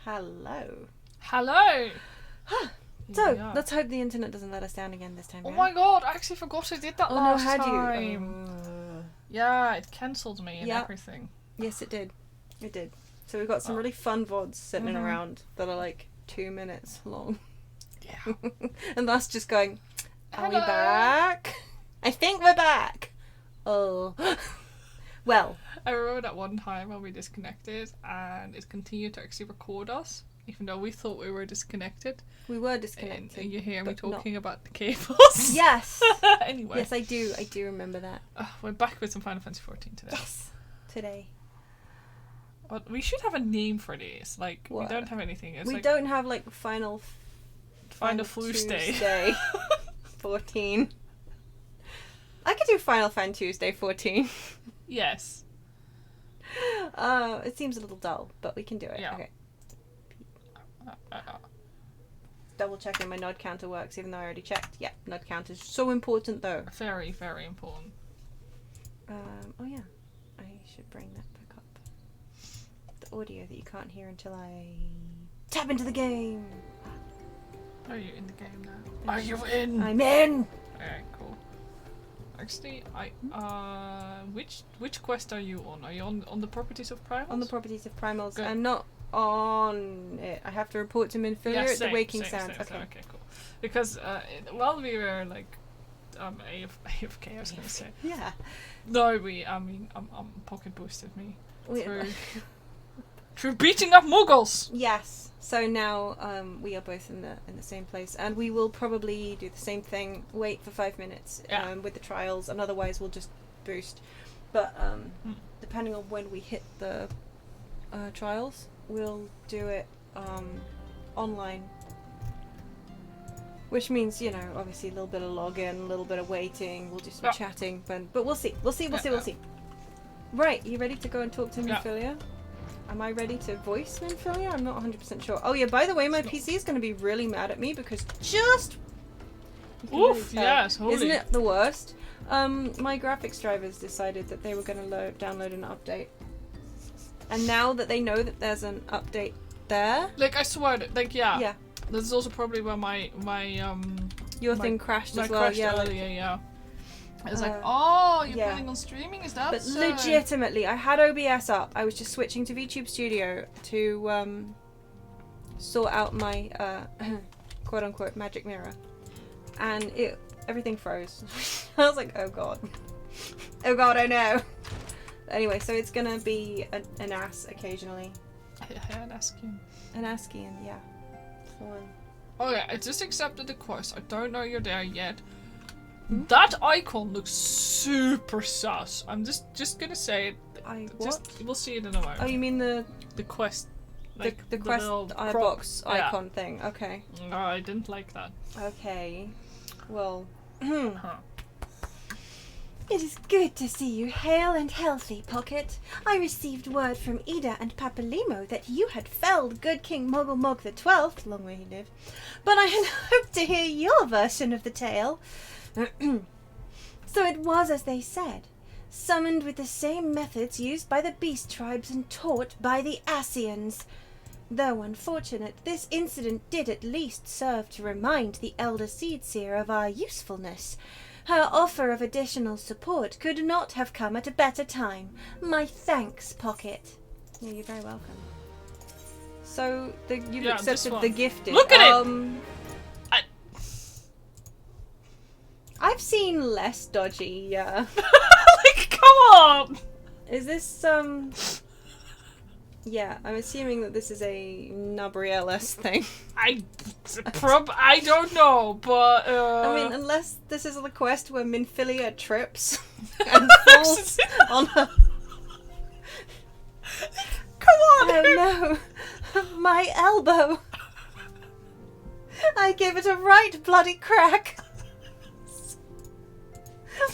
Hello. Hello! So, let's hope the internet doesn't let us down again this time. Oh my god, I actually forgot I did that last had time. you? Yeah, it cancelled me and everything. Yes, it did. It did. So we've got some really fun VoDs sitting around that are like 2 minutes long. Yeah. And that's just going, are we Hello. back? I think we're back. Oh. Well. I remember that one time when we disconnected and it continued to actually record us, even though we thought we were disconnected. We were disconnected. And you hear me talking not about the cables. Yes. Anyway. Yes, I do. I do remember that. We're back with some Final Fantasy 14 today. Yes. Today. But we should have a name for these. Like, What? we don't have anything. It's We like don't have like Final Tuesday 14. I could do Final Fan Tuesday 14. Yes. It seems a little dull, but we can do it. Yeah. Okay. Double checking my nod counter works, even though I already checked. Yeah, nod counter is so important though. Very, very important. Oh yeah, I should bring that back up. The audio that you can't hear until I tap into the game. Are you in the game now? Are you in? I'm in. Okay, cool. Actually, which quest are you on? Are you on the properties of primals? On the properties of primals. Good. I'm not on it. I have to report to Minfilia at the Waking Sounds. Same. Okay, cool. Because while we were like AFK, I was gonna say. Yeah. No, I'm pocket boosted me through beating up Muggles. Yes. So now we are both in the same place, and we will probably do the same thing. Wait for 5 minutes with the trials, and otherwise we'll just boost. But depending on when we hit the trials, we'll do it online. Which means, you know, obviously a little bit of login, a little bit of waiting. We'll do some chatting, but we'll see. We'll see. Right, you ready to go and talk to Yeah. Minfilia? Am I ready to voice Minfilia? I'm not 100% sure. Oh yeah, by the way, my PC is going to be really mad at me because just... Oof, yes, holy. Isn't it the worst? My graphics drivers decided that they were going to download an update. And now that they know that there's an update there... Like, I swear, like, yeah. Yeah. This is also probably where my Your thing crashed as well, crashed yeah. earlier, yeah. It's like, oh, you're yeah. planning on streaming? Is that But so? legitimately, I had OBS up. I was just switching to VTube Studio to sort out my quote-unquote magic mirror. And everything froze. I was like, oh god. Oh god, I know. Anyway, so it's gonna be an ass occasionally. An Askian. An Askian, yeah. Fun. Okay, I just accepted the quest. I don't know you're there yet. Hmm? That icon looks super sus. I'm just gonna say it. What? We'll see it in a moment. Oh, you mean the quest, like the quest little box yeah. icon thing? Okay. No, I didn't like that. Okay. Well. Huh. It is good to see you hale and healthy, Pocket. I received word from Ida and Papalimo that you had felled good King Mogulmog the 12th, long may he live, but I had hoped to hear your version of the tale. So it was as they said, summoned with the same methods used by the beast tribes and taught by the Asians. Though unfortunate, this incident did at least serve to remind the Elder Seedseer of our usefulness. Her offer of additional support could not have come at a better time. My thanks, Pocket. Yeah, you're very welcome. So you've Yeah, accepted this the one. gifted. Look at it! I've seen less dodgy. Like, come on! Is this Yeah, I'm assuming that this is a Nabrielle's thing. I don't know, but I mean, unless this is the quest where Minfilia trips and falls on her. Come on! Oh no, my elbow. I gave it a right bloody crack.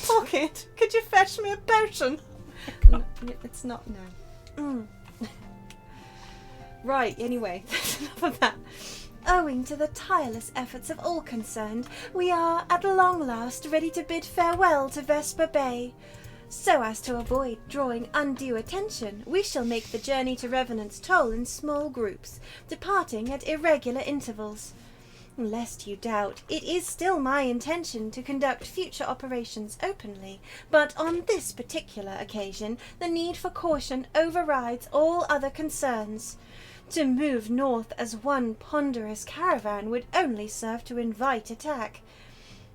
Pocket, could you fetch me a potion? No, it's not, no. Right, anyway, enough of that. Owing to the tireless efforts of all concerned, we are at long last ready to bid farewell to Vesper Bay. So as to avoid drawing undue attention, we shall make the journey to Revenant's Toll in small groups, departing at irregular intervals. Lest you doubt, it is still my intention to conduct future operations openly, but on this particular occasion, the need for caution overrides all other concerns. To move north as one ponderous caravan would only serve to invite attack.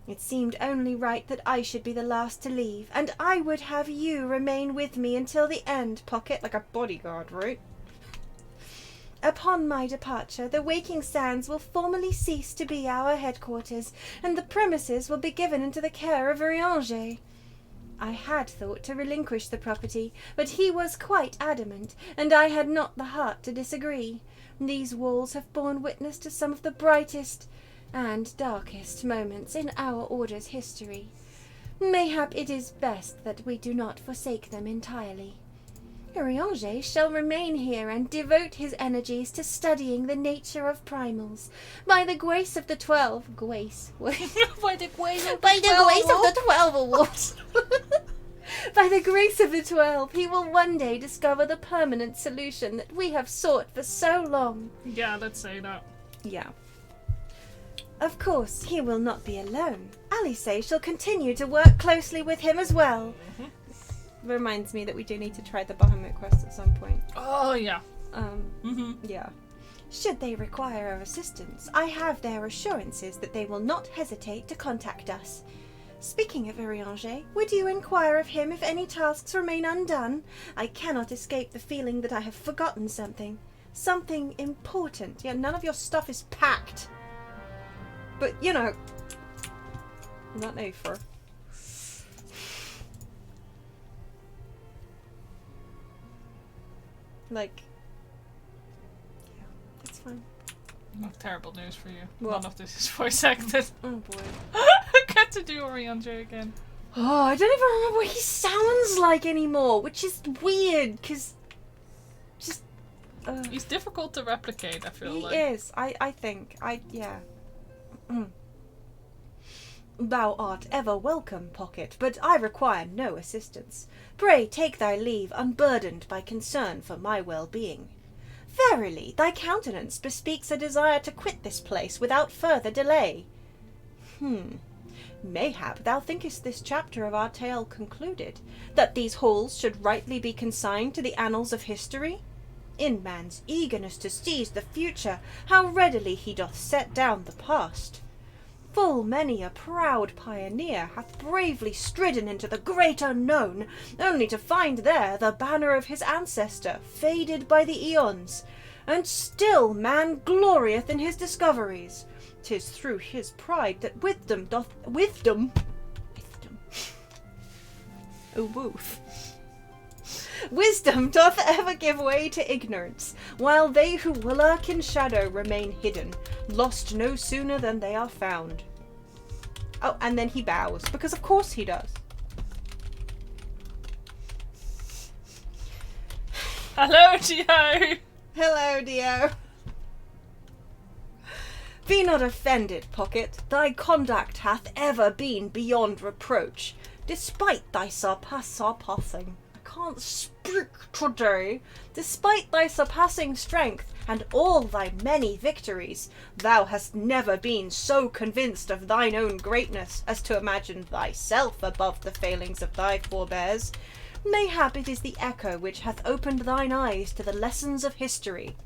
It seemed only right that I should be the last to leave, and I would have you remain with me until the end, Pocket. Like a bodyguard, right? Upon my departure, the Waking Sands will formally cease to be our headquarters, and the premises will be given into the care of Eorzean. I had thought to relinquish the property, but he was quite adamant, and I had not the heart to disagree. These walls have borne witness to some of the brightest and darkest moments in our order's history. Mayhap it is best that we do not forsake them entirely. Eorzean shall remain here and devote his energies to studying the nature of primals. By the grace of the 12... Grace? By the grace of By the grace of the 12 awards. By the grace of the 12, he will one day discover the permanent solution that we have sought for so long. Yeah, let's say that. Yeah. Of course, he will not be alone. Alice shall continue to work closely with him as well. Reminds me that we do need to try the Bahamut quest at some point. Oh, yeah. Yeah. Should they require our assistance, I have their assurances that they will not hesitate to contact us. Speaking of Eorzean, would you inquire of him if any tasks remain undone? I cannot escape the feeling that I have forgotten something. Something important. Yeah, none of your stuff is packed. But, you know, not no for. Like, yeah, it's fine. Not terrible news for you. What? None of this is voice acted. Oh boy. I get to do Eorzean again. Oh, I don't even remember what he sounds like anymore, which is weird, because just... He's difficult to replicate, I feel like. He is, I think. Yeah. Thou art ever welcome, Pocket, but I require no assistance. Pray take thy leave unburdened by concern for my well-being. Verily, thy countenance bespeaks a desire to quit this place without further delay. Mayhap thou thinkest this chapter of our tale concluded, that these halls should rightly be consigned to the annals of history? In man's eagerness to seize the future, how readily he doth set down the past. Full many a proud pioneer hath bravely stridden into the great unknown, only to find there the banner of his ancestor faded by the eons. And still man glorieth in his discoveries. 'Tis through his pride that wisdom. Oh, woof. Wisdom doth ever give way to ignorance, while they who lurk in shadow remain hidden, lost no sooner than they are found. Oh, and then he bows, because of course he does. Hello, Dio! Hello, Dio. Be not offended, Pocket. Thy conduct hath ever been beyond reproach, despite thy surpassing. I can't speak today. Despite thy surpassing strength and all thy many victories, thou hast never been so convinced of thine own greatness as to imagine thyself above the failings of thy forebears. Mayhap it is the echo which hath opened thine eyes to the lessons of history.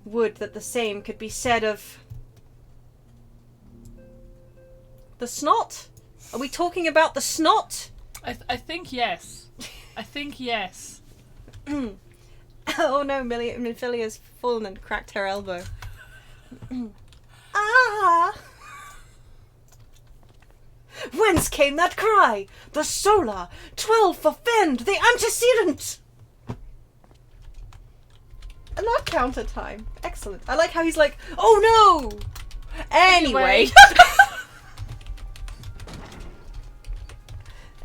Would that the same could be said of... the snot? Are we talking about the snot? I think yes. I think yes. Oh no, Minfilia's fallen and cracked her elbow. Ah! Whence came that cry? The solar! 12 for fend! The antecedent! I love counter time. Excellent. I like how he's like, oh no! Anyway.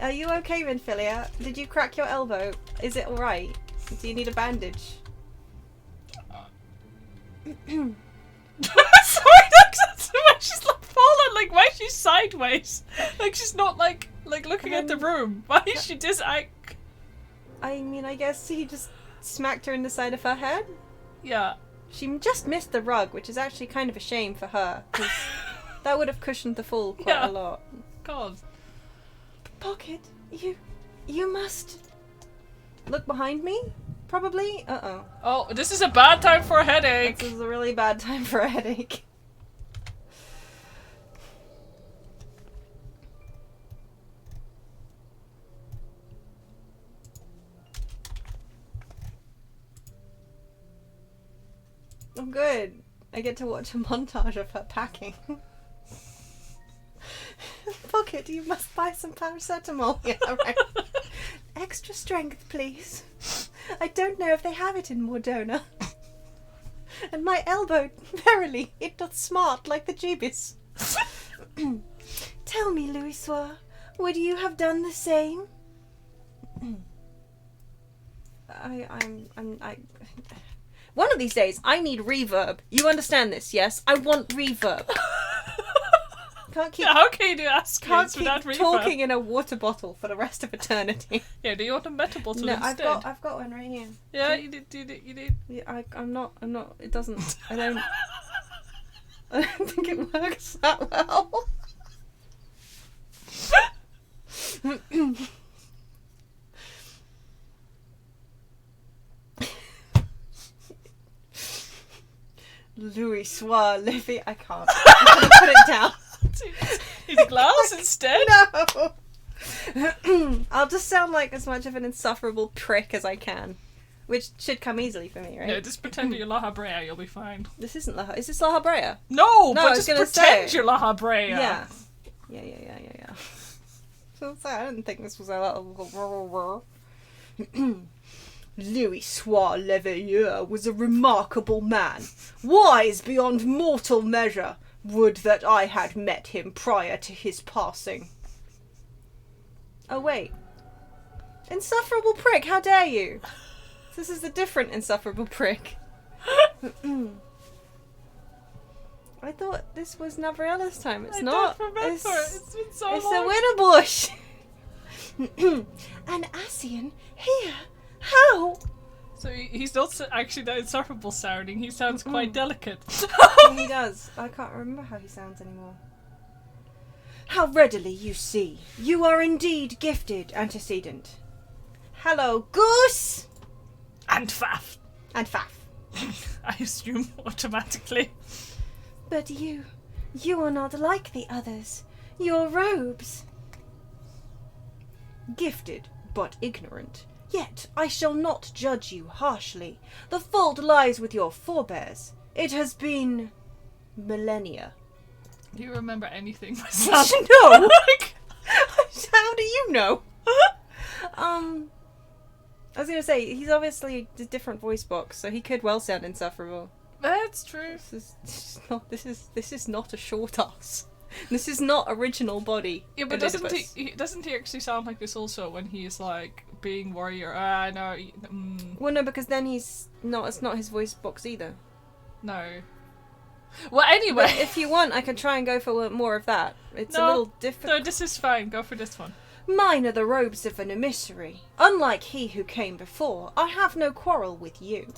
Are you okay, Minfilia? Did you crack your elbow? Is it alright? Do you need a bandage? Sorry, that's why she's like fallen. Like, why is she sideways? Like, she's not like looking at the room. Why is she just I mean, I guess he just smacked her in the side of her head. Yeah. She just missed the rug, which is actually kind of a shame for her, because that would have cushioned the fall quite a lot. God. Pocket, you must look behind me. Probably. Uh-oh. Oh, this is a bad time for a headache. This is a really bad time for a headache. Oh, good. I get to watch a montage of her packing. Pocket, you must buy some paracetamol. Yeah, right. Extra strength, please. I don't know if they have it in Mordona. And my elbow, verily, it doth smart like the Jeebus. Tell me, Louisoix, would you have done the same? One of these days, I need reverb. You understand this, yes? I want reverb. Can't keep. How can you ask Can't without keep reverb? talking in a water bottle for the rest of eternity. Yeah, do you want a metal bottle No, instead? I've got one right here. Yeah, you did. Yeah, I'm not. It doesn't. I don't think it works that well. Louisoix Livy. I can't. I'm gonna put it down. Need a glass instead? No! I'll just sound like as much of an insufferable prick as I can. Which should come easily for me, right? No, just pretend you're La Habrea, you'll be fine. This isn't La... Is this La Habrea? No, I but was just gonna pretend say. you're La Habrea. Yeah. Yeah. So I didn't think this was a little... Louisoix Leveilleur was a remarkable man, wise beyond mortal measure. Would that I had met him prior to his passing. Oh, wait. Insufferable prick, how dare you? This is a different insufferable prick. I thought this was Navraella's time. It's not. Don't remember. It's been so It's long. a Winterbush. An Eorzean here? How? So he's not actually that insufferable sounding. He sounds quite delicate. He does. I can't remember how he sounds anymore. How readily you see. You are indeed gifted, antecedent. Hello, Goose! And faff. And Faff. I assume automatically. But you are not like the others. Your robes. Gifted, but ignorant. Yet I shall not judge you harshly. The fault lies with your forebears. It has been millennia. Do you remember anything, my son? No! How do you know? I was gonna say, he's obviously a different voice box, so he could well sound insufferable. That's true. This is not a short ass. This is not original body. Yeah, but Elidibus. doesn't he actually sound like this also when he's like being warrior? No. Well, no, because then it's not his voice box either. No. Well, anyway. But if you want, I can try and go for more of that. It's a little difficult. No, this is fine. Go for this one. Mine are the robes of an emissary. Unlike he who came before, I have no quarrel with you.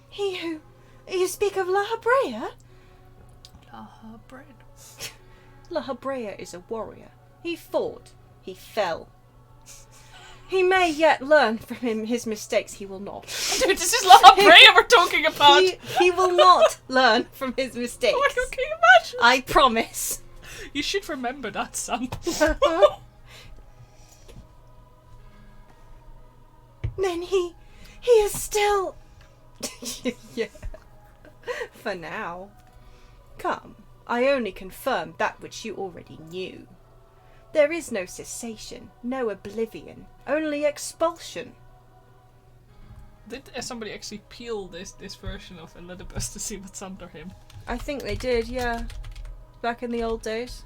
He who... You speak of La Habrea? Bread. La Habrea is a warrior. He fought. He fell. He may yet learn from him his mistakes. He will not. Dude, this is La Brea we're talking about. He will not learn from his mistakes. Oh my God, can you imagine? I promise. You should remember that, son. Then he is still... Yeah. For now. Come, I only confirm that which you already knew. There is no cessation, no oblivion, only expulsion. Did somebody actually peel this version of Elidibus to see what's under him? I think they did, yeah. Back in the old days.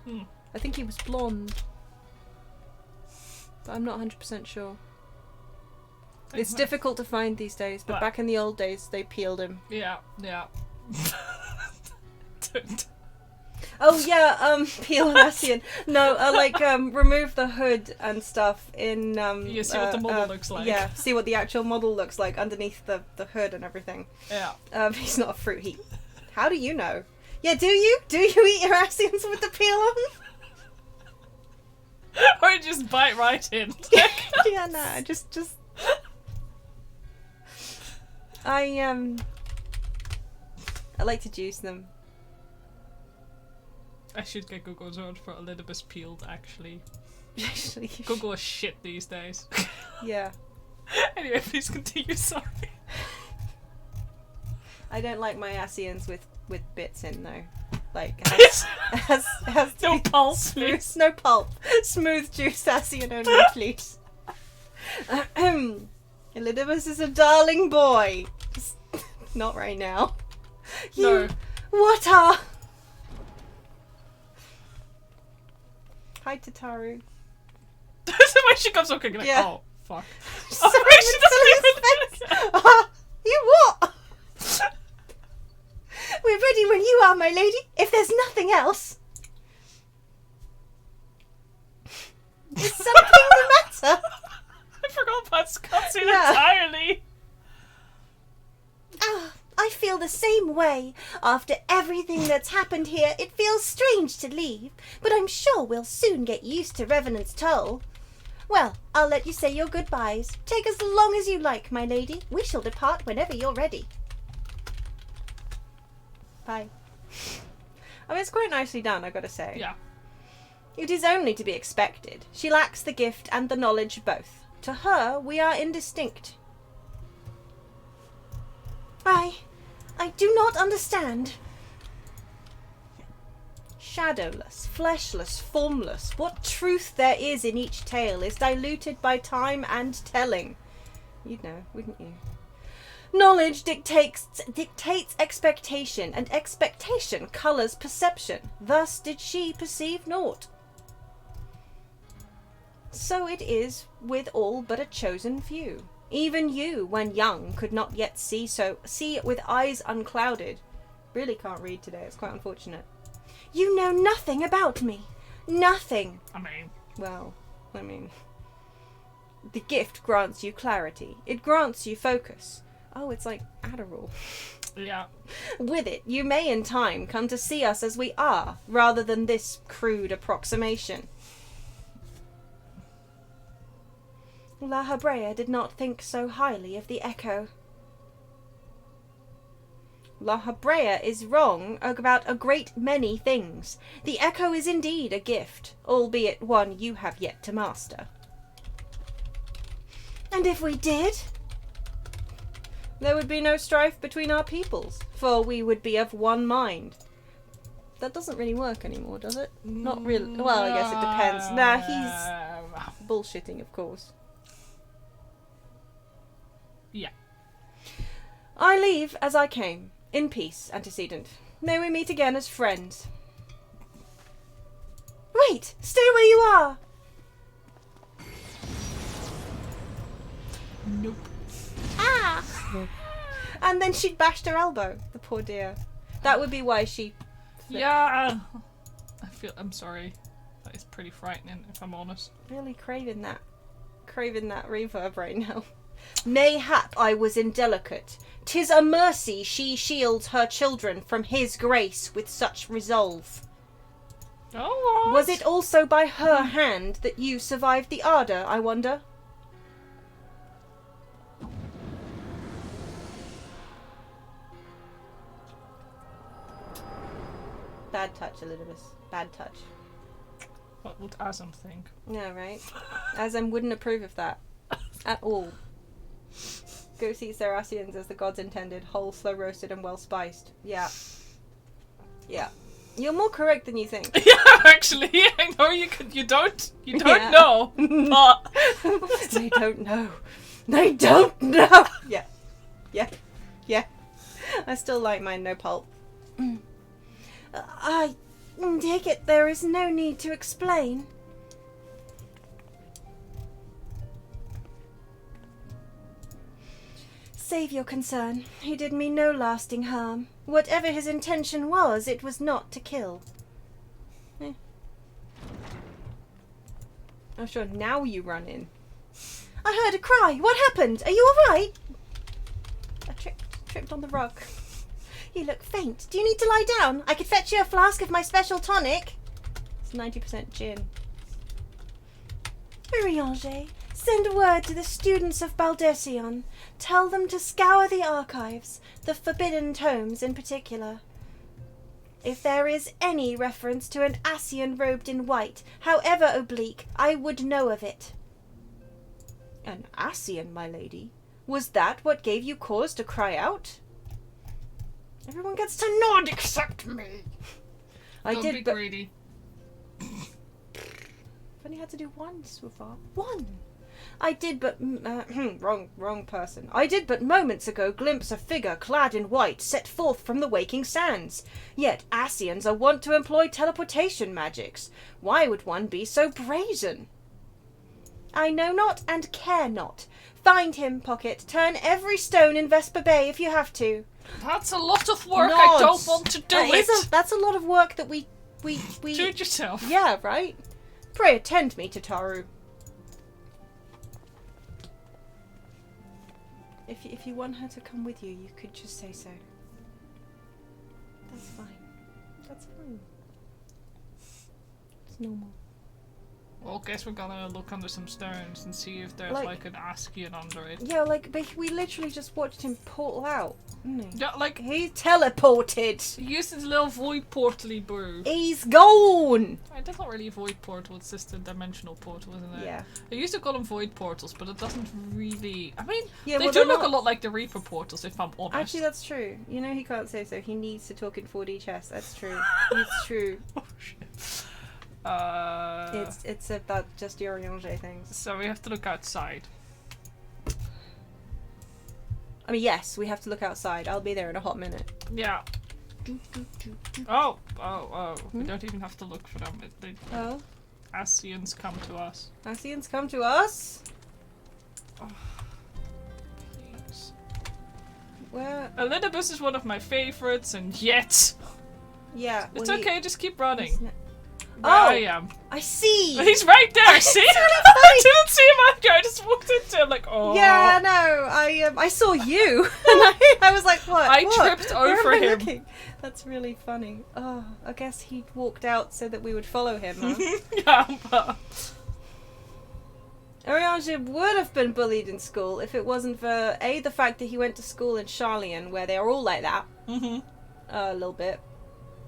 I think he was blonde. But I'm not 100% sure. It's difficult to find these days, but back in the old days, they peeled him. Yeah. Oh yeah, peel an Eorzean. No, remove the hood and stuff in You see what the model looks like. Yeah, see what the actual model looks like underneath the hood and everything. Yeah. He's not a fruit heap. How do you know? Yeah, do you? Do you eat your Eorzeans with the peel on? Or just bite right in. Yeah, no, just I like to juice them. I should get Google's word for Elidibus peeled, actually. Actually, Google is shit these days. Yeah. Anyway, please continue, sorry. I don't like my Eorzeans with bits in though. Like it has to No be pulp, smooth, please. no pulp, smooth juice Eorzean only, please. Elidibus is a darling boy. Just not right now. No. What are... Hi, Tataru. So when she comes walking, like, Yeah. oh, fuck. Sorry, she doesn't even You what? We're ready when you are, my lady, if there's nothing else. Is something the matter? I forgot about cutscene Yeah. entirely. Ah, I feel the same way. After everything that's happened here, it feels strange to leave, but I'm sure we'll soon get used to Revenant's toll. Well, I'll let you say your goodbyes. Take as long as you like, my lady. We shall depart whenever you're ready. Bye. I mean, it's quite nicely done, I gotta say. Yeah. It is only to be expected. She lacks the gift and the knowledge both. To her, we are indistinct. I do not understand. Shadowless, fleshless, formless, what truth there is in each tale is diluted by time and telling. You'd know, wouldn't you? Knowledge dictates expectation, and expectation colours perception. Thus did she perceive naught. So it is with all but a chosen few. Even you, when young, could not yet see it with eyes unclouded. Really can't read today, it's quite unfortunate. You know nothing about me. Nothing. The gift grants you clarity. It grants you focus. Oh, it's like Adderall. Yeah. With it, you may in time come to see us as we are, rather than this crude approximation. La Habrea did not think so highly of the echo. La Habrea is wrong about a great many things. The echo is indeed a gift, albeit one you have yet to master. And if we did? There would be no strife between our peoples, for we would be of one mind. That doesn't really work anymore, does it? Not really. Well, I guess it depends. Nah, he's bullshitting, of course. Yeah. I leave as I came, in peace, antecedent. May we meet again as friends. Wait! Stay where you are! Nope. Ah! And then she bashed her elbow, the poor dear. That would be why she... Yeah! I'm sorry. That is pretty frightening, if I'm honest. Really craving that reverb right now. Mayhap I was indelicate. 'Tis a mercy she shields her children from his grace with such resolve. Oh, what? Was it also by her hand that you survived the ardour, I wonder? Bad touch, Elizabeth. Bad touch. What would Azam think? Yeah, right? Azam wouldn't approve of that. At all. Goose eats their Asians as the gods intended, whole, slow roasted and well spiced. Yeah. Yeah. You're more correct than you think. Yeah, actually, I know you don't Yeah. know, but... They don't know. They don't know! Yeah. Yeah. Yeah. I still like mine, no pulp. I take it there is no need to explain. Save your concern. He did me no lasting harm. Whatever his intention was, it was not to kill. I'm sure now you run in. I heard a cry. What happened? Are you alright? I tripped on the rug. You look faint. Do you need to lie down? I could fetch you a flask of my special tonic. It's 90% gin. Eorzean, send word to the students of Baldecion. Tell them to scour the archives, the forbidden tomes in particular. If there is any reference to an Asian robed in white, however oblique, I would know of it. An Asian, my lady? Was that what gave you cause to cry out? Everyone gets to nod except me. Don't be greedy. I've only had to do one so far. One. I did but wrong person. I did but moments ago glimpse a figure clad in white set forth from the waking sands. Yet Asians are wont to employ teleportation magics. Why would one be so brazen? I know not and care not. Find him, Pocket. Turn every stone in Vesper Bay if you have to. That's a lot of work. I don't want to do it. That's a lot of work that we Do it yourself. Yeah, right? Pray attend me, Tataru. If you want her to come with you, you could just say so. That's fine. That's fine. It's normal. Well, guess we're gonna look under some stones and see if there's like an Askian under it. Yeah, but we literally just watched him portal out, didn't he? Yeah, like he teleported. He used his little void portal-y brew. He's gone. It's not really a void portal, it's just a dimensional portal, isn't it? Yeah. I used to call them void portals, but it doesn't really... I mean, yeah, they do look a lot like the Reaper portals, if I'm honest. Actually, that's true. You know he can't say so. He needs to talk in 4D chess. That's true. It's true. Oh, shit. It's about just Eorzean things. So we have to look outside. I mean, yes, we have to look outside. I'll be there in a hot minute. Yeah. Oh. We don't even have to look for them. Oh? Asians come to us. Asians come to us? Oh, please. Where? Elidibus is one of my favorites, and yet... Yeah. It's well, okay, just keep running. Oh! I am. I see! He's right there, see? I didn't see him after, I just walked into him like, oh. Yeah, no, I saw you, and I was like, what? I What? tripped Where over am I him. looking? That's really funny. Oh, I guess he walked out so that we would follow him, huh? Yeah, but... Eorzean would have been bullied in school if it wasn't for, A, the fact that he went to school in Charlian, where they are all like that. Mm-hmm. A little bit.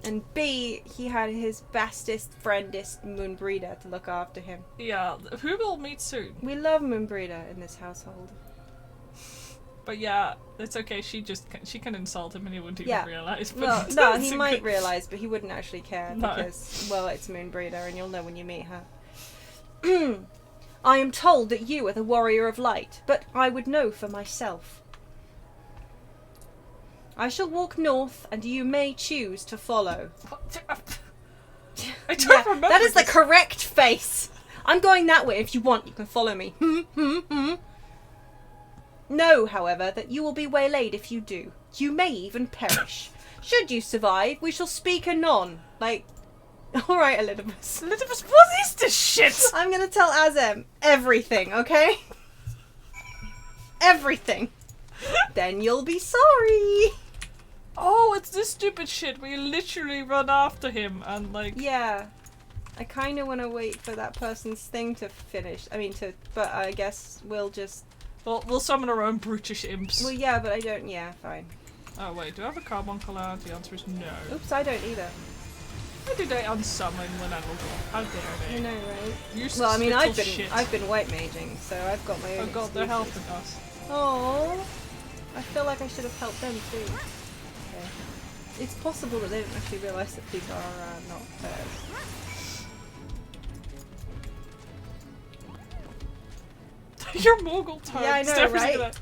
And B, he had his bestest, friendest Moonbreeder to look after him. Yeah, who will meet soon? We love Moonbreeder in this household. But yeah, it's okay, she can insult him and he wouldn't even Yeah. realise. But Well, no, he might realise, but he wouldn't actually care No. because, well, it's Moonbreeder and you'll know when you meet her. I am told that you are the Warrior of Light, but I would know for myself. I shall walk north, and you may choose to follow. I don't remember. That is the this. correct face. I'm going that way. If you want, you can follow me. Know, however, that you will be waylaid if you do. You may even perish. Should you survive, we shall speak anon. Like, alright, Elidibus. Elidibus, what is this shit? I'm gonna tell Azem everything, okay? Everything. Then you'll be sorry. Oh, it's this stupid shit where you literally run after him and like... Yeah. I kind of want to wait for that person's thing to finish. But I guess we'll just... Well, we'll summon our own brutish imps. Well, yeah, but I don't... Yeah, fine. Oh wait, do I have a carbuncle? The answer is no. Oops, I don't either. Why do they unsummon when I will go? How dare they? I know, right? Useless Well, I mean, little shit. I've been white maging, so I've got my own Oh god, they're excuses. helping us. Oh, I feel like I should have helped them too. Okay. It's possible that they didn't actually realise that these are not theirs. Your Mogul turn. Yeah, I know, right?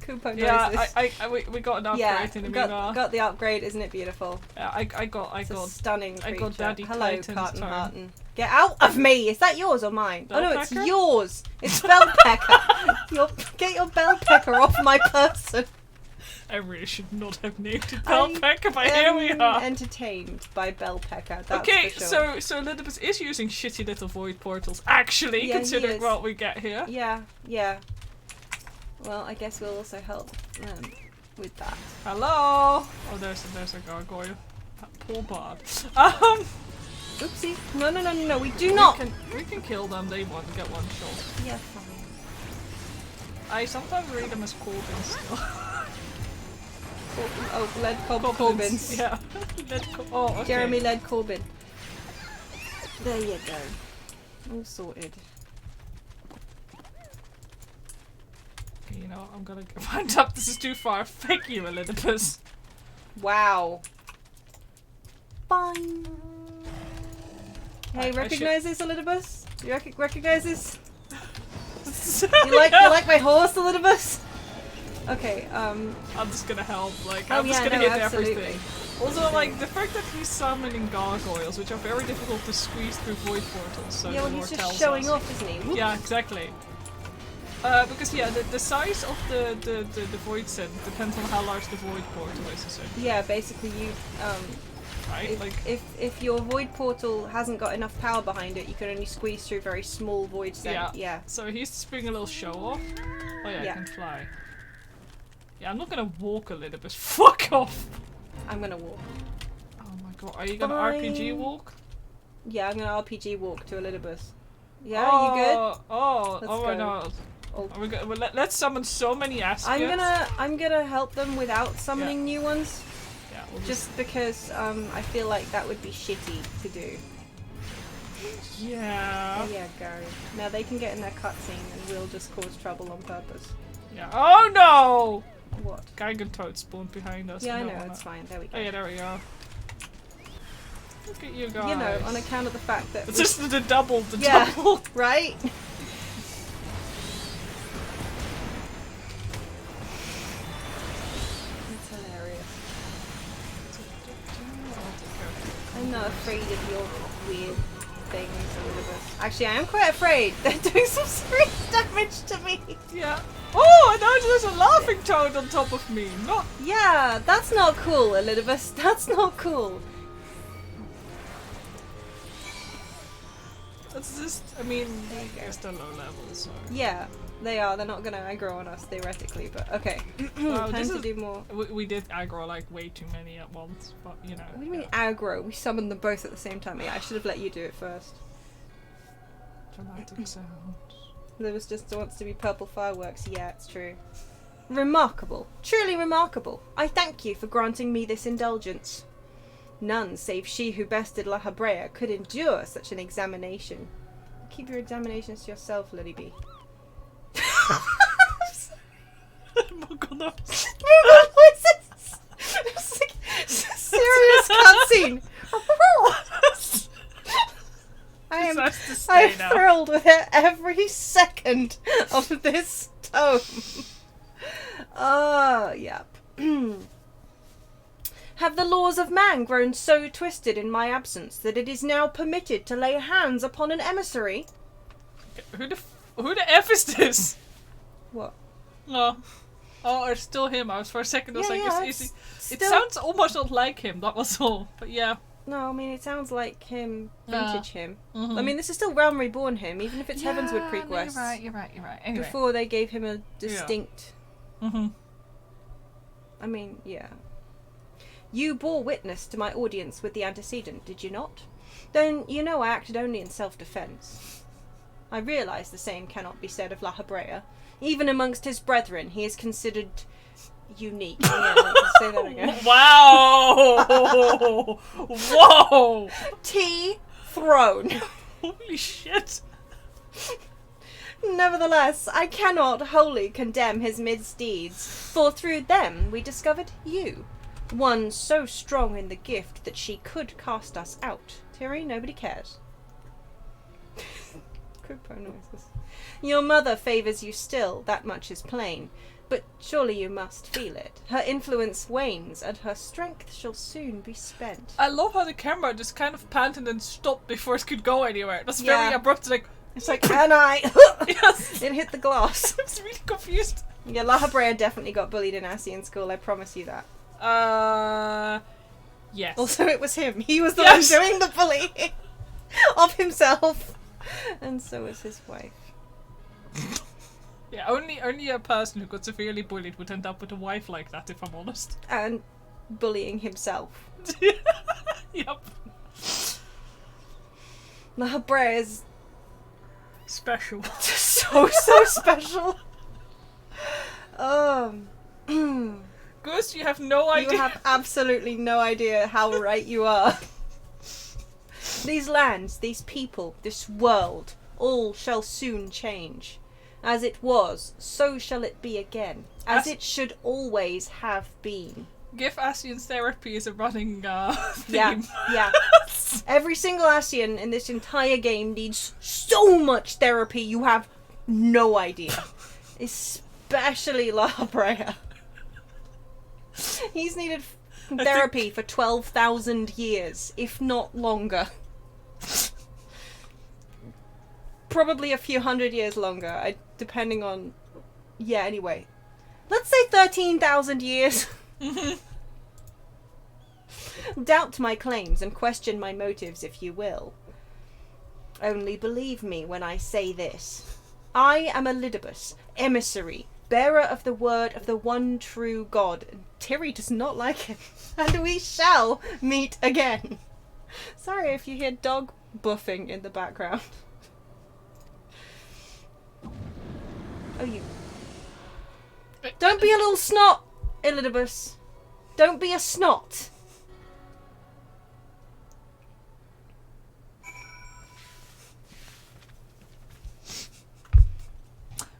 Koopa Yeah, noises. we got an upgrade in the meanwhile. got the upgrade, isn't it beautiful? Yeah, I got It's a stunning creature. I got Daddy Hello, Titan's Carton turn. Harton. Get out of me! Is that yours or mine? Oh no, it's Bellpecker? yours! It's Bellpecker! Get your Bellpecker off my person! I really should not have named it I Bellpecker, but here we are. Entertained by Bellpecker, that's Okay, for sure. so Elidibus is using shitty little void portals, actually, Yeah, he considering is. what we get here. Yeah. Well, I guess we'll also help with that. Hello! Oh, there's a gargoyle. That poor bard. Oopsie. No, we do not! We can kill them, they won't get one shot. Yeah, fine. I sometimes read them as Corbins still. Led Corbins. Yeah. Oh, okay. Jeremy led Corbin. There you go. All sorted. Okay, you know what? I'm gonna wind up. This is too far. Thank you, Elidibus. Wow. Fine. Hey, recognize this, Elidibus? You recognize this? You like my horse, Elidibus? Okay, I'm just gonna help, like, Oh, I'm just yeah, gonna no, hit absolutely. everything. Also, like, the fact that he's summoning gargoyles, which are very difficult to squeeze through void portals, so yeah, the well, lore he's just tells showing us. off, isn't he? Whoops. Yeah, exactly. Because, yeah, the size of the void set depends on how large the void portal is, essentially. Yeah, basically you, Right? if your void portal hasn't got enough power behind it, you can only squeeze through very small void set. Yeah. So he's just being a little show off. Oh yeah, Yeah. I can fly. Yeah, I'm not gonna walk a little bit. Fuck off! I'm gonna walk. Oh my god, are you gonna Fine. RPG walk? Yeah, I'm gonna RPG walk to Elidibus. Yeah, oh, you good? Oh, Let's oh my go. god. Oh. Are we go let's summon so many Askians. I'm gonna help them without summoning new ones, Yeah, we'll just because I feel like that would be shitty to do. Yeah. There you go. Now they can get in their cutscene and we'll just cause trouble on purpose. Yeah. Oh no! What? Gigantoad spawned behind us. Yeah, I don't know, wanna- it's fine. There we go. Oh yeah, there we go. Look at you guys. You know, on account of the fact that It's just the double, Yeah. double. right? That's hilarious. I'm not afraid of your weird things, Elizabeth. Actually, I am quite afraid. They're doing some serious damage to me. Yeah. Oh, and now there's a laughing toad on top of me. Not. Yeah, that's not cool, Elizabeth. That's not cool. That's just. I mean, they're still low level, so. Yeah, they are. They're not gonna aggro on us theoretically, but okay. Wow, Time to do more. We did aggro like way too many at once, but you know. What do you mean aggro? We summoned them both at the same time. Yeah, I should have let you do it first. Dramatic sound. Lewis just wants to be purple fireworks. Yeah, it's true. Remarkable. Truly remarkable. I thank you for granting me this indulgence. None save she who bested La Habrea could endure such an examination. Keep your examinations to yourself, Lily B. Oh my god, no. What is this? It's like it's a serious cutscene. I'm thrilled with it every second of this tome. Yep. Have the laws of man grown so twisted in my absence that it is now permitted to lay hands upon an emissary? Who the F is this? What? Oh, it's still him. I was for a second. I was it sounds almost not like him. That was all. But yeah. No, I mean it sounds like him, vintage him. Mm-hmm. I mean this is still Realm Reborn him, even if it's Heavensward prequest. You're right. Anyway. Before they gave him a distinct. Yeah. Mm-hmm. I mean, yeah. You bore witness to my audience with the antecedent, did you not? Then you know I acted only in self-defence. I realise the same cannot be said of La Habrea. Even amongst his brethren, he is considered unique. Yeah, let's say that again. Wow! Whoa! T throne. Holy shit! Nevertheless, I cannot wholly condemn his misdeeds, for through them we discovered you. One so strong in the gift that she could cast us out. Terry, nobody cares. Kupo noises. Your mother favours you still, that much is plain. But surely you must feel it. Her influence wanes, and her strength shall soon be spent. I love how the camera just kind of panted and stopped before it could go anywhere. That's very abrupt, like... It's like, and I... Yes! It hit the glass. I was really confused. Yeah, La Habrea definitely got bullied in Ascian school, I promise you that. Yes. Also, it was him. He was the one doing the bullying of himself. And so was his wife. Yeah, only a person who got severely bullied would end up with a wife like that, if I'm honest. And bullying himself. Yep. La Habrea is... special. so special. Goose, you have no idea. You have absolutely no idea how right you are. These lands, these people, this world, all shall soon change. As it was, so shall it be again. As it should always have been. Give Ascian's therapy as a running theme. Yeah. Every single Ascian in this entire game needs so much therapy you have no idea. Especially La Habrea. He's needed therapy for 12,000 years, if not longer. Probably a few hundred years longer, depending on... Yeah, anyway. Let's say 13,000 years. Doubt my claims and question my motives if you will. Only believe me when I say this. I am Elidibus, emissary, bearer of the word of the one true God. Tiri does not like him. And we shall meet again. Sorry if you hear dog buffing in the background. Oh, you... Don't be a little snot, Elidibus. Don't be a snot.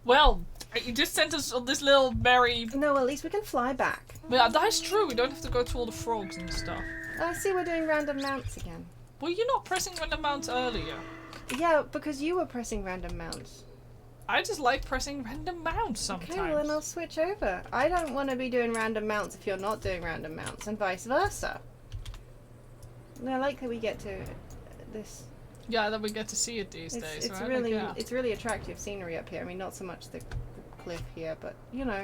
Well, you just sent us on this little merry... No, at least we can fly back. Yeah, that's true. We don't have to go through all the frogs and stuff. I see we're doing random mounts again. Were you not pressing random mounts earlier? Yeah, because you were pressing random mounts. I just like pressing random mounts sometimes. Okay, well then I'll switch over. I don't want to be doing random mounts if you're not doing random mounts, and vice versa. I like that we get to this. Yeah, that we get to see it these days, It's right? really, Like, yeah. it's really attractive scenery up here. I mean, not so much the cliff here, but you know,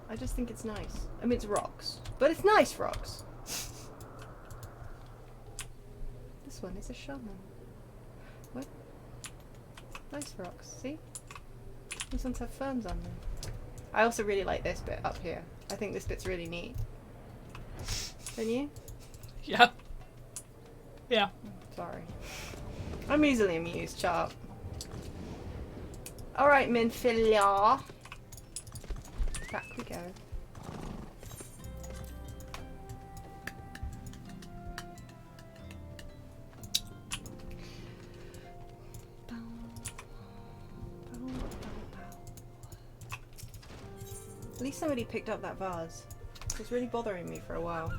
I just think it's nice. I mean, it's rocks, but it's nice rocks. This one is a shaman. What? Nice rocks. See? These ones have ferns on them. I also really like this bit up here. I think this bit's really neat. Don't you? Yeah. Yeah. Sorry. I'm easily amused, chap. Alright, Minfilia. Back we go. At least somebody picked up that vase. It was really bothering me for a while.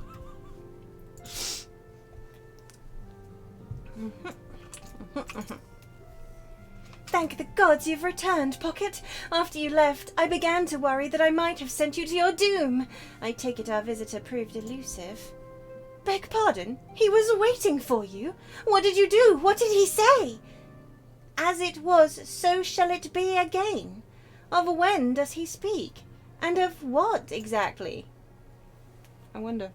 Thank the gods you've returned, Pocket. After you left, I began to worry that I might have sent you to your doom. I take it our visitor proved elusive. Beg pardon? He was waiting for you? What did you do? What did he say? As it was, so shall it be again. Of when does he speak? And of what exactly? I wonder.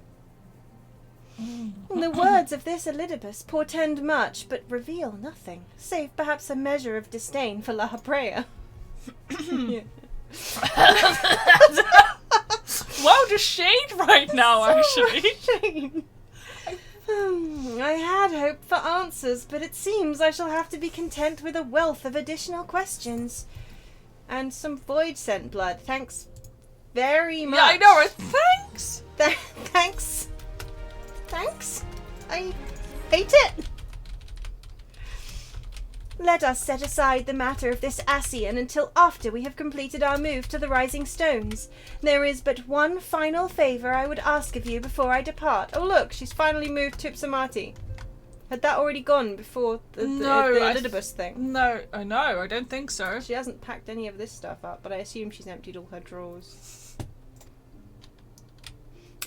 The words of this Elidibus portend much, but reveal nothing, save perhaps a measure of disdain for La Habrea. Yeah. Wow, the shade right now, actually. Shame. I had hoped for answers, but it seems I shall have to be content with a wealth of additional questions. And some void scent blood. Thanks very much. Yeah, I know, right? Thanks! Thanks. Thanks. I hate it. Let us set aside the matter of this Ascian until after we have completed our move to the Rising Stones. There is but one final favour I would ask of you before I depart. Oh look, she's finally moved to Ipsamati. Had that already gone before the Elidibus thing? No, I know, I don't think so. She hasn't packed any of this stuff up, but I assume she's emptied all her drawers.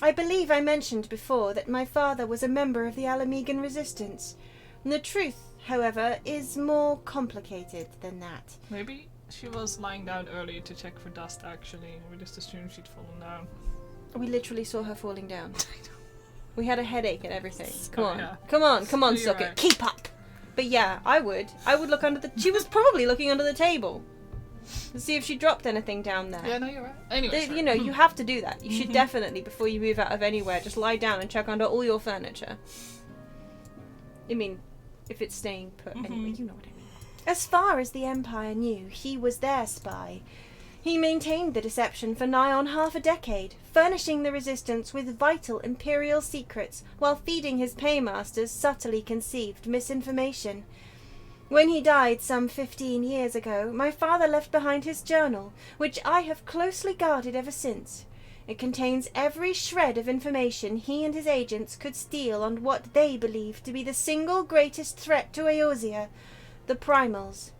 I believe I mentioned before that my father was a member of the Alamegan Resistance. The truth, however, is more complicated than that. Maybe she was lying down earlier to check for dust, actually. We just assumed she'd fallen down. We literally saw her falling down. We had a headache and everything. Come on. Yeah. Come on, You're Socket. right. Keep up! But yeah, I would look under the... She was probably looking under the table. To see if she dropped anything down there. Yeah, no, you're right. Anyway, You know, you have to do that. You should definitely, before you move out of anywhere, just lie down and check under all your furniture. I mean, if it's staying put. Anyway, you know what I mean. As far as the Empire knew, he was their spy. He maintained the deception for nigh on half a decade, furnishing the Resistance with vital Imperial secrets while feeding his paymasters subtly conceived misinformation. When he died some 15 years ago, my father left behind his journal, which I have closely guarded ever since. It contains every shred of information he and his agents could steal on what they believed to be the single greatest threat to Eorzea, the Primals.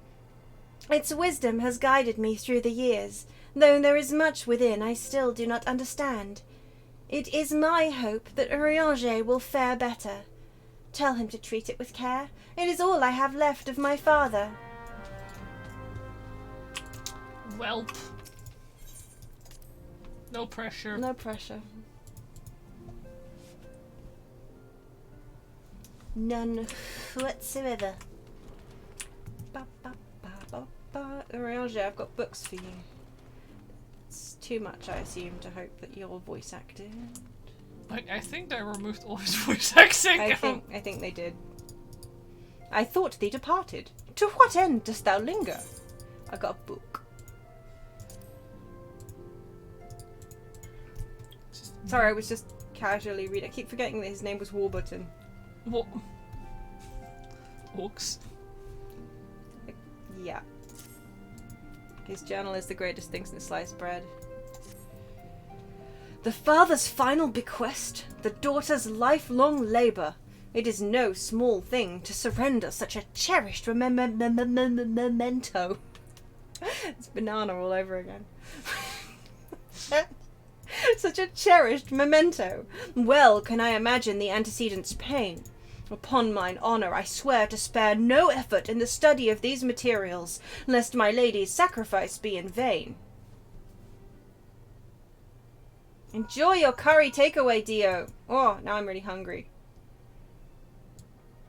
Its wisdom has guided me through the years, though there is much within I still do not understand. It is my hope that Eorzean will fare better. Tell him to treat it with care. It is all I have left of my father. Welp. No pressure. No pressure. None whatsoever. Ba, ba, ba, ba, ba. Eorzean, I've got books for you. It's too much, I assume, to hope that you're voice acted. Like, I think they removed all his voice acting. I think they did. I thought thee departed. To what end dost thou linger? I got a book. Sorry, I was just casually reading. I keep forgetting that his name was Warburton. What? Orcs. Yeah. His journal is the greatest thing since sliced bread. The father's final bequest, the daughter's lifelong labour. It is no small thing to surrender such a cherished memento. It's banana all over again. Such a cherished memento. Well can I imagine the antecedent's pain. Upon mine honour, I swear to spare no effort in the study of these materials, lest my lady's sacrifice be in vain. Enjoy your curry takeaway, Dio. Oh, now I'm really hungry.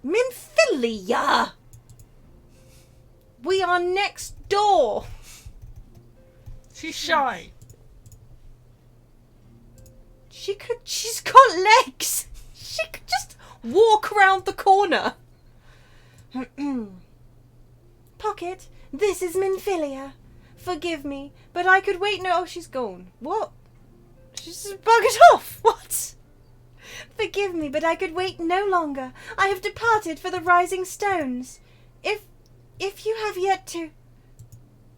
Minfilia! We are next door! She's shy. She's got legs! She could just walk around the corner. Pocket, this is Minfilia. Forgive me, but I could wait no... Oh, she's gone. What? She's just buggered off. What? Forgive me, but I could wait no longer. I have departed for the Rising Stones. If you have yet to...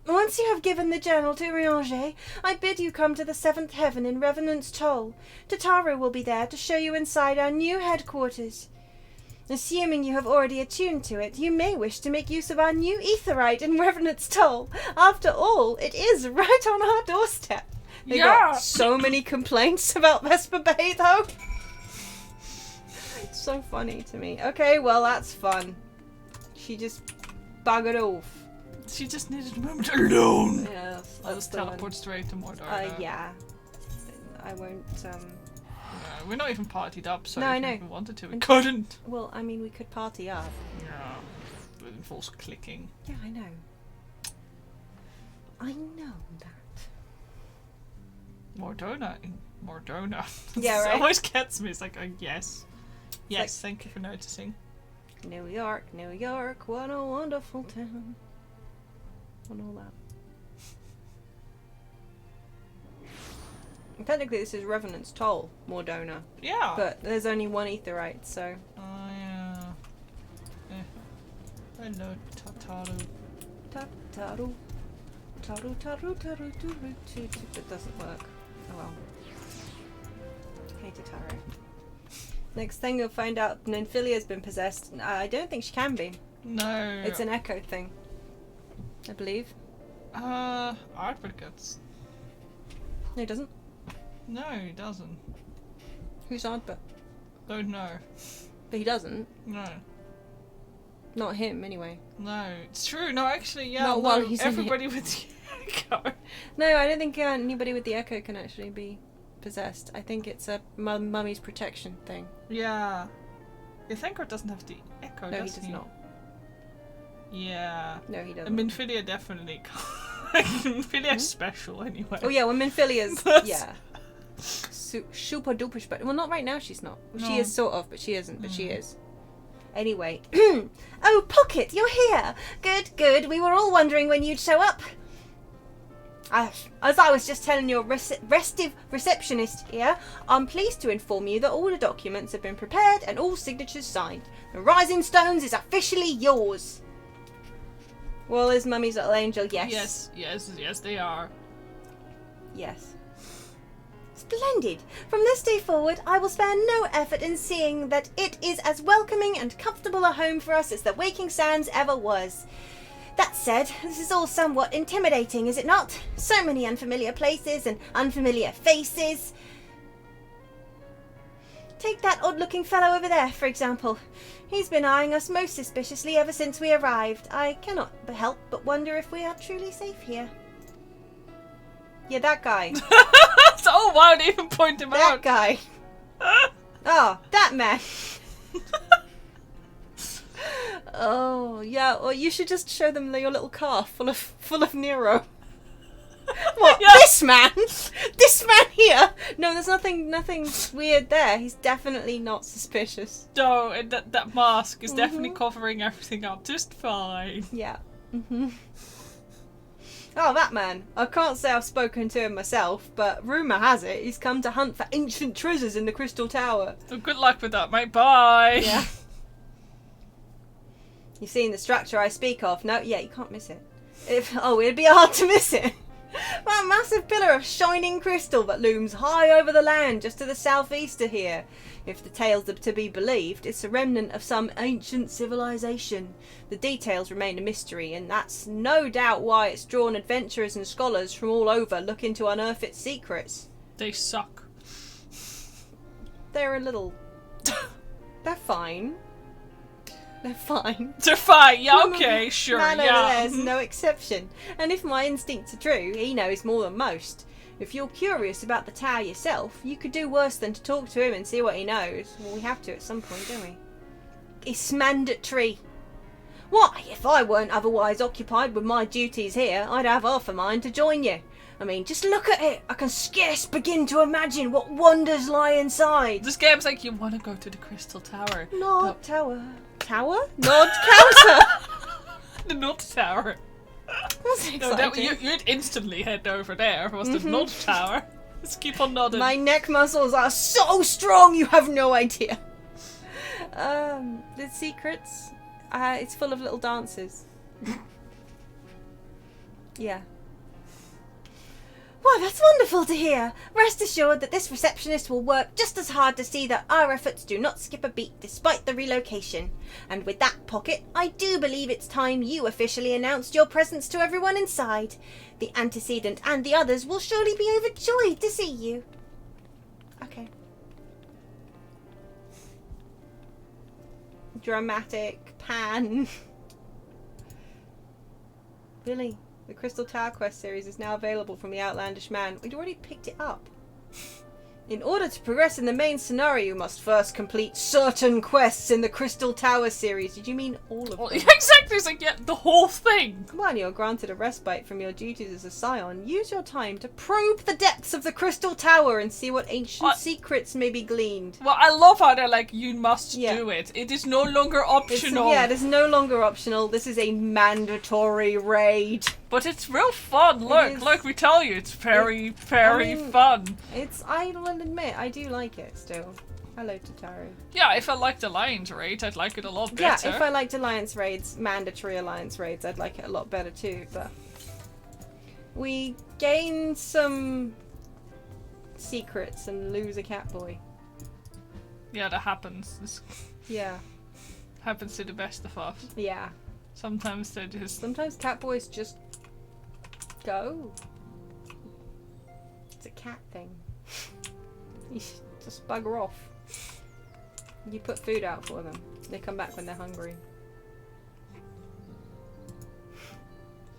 Once you have given the journal to Eorzean, I bid you come to the 7th heaven in Revenant's Toll. Tataru will be there to show you inside our new headquarters. Assuming you have already attuned to it, you may wish to make use of our new aetherite in Revenant's Toll. After all, it is right on our doorstep. They got so many complaints about Vesper Bay, though. It's so funny to me. Okay, well, that's fun. She just buggered off. She just needed a moment alone. Yes, I'll just teleport straight to Mordor. Yeah. I won't, we're not even partied up, so no, if I we wanted to, we couldn't. Well, I mean, we could party up. Yeah. But it involves clicking. Yeah, I know. I know that. Mordona. Yeah, right? It always gets me. It's like, yes. Yes, thank you for noticing. New York, what a wonderful town. And all that. And technically this is Revenant's Toll, Mordona. Yeah. But there's only one aetherite, so... Oh, yeah. Hello, Tataru. Tataru. Taru. It doesn't work. Oh well. Hey, Tataru. Next thing you'll find out Ninfilia's been possessed. I don't think she can be. No. It's an echo thing. I believe. Artford gets. No, he doesn't. No, he doesn't. Who's Ardbert? Don't know. But he doesn't. No. Not him, anyway. No, it's true. No, actually, yeah. Not while he's in everybody with the echo. No, I don't think anybody with the echo can actually be possessed. I think it's a mummy's protection thing. Yeah. The Thankor doesn't have the echo, No, he does does not. Yeah. No, he doesn't. Minfilia definitely can't. Minfilia's special anyway. Oh yeah, well Minfilia's yeah. Super duper special. Well, not right now. She's not. Well, she is sort of, but she isn't. But she is. Anyway. Oh, Pocket, you're here. Good. We were all wondering when you'd show up. As I was just telling your restive receptionist here, I'm pleased to inform you that all the documents have been prepared and all signatures signed. The Rising Stones is officially yours. Well, is Mummy's little angel? Yes. Yes, they are. Yes. Splendid! From this day forward, I will spare no effort in seeing that it is as welcoming and comfortable a home for us as the Waking Sands ever was. That said, this is all somewhat intimidating, is it not? So many unfamiliar places and unfamiliar faces. Take that odd-looking fellow over there, for example. He's been eyeing us most suspiciously ever since we arrived. I cannot help but wonder if we are truly safe here. Yeah, that guy. Oh wow, they even point him That out. guy. Oh, that man. Oh, yeah, well, you should just show them your little car full of Nero. What? Yeah. This man? This man here? No, there's nothing weird there. He's definitely not suspicious. No, and that mask is definitely covering everything up just fine. Yeah. Oh, that man. I can't say I've spoken to him myself, but rumour has it he's come to hunt for ancient treasures in the Crystal Tower. So good luck with that, mate. Bye. Yeah. You've seen the structure I speak of? No? Yeah, you can't miss it. It'd be hard to miss it. That massive pillar of shining crystal that looms high over the land just to the southeast of here. If the tales are to be believed, it's a remnant of some ancient civilization. The details remain a mystery, and that's no doubt why it's drawn adventurers and scholars from all over looking to unearth its secrets. They suck. They're a little... They're fine. They're fine. They're fine. Yeah, okay, sure. Man over yeah. there is no exception. And if my instincts are true, he knows more than most. If you're curious about the tower yourself, you could do worse than to talk to him and see what he knows. Well, we have to at some point, don't we? It's mandatory. Why, if I weren't otherwise occupied with my duties here, I'd have half a mind to join you. I mean, just look at it. I can scarce begin to imagine what wonders lie inside. This game's like, you want to go to the Crystal Tower. Nod tower. Tower? Nod counter. The Nod Tower. That's exciting. You'd instantly head over there if it was the Nod Tower. Just keep on nodding. My neck muscles are so strong, you have no idea. The secrets. It's full of little dances. Yeah. Well, that's wonderful to hear. Rest assured that this receptionist will work just as hard to see that our efforts do not skip a beat despite the relocation. And with that, Pocket, I do believe it's time you officially announced your presence to everyone inside. The antecedent and the others will surely be overjoyed to see you. Okay. Dramatic pan. Billy. The Crystal Tower Quest series is now available from the Outlandish Man. We'd already picked it up. In order to progress in the main scenario, you must first complete certain quests in the Crystal Tower series. Did you mean all of them? Exactly, it's like, yeah, the whole thing. When you're granted a respite from your duties as a scion, use your time to probe the depths of the Crystal Tower and see what ancient secrets may be gleaned. Well, I love how they're like, you must do it. It is no longer optional. It is no longer optional. This is a mandatory raid. But it's real fun. Look, like we tell you, it's very fun. I will admit, I do like it still. Hello, Tataru. Yeah, if I liked Alliance Raid, I'd like it a lot better. Yeah, if I liked Alliance Raids, mandatory Alliance Raids, I'd like it a lot better too, but... We gain some secrets and lose a Catboy. Yeah, that happens. Yeah. Happens to the best of us. Yeah. Sometimes they just... Sometimes Catboys just... go. It's a cat thing. You just bugger off. You put food out for them. They come back when they're hungry.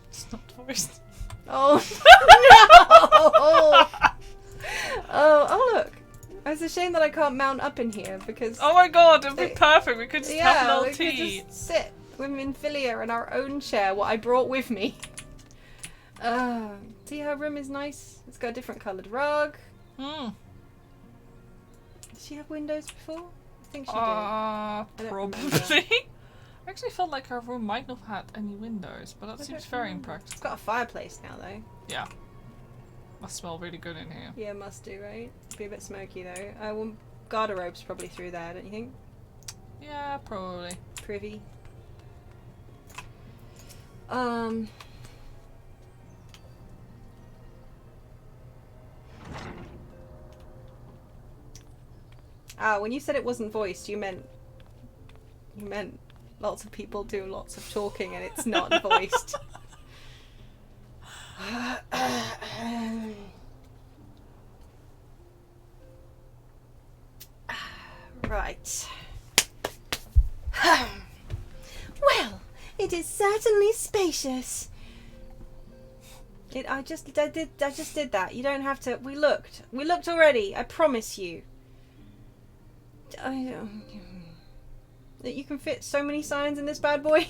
It's not voiced. Oh no! Oh look! It's a shame that I can't mount up in here because. Oh my god, it'd be perfect. We could just have an LT. We could just sit with Minfilia in our own chair. What I brought with me. See how her room is nice? It's got a different coloured rug. Hmm. Did she have windows before? I think she did. Probably. I actually felt like her room might not have had any windows, but that seems very impractical. It's got a fireplace now, though. Yeah. Must smell really good in here. Yeah, must do, right? Be a bit smoky, though. Well, garderobe's probably through there, don't you think? Yeah, probably. Privy. When you said it wasn't voiced, you meant lots of people do lots of talking and it's not voiced. Right. Well, it is certainly spacious. I just did that. You don't have to. We looked already. I promise you. That you can fit so many signs in this bad boy.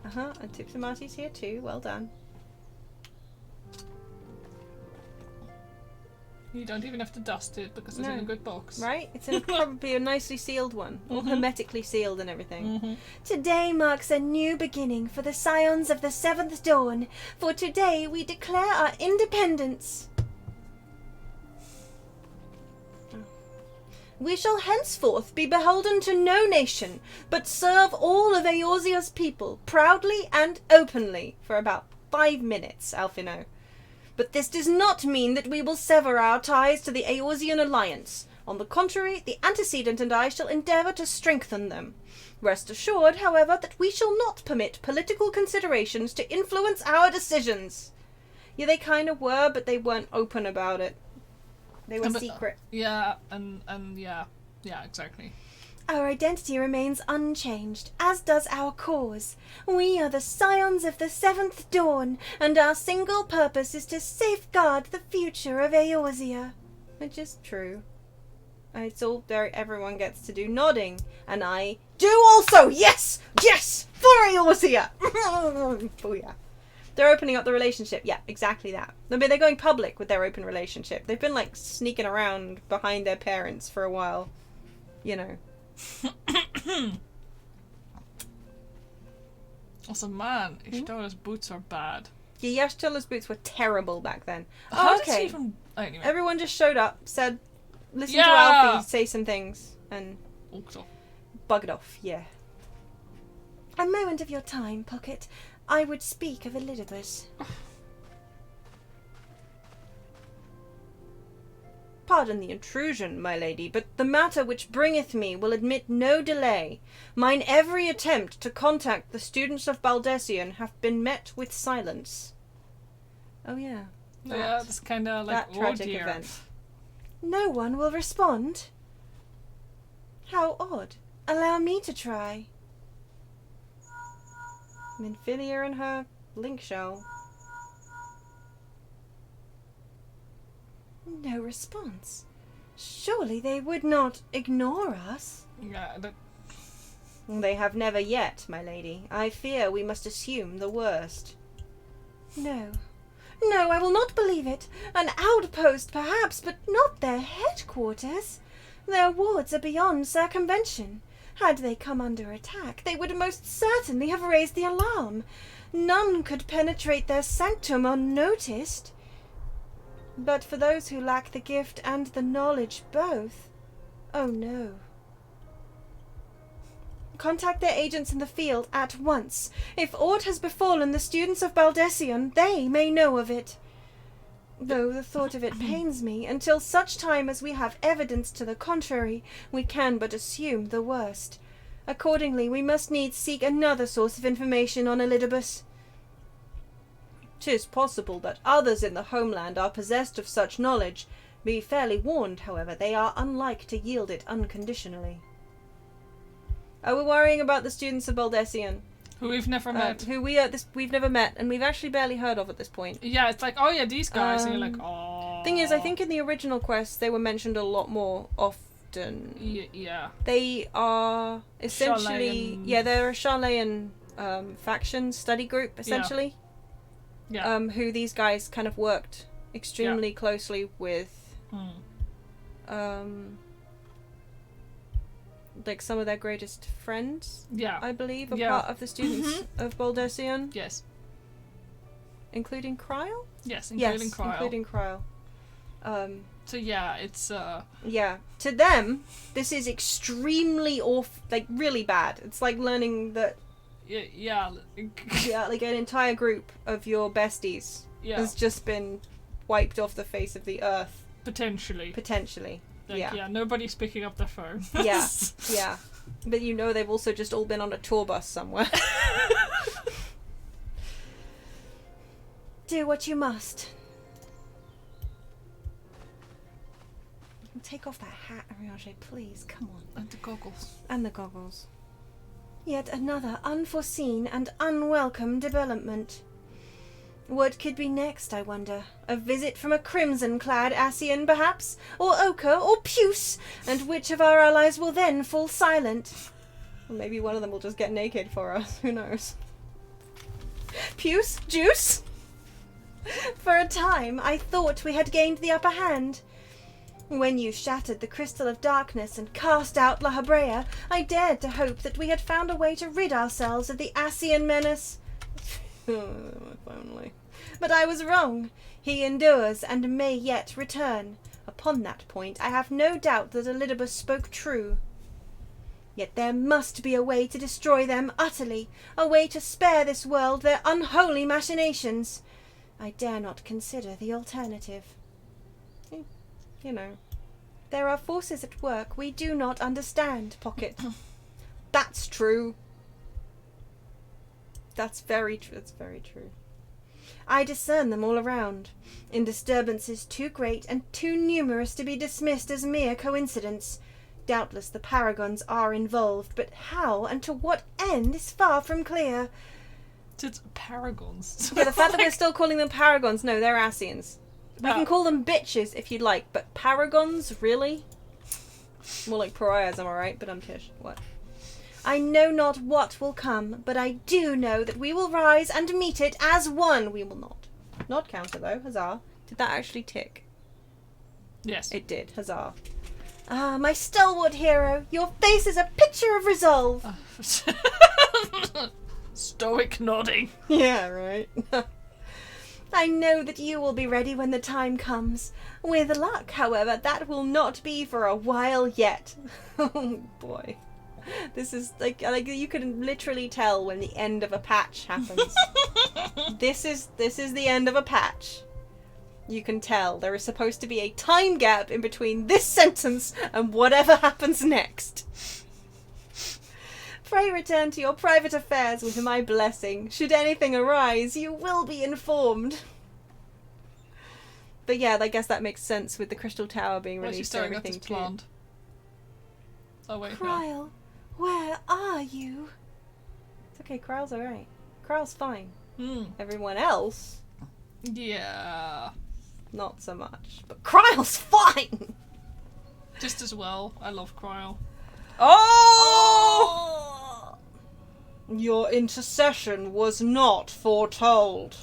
And tips and Marty's here too. Well done. You don't even have to dust it because it's in a good box. Right? It's in probably a nicely sealed one. All hermetically sealed and everything. Today marks a new beginning for the Scions of the Seventh Dawn. For today we declare our independence. We shall henceforth be beholden to no nation, but serve all of Eorzea's people proudly and openly for about 5 minutes, Alphino. But this does not mean that we will sever our ties to the Eorzean alliance. On the contrary, the antecedent and I shall endeavour to strengthen them. Rest assured, however, that we shall not permit political considerations to influence our decisions. Yeah, they kind of were, but they weren't open about it. They were secret. Yeah, and yeah, exactly. Our identity remains unchanged, as does our cause. We are the scions of the seventh dawn, and our single purpose is to safeguard the future of Eorzea. Which is true. It's all very, everyone gets to do nodding, and I do also. Yes, yes, for Eorzea. Booyah. They're opening up the relationship. Yeah, exactly that. I mean, they're going public with their open relationship. They've been like sneaking around behind their parents for a while, you know. Also, man, Ishtola's boots are bad. Yeah, Yashtola's boots were terrible back then. How Oh, did she okay. even... Anyway. Everyone just showed up, said, listen to Yeah. Alfie say some things, and Also. bugged off. Yeah. A moment of your time, Pocket. I would speak of Elidibus. Pardon the intrusion, my lady, but the matter which bringeth me will admit no delay. Mine every attempt to contact the students of Baldessian have been met with silence. Oh yeah. Yeah, that's kind of like, that tragic dear. event. No one will respond. How odd. Allow me to try. Minfilia and her link shell. No response. Surely they would not ignore us. Yeah, that... They have never yet, my lady. I fear we must assume the worst. No. No, I will not believe it. An outpost, perhaps, but not their headquarters. Their wards are beyond circumvention. Had they come under attack, they would most certainly have raised the alarm. None could penetrate their sanctum unnoticed. But for those who lack the gift and the knowledge both, oh no. Contact their agents in the field at once. If aught has befallen the students of Baldessian, they may know of it. Though the thought of it pains me, until such time as we have evidence to the contrary, we can but assume the worst. Accordingly, we must needs seek another source of information on Elidibus. 'Tis possible that others in the homeland are possessed of such knowledge. Be fairly warned, however, they are unlike to yield it unconditionally. Are we worrying about the students of Baldessian? Who we've never met. Who we've never met, and we've actually barely heard of at this point. Yeah, it's like, oh yeah, these guys. And you're like, Um, oh. Thing is, I think in the original quest they were mentioned a lot more often. Yeah. They are essentially... Sharlayan. Yeah, they're a Sharlayan faction study group, essentially. Yeah. Who these guys kind of worked extremely closely with. Like some of their greatest friends, Yeah. I believe, are Yeah. part of the students of Baldessian, Yes. including Cryle? Yes, including Yes, Cryle. including Cryle. So yeah, it's Yeah, to them, this is extremely really bad. It's like learning that yeah. like an entire group of your besties Yeah. has just been wiped off the face of the earth, Potentially. potentially. Like, yeah. Nobody's picking up their phone. Yeah, yeah. But you know they've also just all been on a tour bus somewhere. Do what you must. Take off that hat, Ariage, please. Come on. And the goggles. And the goggles. Yet another unforeseen and unwelcome development. What could be next, I wonder? A visit from a crimson-clad Ascian, perhaps? Or Ochre, or Puce? And which of our allies will then fall silent? Or maybe one of them will just get naked for us. Who knows? Puce? Juice? For a time, I thought we had gained the upper hand. When you shattered the Crystal of Darkness and cast out La Habrea, I dared to hope that we had found a way to rid ourselves of the Ascian menace. If only. But I was wrong. He endures and may yet return. Upon that point, I have no doubt that Elidibus spoke true. Yet there must be a way to destroy them utterly, a way to spare this world their unholy machinations. I dare not consider the alternative. You know. There are forces at work we do not understand, Pocket. That's true. That's very true. That's very true. I discern them all around, in disturbances too great and too numerous to be dismissed as mere coincidence. Doubtless the paragons are involved, but how and to what end is far from clear. It's paragons. Yeah, the fact that we're still calling them paragons, no, they're Ascians. We can call them bitches if you'd like, but paragons, really? More like pariahs, am I right? But I'm Tish. What? I know not what will come, but I do know that we will rise and meet it as one. We will not. Not counter, though. Huzzah. Did that actually tick? Yes. It did. Huzzah. Ah, my stalwart hero, your face is a picture of resolve. Stoic nodding. Yeah, right. I know that you will be ready when the time comes. With luck, however, that will not be for a while yet. Oh, boy. This is like you can literally tell when the end of a patch happens. This is the end of a patch. You can tell there is supposed to be a time gap in between this sentence and whatever happens next. Pray return to your private affairs with my blessing. Should anything arise, you will be informed. But yeah, I guess that makes sense with the Crystal Tower being Why is she released and staring at everything this too. plant? Oh wait, no. Kryle, where are you? It's okay, Kryl's alright. Kryl's fine. Hmm. Everyone else, Yeah. not so much. But Kryl's fine! Just as well. I love Cryle. Oh! Your intercession was not foretold.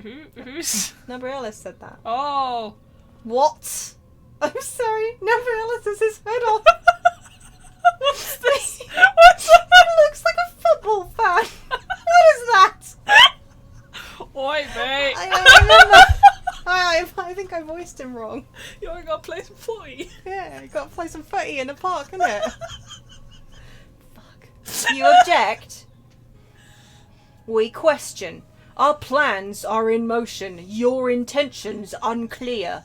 Who's? Nabriellis said that. Oh! What? I'm sorry, Nabriellis has his hood off. What's this? What's that? It looks like a football fan. What is that? Oi, mate! I remember. I think I voiced him wrong. You only gotta play some footy. Yeah, you gotta play some footy in the park, innit? Fuck. You object? We question. Our plans are in motion. Your intentions unclear.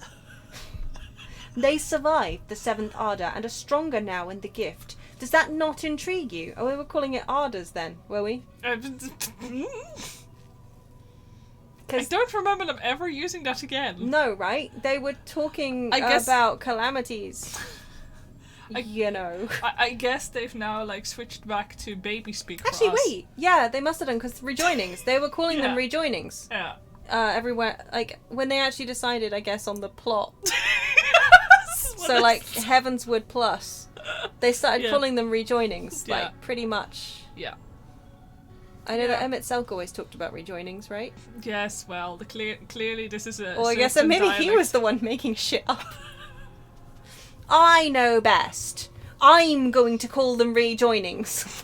They survived the Seventh Ardour and are stronger now in the gift. Does that not intrigue you? Oh, we were calling it Ardors then, were we? I don't remember them ever using that again. No, right? They were talking I guess- about calamities. I guess they've now like switched back to baby speak for Actually, us. wait. Yeah, they must have done, because rejoinings. They were calling them Yeah. rejoinings. Yeah. Everywhere, like, when they actually decided, I guess, on the plot. What So, is- like, Heavenswood Plus. They started Yeah. calling them rejoinings, Yeah. like, pretty much. Yeah. I know that Yeah. Emmett Selk always talked about rejoinings, right? Yes. Well, clearly this is a. Or I guess certain maybe he dialect. was the one making shit up. I know best. I'm going to call them rejoinings.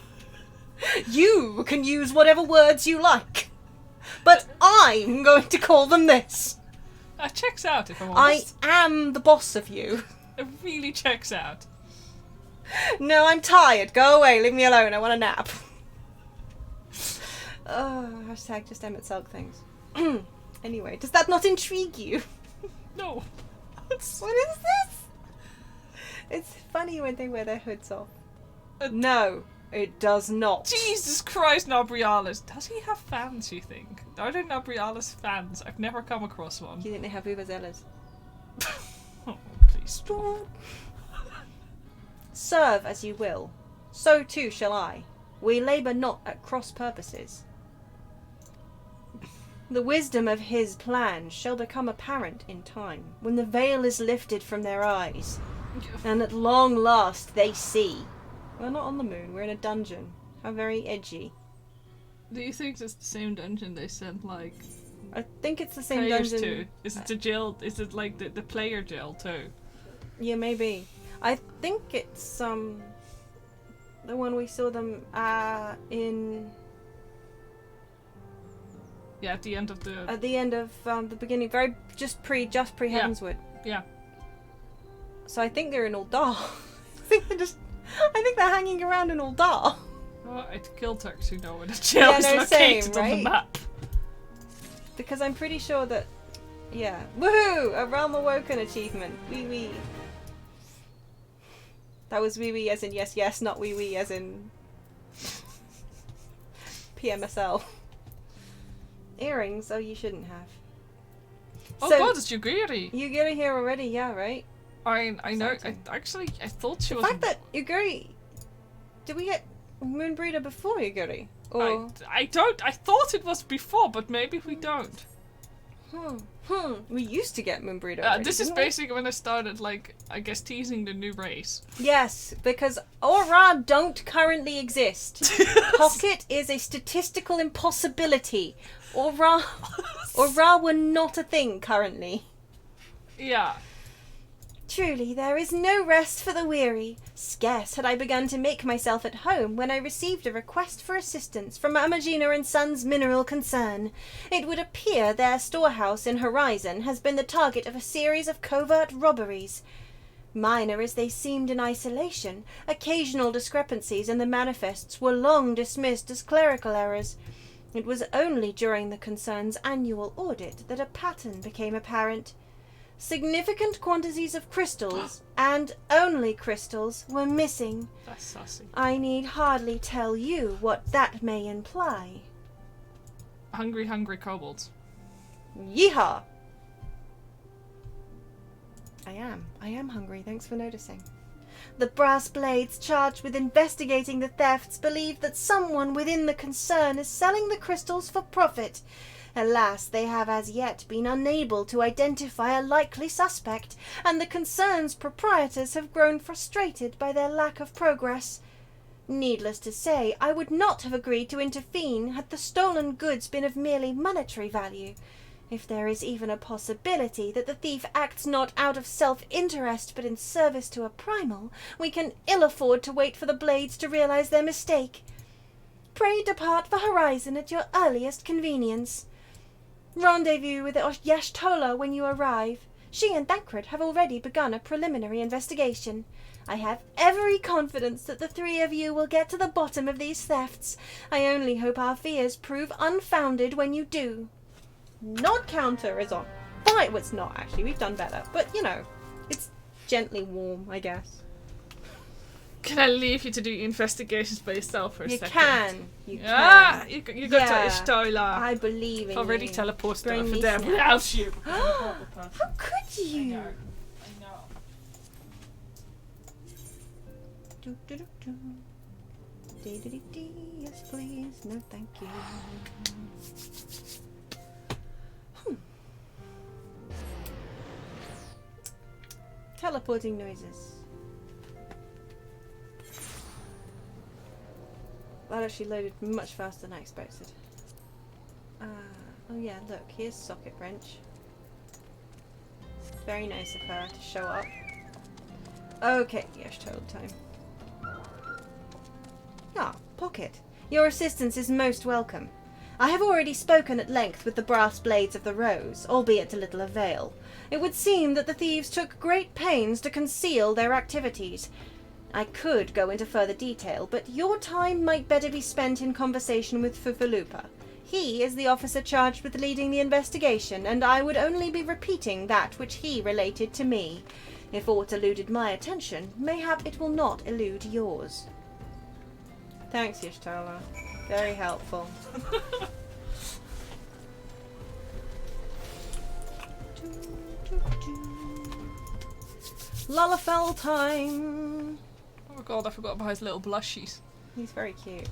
You can use whatever words you like. But I'm going to call them this. That checks out if I'm I honest. am the boss of you. It really checks out. No, I'm tired. Go away. Leave me alone. I want a nap. Oh, hashtag just Emmett Selk things. Anyway, does that not intrigue you? No. What is this? It's funny when they wear their hoods off. No, it does not. Jesus Christ, Nabrialis. Does he have fans, you think? Are there Nabrialis fans? I've never come across one. Do you think they have Vuvuzelas? Oh, please stop. Serve as you will. So too shall I. We labour not at cross purposes. The wisdom of his plan shall become apparent in time, when the veil is lifted from their eyes, and at long last they see. We're not on the moon, we're in a dungeon. How very edgy. Do you think it's the same dungeon they sent, like, I think it's the same players dungeon. to? Is it the jail? Is it like the player jail too? Yeah, maybe. I think it's the one we saw them in Yeah, at the end of the. at the end of the beginning, just pre Yeah. Heavenswood. Yeah. So I think they're in Uldar. I think they're hanging around in Uldar. Oh, I'd kill Turks who know where the jail Yeah, is no, located same, on right? the map. Because I'm pretty sure that, yeah. Woohoo! A Realm Awoken achievement. Wee wee. That was wee wee as in yes yes, not wee wee as in PMSL. Earrings? Oh, you shouldn't have. Oh So- god, it's Yugiri! You get it here already, yeah, right? I know. I thought she was. The fact that Yuguri... Did we get Moonbreeder before Yuguri? Or... I don't. I thought it was before, butmaybe we don't. We used to get Moonbreeder already, This is didn't we? basically when I started, like, I guess teasing the new race. Yes, because Aura don't currently exist. Pocket is a statistical impossibility. Aura were not a thing currently. Yeah. Truly, there is no rest for the weary. Scarce had I begun to make myself at home when I received a request for assistance from Amagina and Sons Mineral Concern. It would appear their storehouse in Horizon has been the target of a series of covert robberies. Minor as they seemed in isolation, occasional discrepancies in the manifests were long dismissed as clerical errors. It was only during the concern's annual audit that a pattern became apparent. Significant quantities of crystals, and only crystals, were missing. That's sassy. I need hardly tell you what that may imply. Hungry kobolds. Yeehaw! I am hungry, thanks for noticing. The brass blades charged with investigating the thefts believe that someone within the concern is selling the crystals for profit. Alas, they have as yet been unable to identify a likely suspect, and the concern's proprietors have grown frustrated by their lack of progress. Needless to say, I would not have agreed to intervene had the stolen goods been of merely monetary value. If there is even a possibility that the thief acts not out of self-interest but in service to a primal, we can ill afford to wait for the blades to realize their mistake. Pray depart for Horizon at your earliest convenience. Rendezvous with Yashtola when you arrive. She and Thancred have already begun a preliminary investigation. I have every confidence that the three of you will get to the bottom of these thefts. I only hope our fears prove unfounded when you do. Nod counter is on. Fine, well, it's not actually. We've done better, but you know, it's gently warm, I guess. Can I leave you to do investigations by yourself for a second? You can. You got to Ishtola. I believe in already you. teleported Bring over me there snacks. without you. How could you? I know. Do, do, do, do. Dee, dee, dee, dee. Yes, please. No, thank you. Teleporting noises. That actually loaded much faster than I expected. Oh yeah, look, here's Socket Wrench. Very nice of her to show up. Okay, yes, total time. Ah, Pocket. Your assistance is most welcome. I have already spoken at length with the brass blades of the Rose, albeit to little avail. It would seem that the thieves took great pains to conceal their activities. I could go into further detail, but your time might better be spent in conversation with Fufalupa. He is the officer charged with leading the investigation, and I would only be repeating that which he related to me. If aught eluded my attention, mayhap it will not elude yours. Thanks, Y'shtola. Very helpful. Lullafell time! Oh my god, I forgot about his little blushies. He's very cute.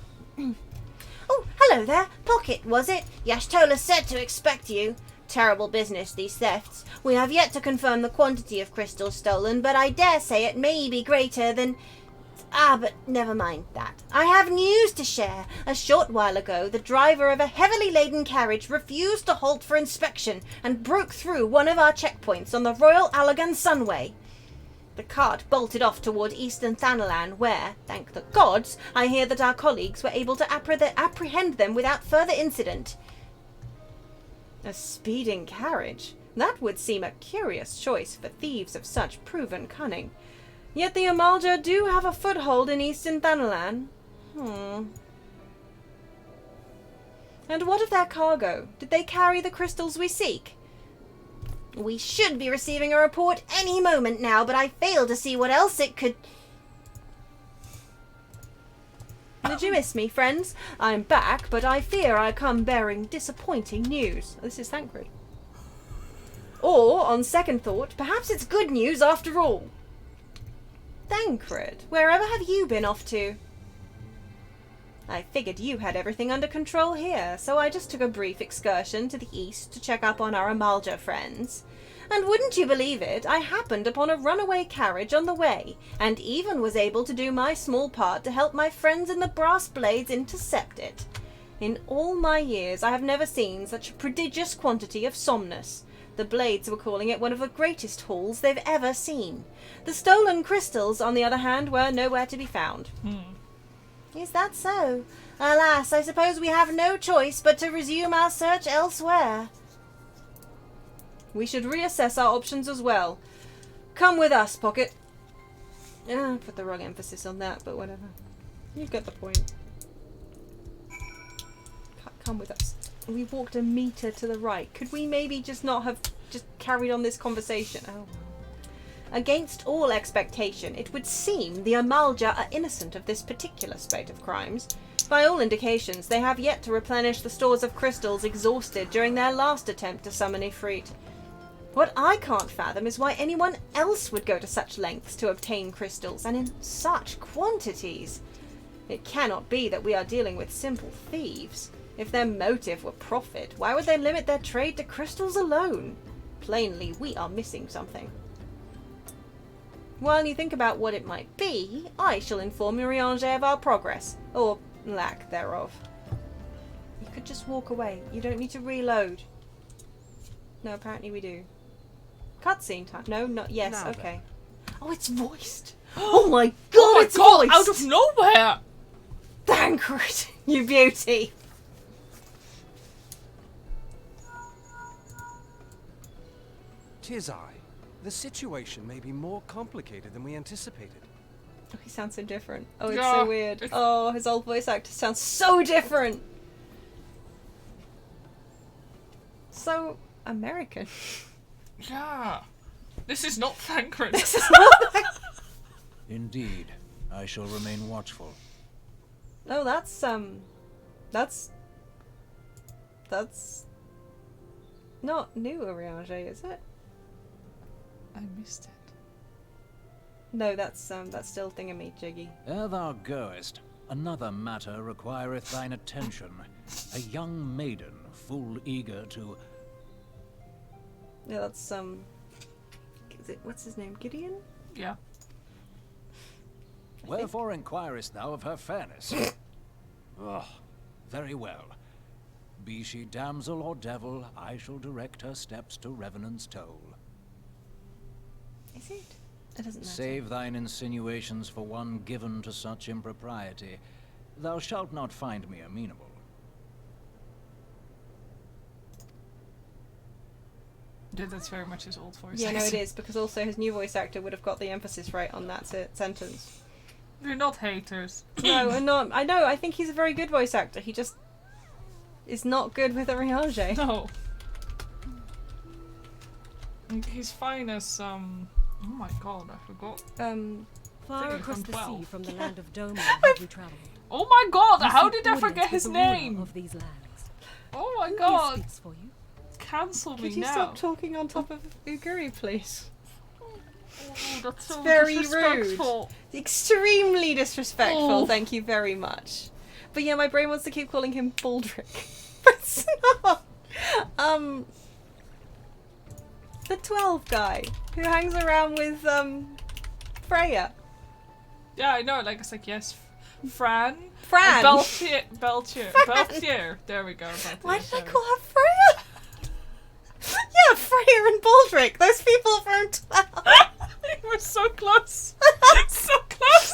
Oh, hello there. Pocket, was it? Yashtola said to expect you. Terrible business, these thefts. We have yet to confirm the quantity of crystals stolen, but I dare say it may be greater than... but never mind that. I have news to share. A short while ago, the driver of a heavily laden carriage refused to halt for inspection and broke through one of our checkpoints on the Royal Allagan Sunway. The cart bolted off toward Eastern Thanalan, where, thank the gods, I hear that our colleagues were able to apprehend them without further incident. A speeding carriage? That would seem a curious choice for thieves of such proven cunning. Yet the Amalja do have a foothold in Eastern Thanalan. And what of their cargo? Did they carry the crystals we seek? We should be receiving a report any moment now, but I fail to see what else it could... Did you miss me, friends? I'm back, but I fear I come bearing disappointing news. This is Thancred. Or, on second thought, perhaps it's good news after all. Thancred, wherever have you been off to? I figured you had everything under control here, so I just took a brief excursion to the east to check up on our Amalja friends. And wouldn't you believe it, I happened upon a runaway carriage on the way, and even was able to do my small part to help my friends in the Brass Blades intercept it. In all my years I have never seen such a prodigious quantity of somnus. The Blades were calling it one of the greatest hauls they've ever seen. The stolen crystals, on the other hand, were nowhere to be found. Is that so? Alas, I suppose we have no choice but to resume our search elsewhere. We should reassess our options as well. Come with us, Pocket. I put the wrong emphasis on that, but whatever. You get the point. Come with us. We walked a meter to the right. Could we maybe just not have just carried on this conversation? Oh well. Against all expectation, it would seem the Amalja are innocent of this particular spate of crimes. By all indications, they have yet to replenish the stores of crystals exhausted during their last attempt to summon Ifrit. What I can't fathom is why anyone else would go to such lengths to obtain crystals, and in such quantities. It cannot be that we are dealing with simple thieves. If their motive were profit, why would they limit their trade to crystals alone? Plainly, we are missing something. While you think about what it might be, I shall inform Eorzean of our progress, or lack thereof. You could just walk away. You don't need to reload. No, apparently we do. Cutscene time. No, not yes. Now okay. Oh, it's voiced. Oh my god, Oh my it's god, voiced! out of nowhere! Thancred, you beauty. Tis I. The situation may be more complicated than we anticipated. Oh, he sounds so different. Oh, it's Yeah, so weird. Oh, his old voice actor sounds so different. So American. Yeah. This is not Thancred. This is not. Indeed, I shall remain watchful. Oh, that's not new Eorzean, is it? I missed it. No, that's still Thingamajiggy. Ere thou goest, another matter requireth thine attention. A young maiden, full eager to... Yeah, that's is it, what's his name? Gideon? Yeah. Wherefore inquirest thou of her fairness? Oh, very well. Be she damsel or devil, I shall direct her steps to Revenant's Toll. Is it? It doesn't matter. Save thine insinuations for one given to such impropriety. Thou shalt not find me amenable. Yeah, that's very much his old voice. Yeah, no, it is, because also his new voice actor would have got the emphasis right on that sentence. We're not haters. No, I'm not. I know, I think he's a very good voice actor. He just is not good with Eorzean. No. Like, he's fine as, oh my god, I forgot. Far Thinking across from the 12. sea from the land of Doma have we travelled. Oh my god, We how seek did I audience forget with his the ruler name? of these lands. Oh my Who god. speaks for you? Cancel me Could you now. stop talking on top of Uguri, please? Oh, that's so very disrespectful. Extremely disrespectful, Oh. thank you very much. But yeah, my brain wants to keep calling him Baldric. But it's not. The 12 guy who hangs around with Freya. Yeah, I know, like, it's like, yes, Fran. Fran. Beltier. There we go. Why did I call her Freya? Yeah, Freya and Baldric. Those people are from 12. We're so close. So close.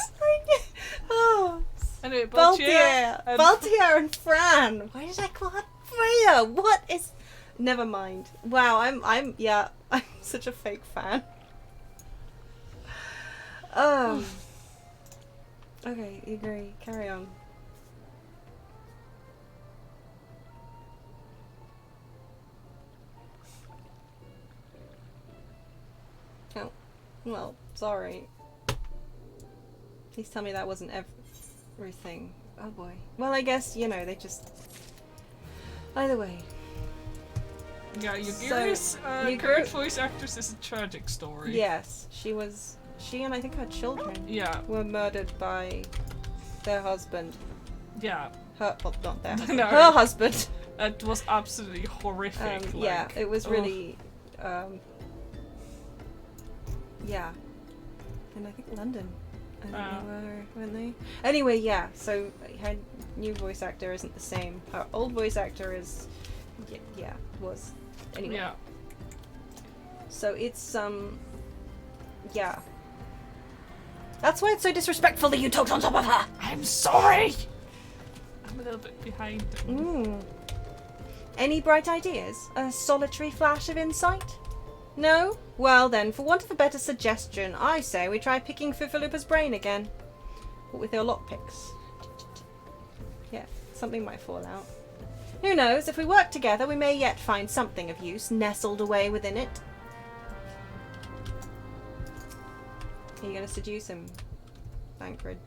Oh. Anyway, Beltier. Baltier and Fran. Why did I call her Freya? What is... Never mind. Wow, I'm such a fake fan. Oh. Okay, you agree. Carry on. Oh. Well, sorry. Please tell me that wasn't everything. Oh boy. Well, I guess, you know, they just... Either way. Yeah, Yugiri's current voice actress is a tragic story. Yes, she and I think her children were murdered by their husband. Yeah. Not their husband. No. Her husband. It was absolutely horrific. Yeah, it was really. Yeah. And I think London. I think they were, weren't they? Anyway, yeah. So her new voice actor isn't the same. Her old voice actor is. Was. Anyway. Yeah. So it's yeah. That's why it's so disrespectful that you talked on top of her. I'm sorry. I'm a little bit behind. Any bright ideas? A solitary flash of insight? No? Well then, for want of a better suggestion, I say we try picking Fifalupa's brain again. But with your lockpicks. Yeah, something might fall out. Who knows, if we work together we may yet find something of use nestled away within it. Are you going to seduce him, Bankred?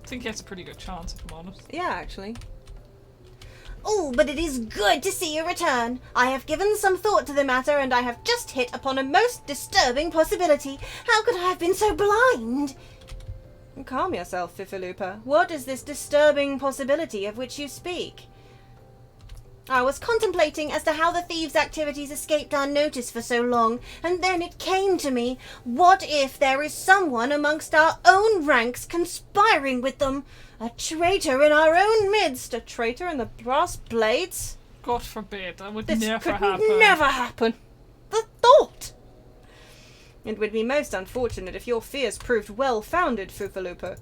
I think he has a pretty good chance, if I'm honest. Yeah, actually. Oh, but it is good to see you return. I have given some thought to the matter, and I have just hit upon a most disturbing possibility. How could I have been so blind? Calm yourself, Fifalupa. What is this disturbing possibility of which you speak? I was contemplating as to how the thieves' activities escaped unnoticed for so long, and then it came to me. What if there is someone amongst our own ranks conspiring with them? A traitor in our own midst. A traitor in the brass blades? God forbid, that would This never could happen. never happen. The thought! It would be most unfortunate if your fears proved well-founded, Fifalupa.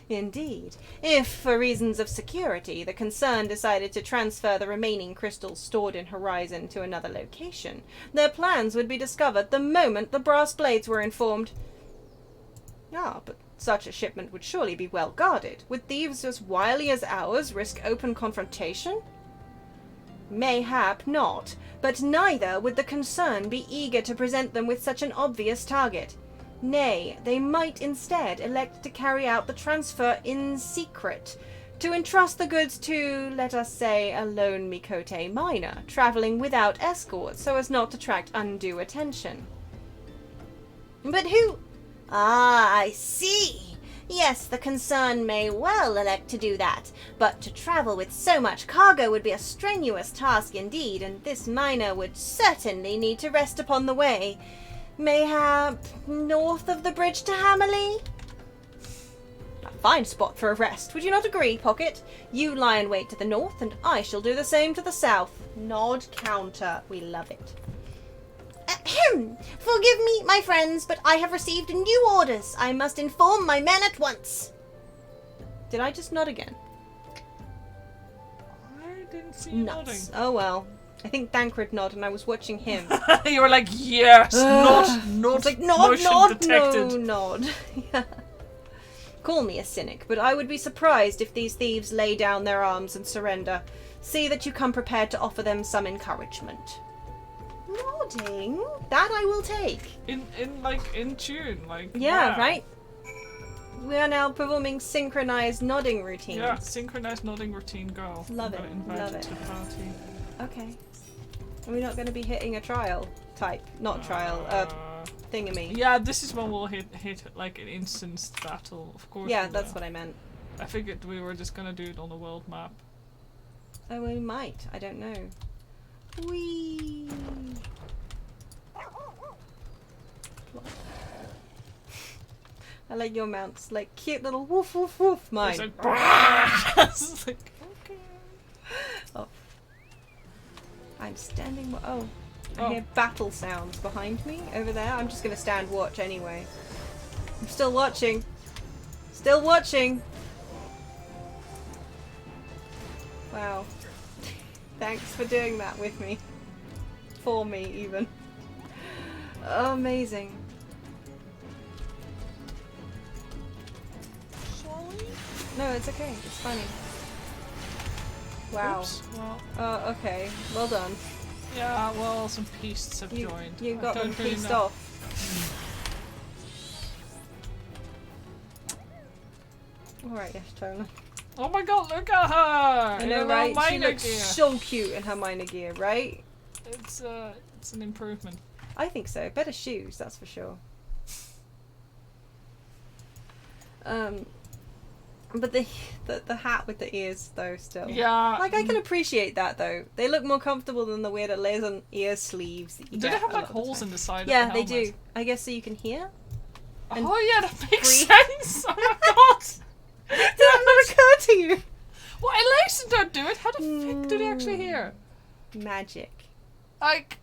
Indeed. If, for reasons of security, the concern decided to transfer the remaining crystals stored in Horizon to another location, their plans would be discovered the moment the brass blades were informed. Ah, but such a shipment would surely be well guarded. Would thieves as wily as ours risk open confrontation? Mayhap not, but neither would the concern be eager to present them with such an obvious target. Nay, they might instead elect to carry out the transfer in secret, to entrust the goods to, let us say, a lone Mikote miner, travelling without escort so as not to attract undue attention. But who... Ah, I see. Yes, the concern may well elect to do that, but to travel with so much cargo would be a strenuous task indeed, and this miner would certainly need to rest upon the way. Mayhap north of the bridge to Hammerley? A fine spot for a rest, would you not agree, Pocket? You lie in wait to the north, and I shall do the same to the south. Nod counter. We love it. Ahem! Forgive me, my friends, but I have received new orders. I must inform my men at once. Did I just nod again? I didn't see you nodding. Nuts. Oh well. I think Bankred nodded, and I was watching him. You were like, yes, not It's like, nod, motion nod, detected. no, nod. Yeah. Call me a cynic, but I would be surprised if these thieves lay down their arms and surrender. See that you come prepared to offer them some encouragement. Nodding? That I will take. In tune, like. Yeah, right? We are now performing synchronized nodding routines. Yeah, synchronized nodding routine, go. Love I'm it, gonna invite love you it. to the party. Okay. Are we not going to be hitting a trial type? Not trial, thingamy. Yeah, this is when we'll hit like an instanced battle, of course. Yeah, that's what I meant. I figured we were just gonna do it on the world map. Oh, we might. I don't know. Whee! I like your mounts, like cute little woof woof woof. Mine. It's like, it's like, okay. Oh. I'm standing. Oh, I Oh. hear battle sounds behind me over there. I'm just gonna stand watch anyway. I'm still watching. Still watching. Wow. Thanks for doing that with me. For me, even. Amazing. Sorry? No, it's okay. It's funny. Wow. Oops. Well, Oh, okay. Well done. yeah, well, some beasts have You, joined. you I got them don't really pieced know. off. Alright, yes, Tola. Oh my god, look at her! I know, right? She Minor looks gear. so cute in her minor gear, right? It's an improvement. I think so. Better shoes, that's for sure. But the hat with the ears, though, still. Yeah. Like, I can appreciate that, though. They look more comfortable than the weird Eorzean ear sleeves that you Do get they have a like lot of the holes time. in the side Yeah, of the they helmet? do. I guess so you can hear. And Oh yeah, that makes breathe. sense! Oh my god! Did that not occur to you? What, Elation don't do it? How the fuck do they actually hear? Magic. Like...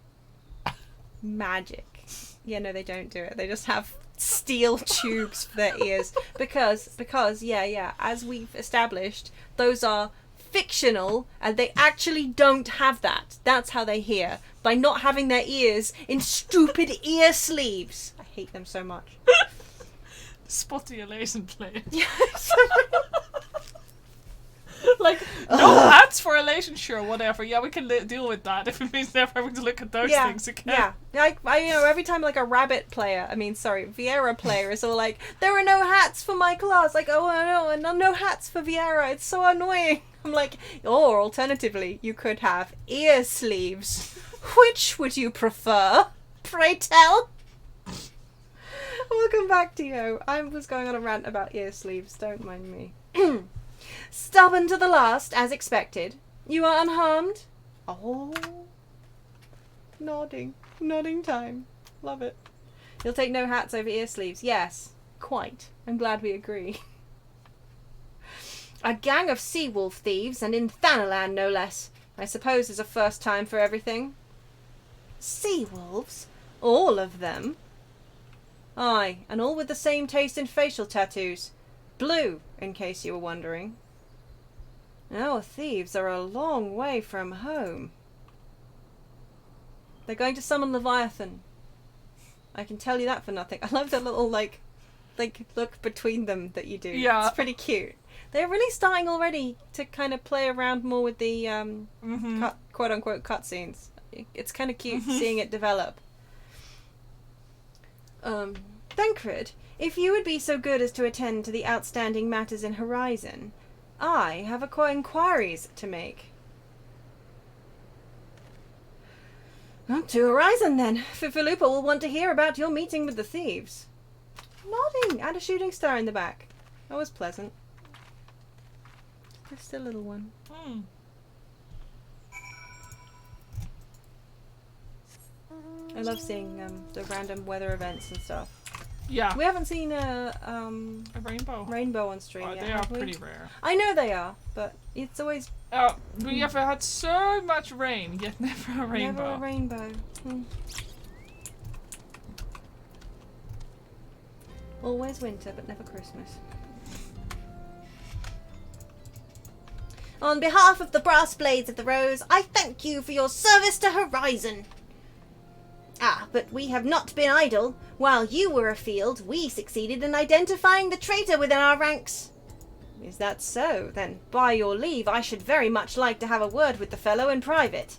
Magic. Yeah, no, they don't do it. They just have steel tubes for their ears. Because, yeah, as we've established, those are fictional and they actually don't have that. That's how they hear. By not having their ears in stupid ear sleeves. I hate them so much. Spotty Elation player. Yeah, Like, no hats for Elation, sure, whatever. Yeah, we can deal with that if it means never having to look at those things again. Yeah. I you know, every time like a rabbit player, Vieira player is all like, there are no hats for my class. Like, oh no, no hats for Vieira. It's so annoying. I'm like, or alternatively, you could have ear sleeves. Which would you prefer? Pray tell. Welcome back to you. I was going on a rant about ear sleeves. Don't mind me. Stubborn to the last, as expected. You are unharmed? Oh. Nodding time. Love it. You'll take no hats over ear sleeves. Yes, quite. I'm glad we agree. A gang of sea wolf thieves, and in Thanalan no less. I suppose is a first time for everything. Sea wolves? All of them? Aye, and all with the same taste in facial tattoos. Blue, in case you were wondering. Our thieves are a long way from home. They're going to summon Leviathan. I can tell you that for nothing. I love that little, like look between them that you do. Yeah. It's pretty cute. They're really starting already to kind of play around more with the quote-unquote cutscenes. It's kind of cute seeing it develop. Thancred, if you would be so good as to attend to the outstanding matters in Horizon, I have inquiries to make. Well, to Horizon then. Fifilupa will want to hear about your meeting with the thieves. Nodding, and a shooting star in the back. That was pleasant. Just a little one. I love seeing the random weather events and stuff. Yeah. We haven't seen a rainbow. Rainbow on stream yet, They are have we? pretty rare. I know they are, but it's always We have had so much rain, yet never a rainbow. never a rainbow. Always winter, but never Christmas. On behalf of the Brass Blades of the Rose, I thank you for your service to Horizon. Ah, but we have not been idle. While you were afield, we succeeded in identifying the traitor within our ranks. Is that so? Then, by your leave, I should very much like to have a word with the fellow in private.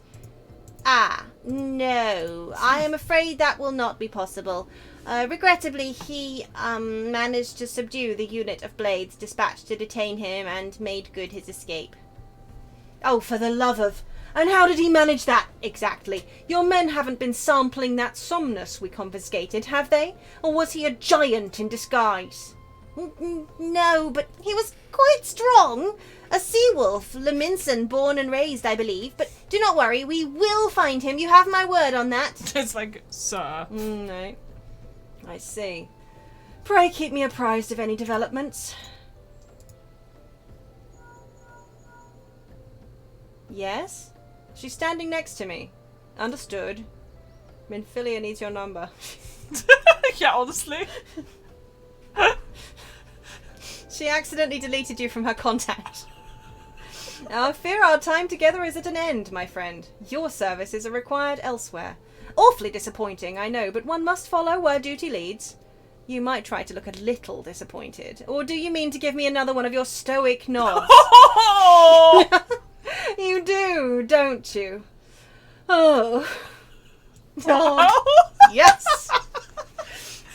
Ah, no. I am afraid that will not be possible. Regrettably, he, managed to subdue the unit of blades dispatched to detain him and made good his escape. Oh, for the love of... And how did he manage that, exactly? Your men haven't been sampling that somnus we confiscated, have they? Or was he a giant in disguise? No, but he was quite strong. A sea-wolf, Leminson, born and raised, I believe. But do not worry, we will find him. You have my word on that. It's like, sir. No. I see. Pray keep me apprised of any developments. Yes? She's standing next to me. Understood. Minfilia needs your number. Yeah, honestly. She accidentally deleted you from her contact. Now, I fear our time together is at an end, my friend. Your services are required elsewhere. Awfully disappointing, I know, but one must follow where duty leads. You might try to look a little disappointed. Or do you mean to give me another one of your stoic nods? You do, don't you? Oh. Oh. Yes!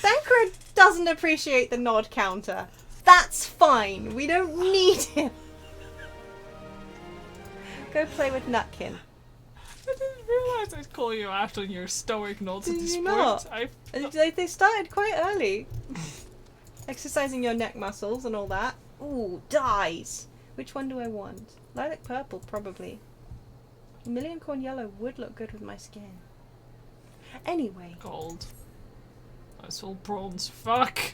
Thancred doesn't appreciate the nod counter. That's fine. We don't need him. go play with Nutkin. I didn't realise I'd call you out on your stoic nods at Did this you point. not? They started quite early. Exercising your neck muscles and all that. Ooh, dyes. Which one do I want? Lilac purple, probably. Million corn yellow would look good with my skin. Anyway. Gold. That's all bronze. Fuck.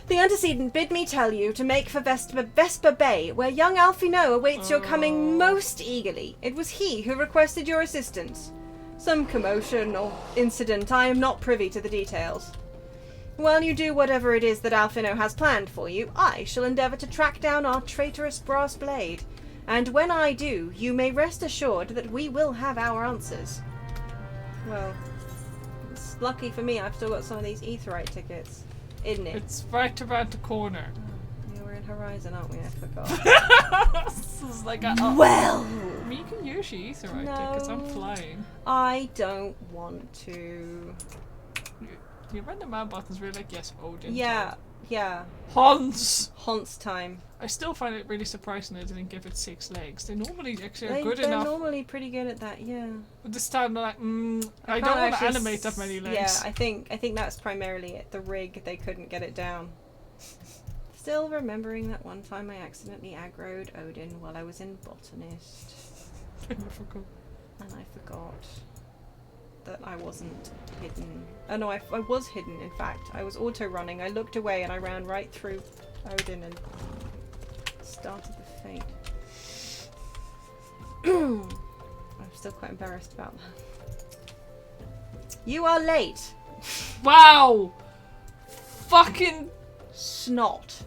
The antecedent bid me tell you to make for Vesper Bay, where young Alfino awaits your coming most eagerly. It was he who requested your assistance. Some commotion or incident, I am not privy to the details. While you do whatever it is that Alfino has planned for you, I shall endeavour to track down our traitorous brass blade. And when I do, you may rest assured that we will have our answers. Well, it's lucky for me I've still got some of these Aetheryte tickets. Isn't it? It's right around the corner. Yeah, we're in Horizon, aren't we? I forgot. This is like Well! I mean, you can use your ether right there because I'm flying. I don't want to. You run the man buttons really like, yes, Odin. Yeah. Hans! Hans time. I still find it really surprising they didn't give it 6 legs. They normally actually are They're good enough. normally pretty good at that, yeah. But this time they're like, I can't don't want to actually animate that many legs. Yeah, I think that's primarily it. The rig, they couldn't get it down. Still remembering that one time I accidentally aggroed Odin while I was in Botanist. I forgot. And I forgot that I wasn't hidden. Oh no, I was hidden, in fact. I was auto-running. I looked away and I ran right through Odin and started the fate. I'm still quite embarrassed about that. You are late. Wow! Fucking Snot.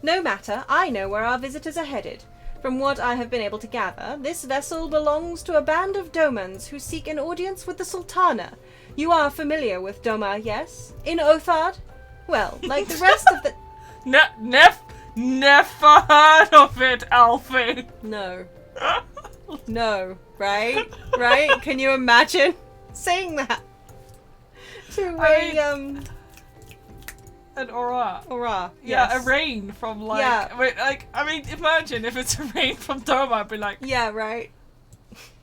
No matter, I know where our visitors are headed. From what I have been able to gather, this vessel belongs to a band of Domans who seek an audience with the Sultana. You are familiar with Doma, yes? In Othard? Well, like the rest of the... Never heard of it, Alfie! No. No. Right? Right? Can you imagine saying that? To An aura. Aura. Yeah, Yes. a rain from like... Yeah. Wait, like, I mean, imagine if it's a rain from Doma, I'd be like... Yeah, right.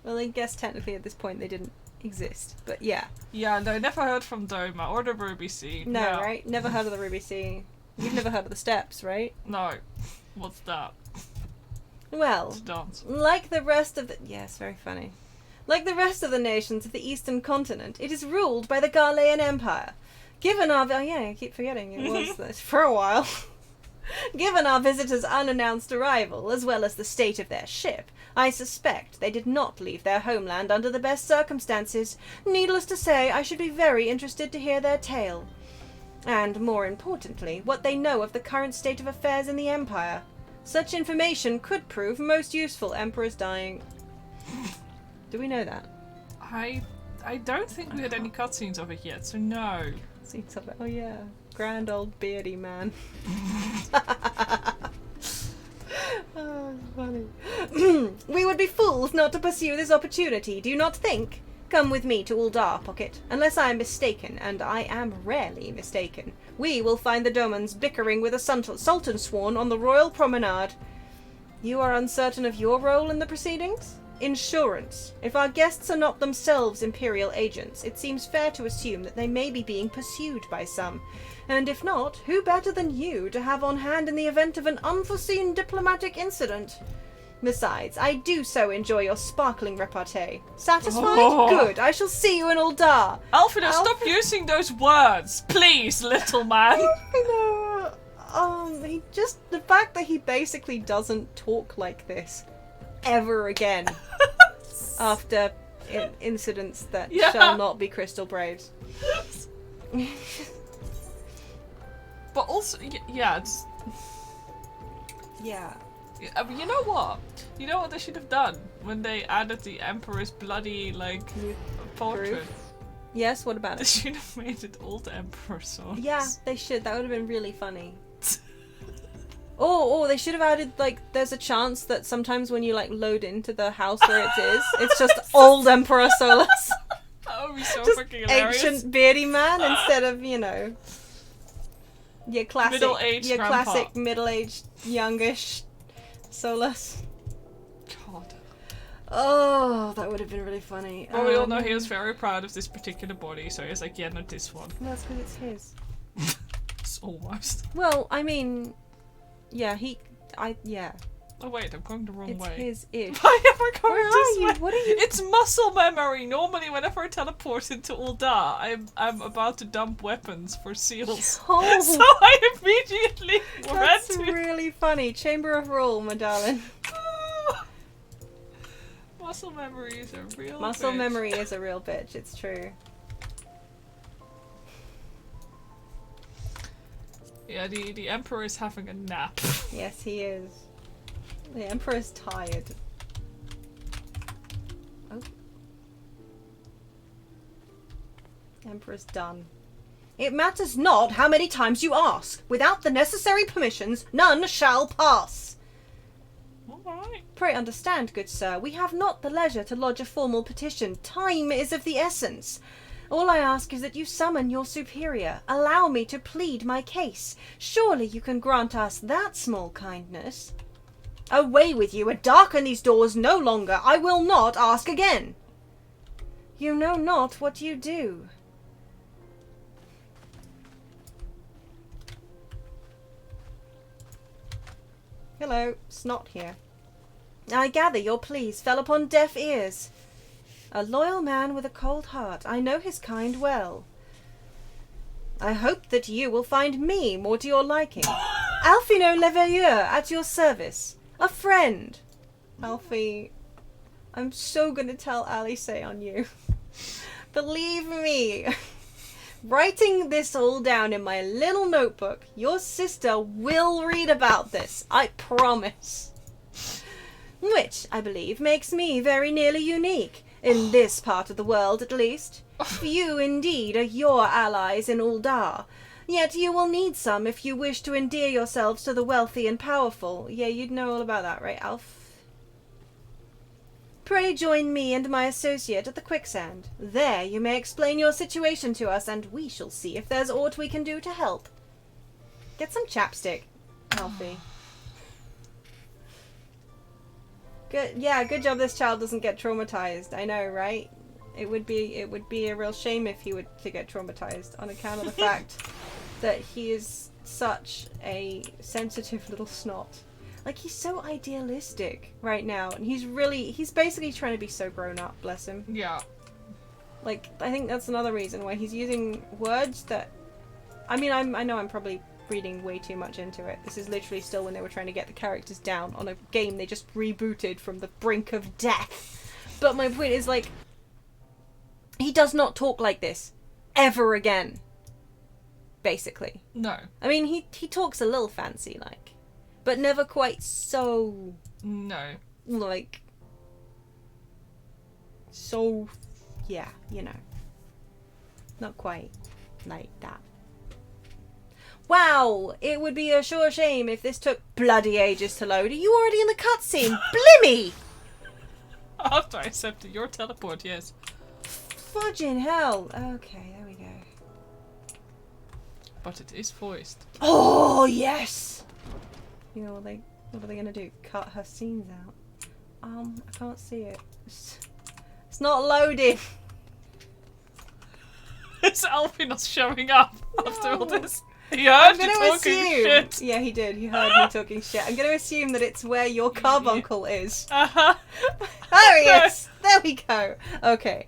Well, I guess technically at this point they didn't exist, but yeah. Yeah, no, never heard from Doma or the Ruby Sea. No, right? Never heard of the Ruby Sea. You've never heard of the Steppes, right? No. What's that? Well, It's a dance. like the rest of the... Yes, very funny. Like the rest of the nations of the Eastern Continent, it is ruled by the Garlean Empire. Given our... Oh yeah, I keep forgetting it was this for a while. Given our visitors' unannounced arrival, as well as the state of their ship, I suspect they did not leave their homeland under the best circumstances. Needless to say, I should be very interested to hear their tale. And, more importantly, what they know of the current state of affairs in the Empire. Such information could prove most useful. Emperor's dying. Do we know that? I don't think we had any cutscenes of it yet, so no. Seems of it. Oh yeah, grand old beardy man. Oh, funny. We would be fools not to pursue this opportunity, do you not think? Come with me to Uldar, Pocket. Unless I am mistaken, and I am rarely mistaken, we will find the Domans bickering with a Sultan Sworn on the Royal Promenade. You are uncertain of your role in the proceedings? Insurance. If our guests are not themselves Imperial agents, it seems fair to assume that they may be being pursued by some. And if not, who better than you to have on hand in the event of an unforeseen diplomatic incident? Besides, I do so enjoy your sparkling repartee. Satisfied? Oh. Good. I shall see you in Uldar. Alfina, stop using those words, please, little man. I know. The fact that he basically doesn't talk like this ever again after incidents that shall not be Crystal Braves. But also, yeah, it's... Yeah. I mean, you know what? You know what they should have done when they added the Emperor's bloody, like, portrait? Proof. Yes, what about They it? should have made it all the Emperor swords. Yeah, they should. That would have been really funny. Oh, they should have added, like, there's a chance that sometimes when you, like, load into the house where it is, it's just old Emperor Solus. That would be so Just fucking hilarious. ancient beardy man instead of, you know, your classic Middle-aged grandpa. classic middle-aged youngish Solus. God. Oh, that would have been really funny. Well, we all know he was very proud of this particular body, so he's like, yeah, not this one. Well, that's because it's his. It's almost. Well, I mean, yeah, yeah. Oh wait, I'm going the wrong It's way. his-ish. Why am I going Where this are you? way? What are you? It's muscle memory. Normally, whenever I teleport into Ul'dah, I'm about to dump weapons for seals. Oh. So I immediately ran That's to... really funny. Chamber of Rule, my darling. Muscle memory is a real Muscle bitch. memory is a real bitch, it's true. Yeah, the Emperor is having a nap. Yes, he is. The Emperor's tired. Oh. Emperor's done. It matters not how many times you ask. Without the necessary permissions, none shall pass. Alright. Pray understand, good sir, we have not the leisure to lodge a formal petition. Time is of the essence. All I ask is that you summon your superior. Allow me to plead my case. Surely you can grant us that small kindness. Away with you, and darken these doors no longer. I will not ask again. You know not what you do. Hello, Snot here. I gather your pleas fell upon deaf ears. A loyal man with a cold heart. I know his kind well. I hope that you will find me more to your liking. Alphino Leveilleur at your service. A friend. Alfie, I'm so gonna tell Alice on you. Believe me. Writing this all down in my little notebook, your sister will read about this. I promise. Which, I believe, makes me very nearly unique. In this part of the world, at least. Few, indeed, are your allies in Ul'dah. Yet you will need some if you wish to endear yourselves to the wealthy and powerful. Yeah, you'd know all about that, right, Alf? Pray join me and my associate at the quicksand. There you may explain your situation to us, and we shall see if there's aught we can do to help. Get some chapstick, Alfie. Good, yeah, good job this child doesn't get traumatized. I know, right? It would be a real shame if he were to get traumatized on account of the fact that he is such a sensitive little snot. Like, he's so idealistic right now, and he's basically trying to be so grown up, bless him. Yeah. Like, I think that's another reason why he's using words that, I mean, I know I'm probably reading way too much into it. This is literally still when they were trying to get the characters down on a game they just rebooted from the brink of death. But my point is, like, he does not talk like this ever again. Basically. No. I mean, he talks a little fancy, like, but never quite so, No. like, so, yeah, you know. Not quite like that. Wow, it would be a sure shame if this took bloody ages to load. Are you already in the cutscene? Blimey! After I accepted your teleport, yes. Fudging hell. Okay, there we go. But it is voiced. Oh, yes! You know, what are they gonna do? Cut her scenes out? I can't see it. It's not loading. Is Alfie not showing up after all this? He heard you talking shit. Yeah, he did. He heard me talking shit. I'm going to assume that it's where your carbuncle is. Uh-huh. There he is! There we go. Okay.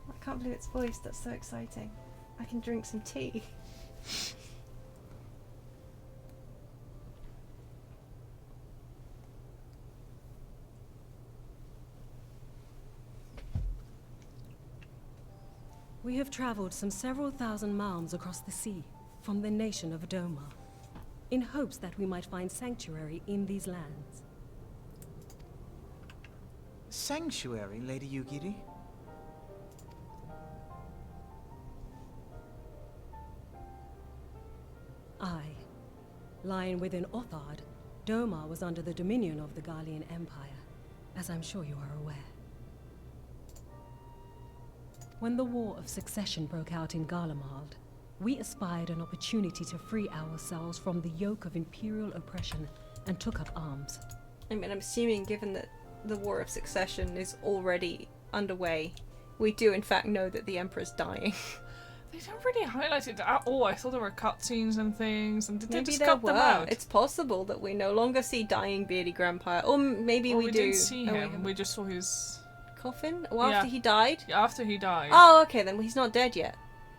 I can't believe it's voiced. That's so exciting. I can drink some tea. We have travelled some several thousand miles across the sea from the nation of Doma, in hopes that we might find sanctuary in these lands. Sanctuary, Lady Yugiri? Aye. Lying within Othard, Doma was under the dominion of the Garlean Empire, as I'm sure you are aware. When the War of Succession broke out in Garlemald, we espied an opportunity to free ourselves from the yoke of imperial oppression and took up arms. I mean, I'm assuming, given that the War of Succession is already underway, we do in fact know that the Emperor's dying. They don't really highlight it at all. I thought there were cutscenes and things, and did they Maybe just there cut were. them out? It's possible that we no longer see dying bearded grandpa, or maybe Or we do. didn't see Oh, him. We just saw his coffin. Well, Yeah. after he died. after he died. Oh, okay, then he's not dead yet.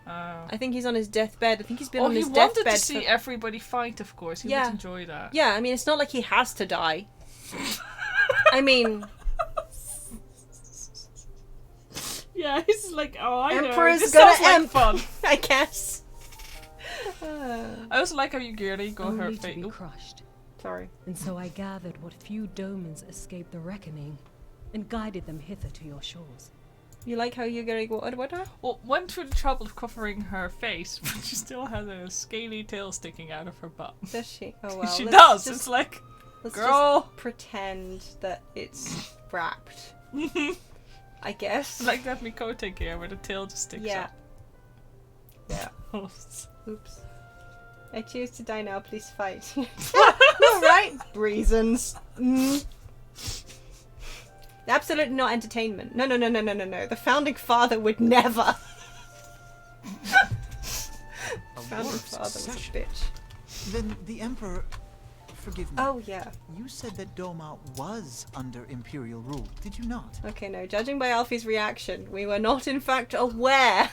Oh. I think he's on his deathbed. I think he's been Oh, on he his wanted deathbed. to see everybody fight, of course. He Yeah. would enjoy that. Yeah, I mean, it's not like he has to die. I mean, Yeah, he's like, oh, I know. Emperor's This gonna sounds like fun. I guess. I also like how Yugiri got her Only to be face. crushed. Sorry. And so I gathered what few Domans escaped the reckoning, and guided them hither to your shores. You like how you're going, what? Well, went through the trouble of covering her face, but she still has a scaly tail sticking out of her butt. Does she? Oh well. She let's does. just- It's like, let's girl. just pretend that it's wrapped. I guess. like that Mikote gear where the tail just sticks Yeah. up. Yeah. Oh, Oops. I choose to die now, please fight. No, right? Reasons. Absolutely not entertainment. No. The founding father would never. Founding war of father was a succession. bitch. Then the Emperor... Forgive me. Oh, yeah. You said that Doma was under Imperial rule, did you not? Okay, no. Judging by Alfie's reaction, we were not, in fact, aware.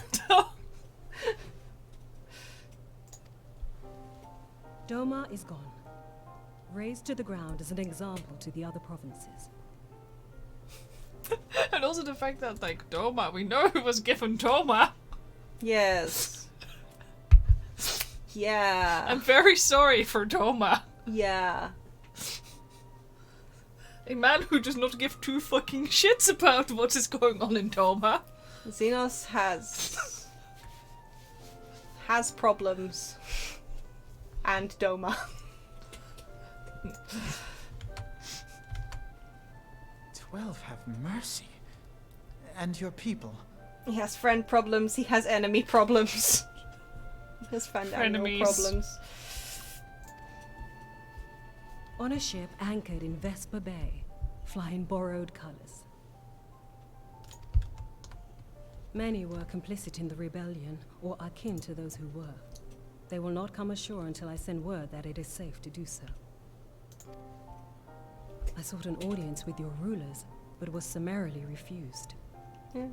Doma is gone, razed to the ground as an example to the other provinces. And also the fact that, like, Doma, we know who was given Doma. Yes. Yeah. I'm very sorry for Doma. Yeah. A man who does not give two fucking shits about what is going on in Doma. Xenos has problems. And Doma. 12 have mercy. And your people. He has friend problems, he has enemy problems. He has friend Frenemies. problems. On a ship anchored in Vesper Bay, flying borrowed colors. Many were complicit in the rebellion, or akin to those who were. They will not come ashore until I send word that it is safe to do so. I sought an audience with your rulers, but was summarily refused. Yeah.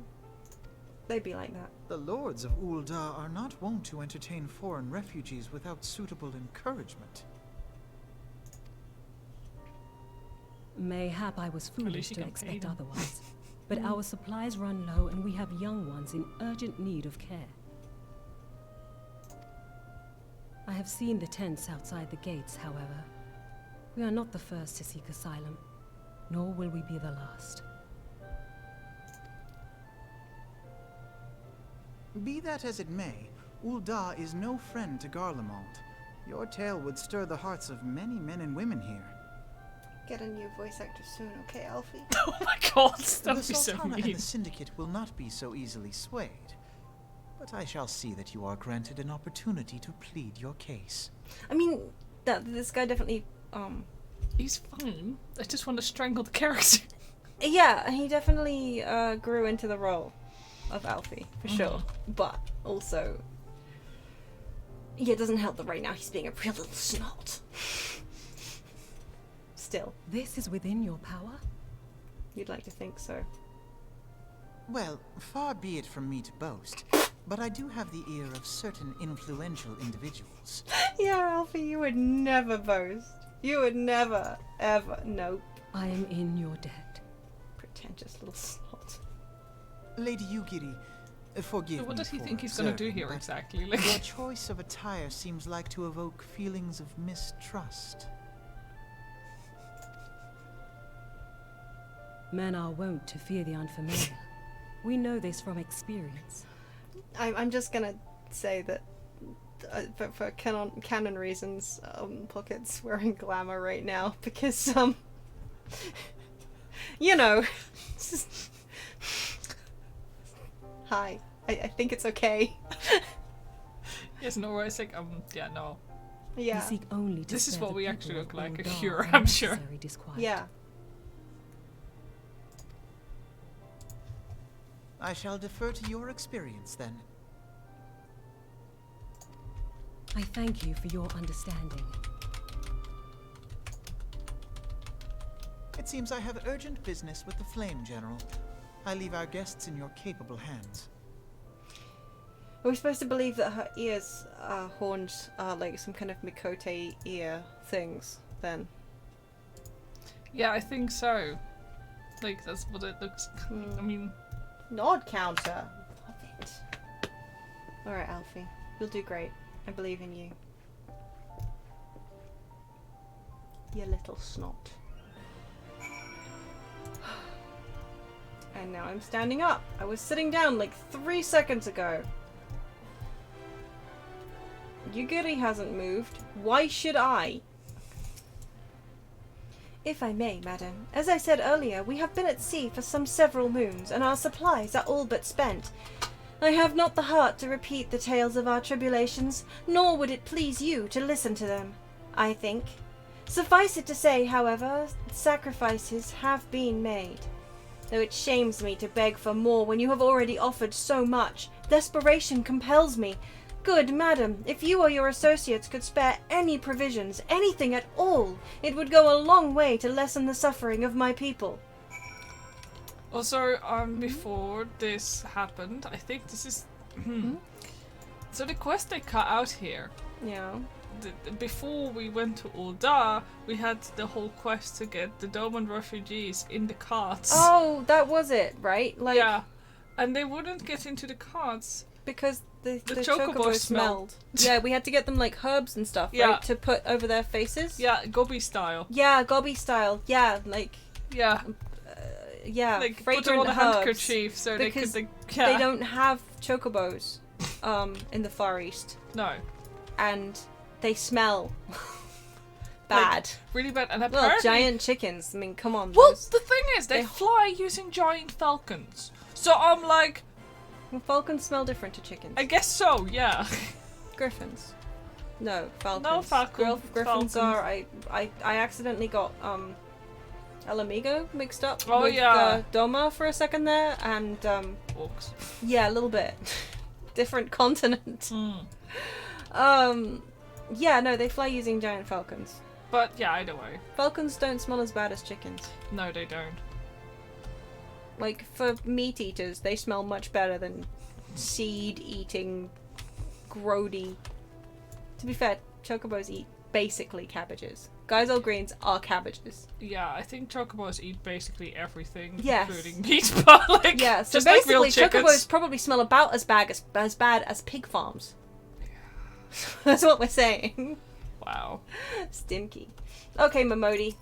They'd be like that. The lords of Ul'dah are not wont to entertain foreign refugees without suitable encouragement. Mayhap I was least foolish you to can pay expect them. otherwise, but our supplies run low and we have young ones in urgent need of care. I have seen the tents outside the gates, however. We are not the first to seek asylum, nor will we be the last. Be that as it may, Ul'dah is no friend to Garlemald. Your tale would stir the hearts of many men and women here. Get a new voice actor soon, okay, Alfie? Oh my god, that The would be so Sultana mean. and the Syndicate will not be so easily swayed. But I shall see that you are granted an opportunity to plead your case. I mean, this guy definitely, He's fine. I just want to strangle the character. yeah, he definitely grew into the role of Alfie, for sure. But also, yeah, it doesn't help that right now he's being a real little snot. Still, This is within your power? you'd like to think so. Well, far be it from me to boast, but I do have the ear of certain influential individuals. Yeah, Alfie, you would never boast. You would never, ever, nope. I am in your debt. Pretentious little snot. Lady Yugiri, forgive me What does he for think he's gonna do observing, here but exactly? Like, your choice of attire seems like to evoke feelings of mistrust. Men are wont to fear the unfamiliar. We know this from experience. I'm just gonna say that for canon reasons, Pocket's wearing glamour right now because, you know. Hi. I think it's okay. yes, no, it's like, yeah, no. Yeah. We seek only to This is spare what the we people actually of look like, a Ul'dah cure, I'm sure. unnecessary disquiet. Yeah. I shall defer to your experience then. I thank you for your understanding. It seems I have urgent business with the Flame General. I leave our guests in your capable hands. Are we supposed to believe that her ears are horns are like some kind of Mikote ear things then? Yeah, I think so. Like, that's what it looks. I mean, Nod counter. Love it. Alright, Alfie. You'll do great. I believe in you. You little snot. And now I'm standing up. I was sitting down like 3 seconds ago. Yugiri hasn't moved. Why should I? If I may, madam. As I said earlier, we have been at sea for some several moons, and our supplies are all but spent. I have not the heart to repeat the tales of our tribulations, nor would it please you to listen to them, I think. Suffice it to say, however, sacrifices have been made. Though it shames me to beg for more when you have already offered so much, desperation compels me. Good madam, if you or your associates could spare any provisions, anything at all, it would go a long way to lessen the suffering of my people. also, before this happened, I think this is. So the quest they cut out here. Yeah. Before we went to Ul'dah, we had the whole quest to get the Doman refugees in the carts. Oh, that was it, right? Like, yeah, and they wouldn't get into the carts. because the chocobo chocobo smelled. smelled. Yeah, we had to get them like herbs and stuff, Yeah. right? To put over their faces. Yeah, Gobi style. Yeah, gobby style. Yeah, like, Yeah, yeah, like put fragrant them on a herbs. handkerchief so they Because could. They don't have chocobos in the Far East. No, And they smell bad. really bad. And Well, apparently, giant chickens. I mean, come on. well, those- the thing is, they they- fly using giant falcons. So I'm like, Well, falcons smell different to chickens. I guess so. Yeah. Griffins. No, falcons. No, falcon- Griffins falcons. are. I accidentally got Alamigo mixed up Oh, with yeah. Doma for a second there, and Orcs. yeah, a little bit different continent. Mm. Yeah, no, they fly using giant falcons. But yeah, either way, Falcons don't smell as bad as chickens. no, they don't. Like, for meat eaters, they smell much better than seed-eating, grody. To be fair, chocobos eat basically cabbages. Guys all greens are cabbages. Yeah, I think chocobos eat basically everything, Yes. including meat. But like, Yeah, so just like real basically chickens. chocobos probably smell about as bad as pig farms. That's what we're saying. Wow. Stinky. Okay, Momodi.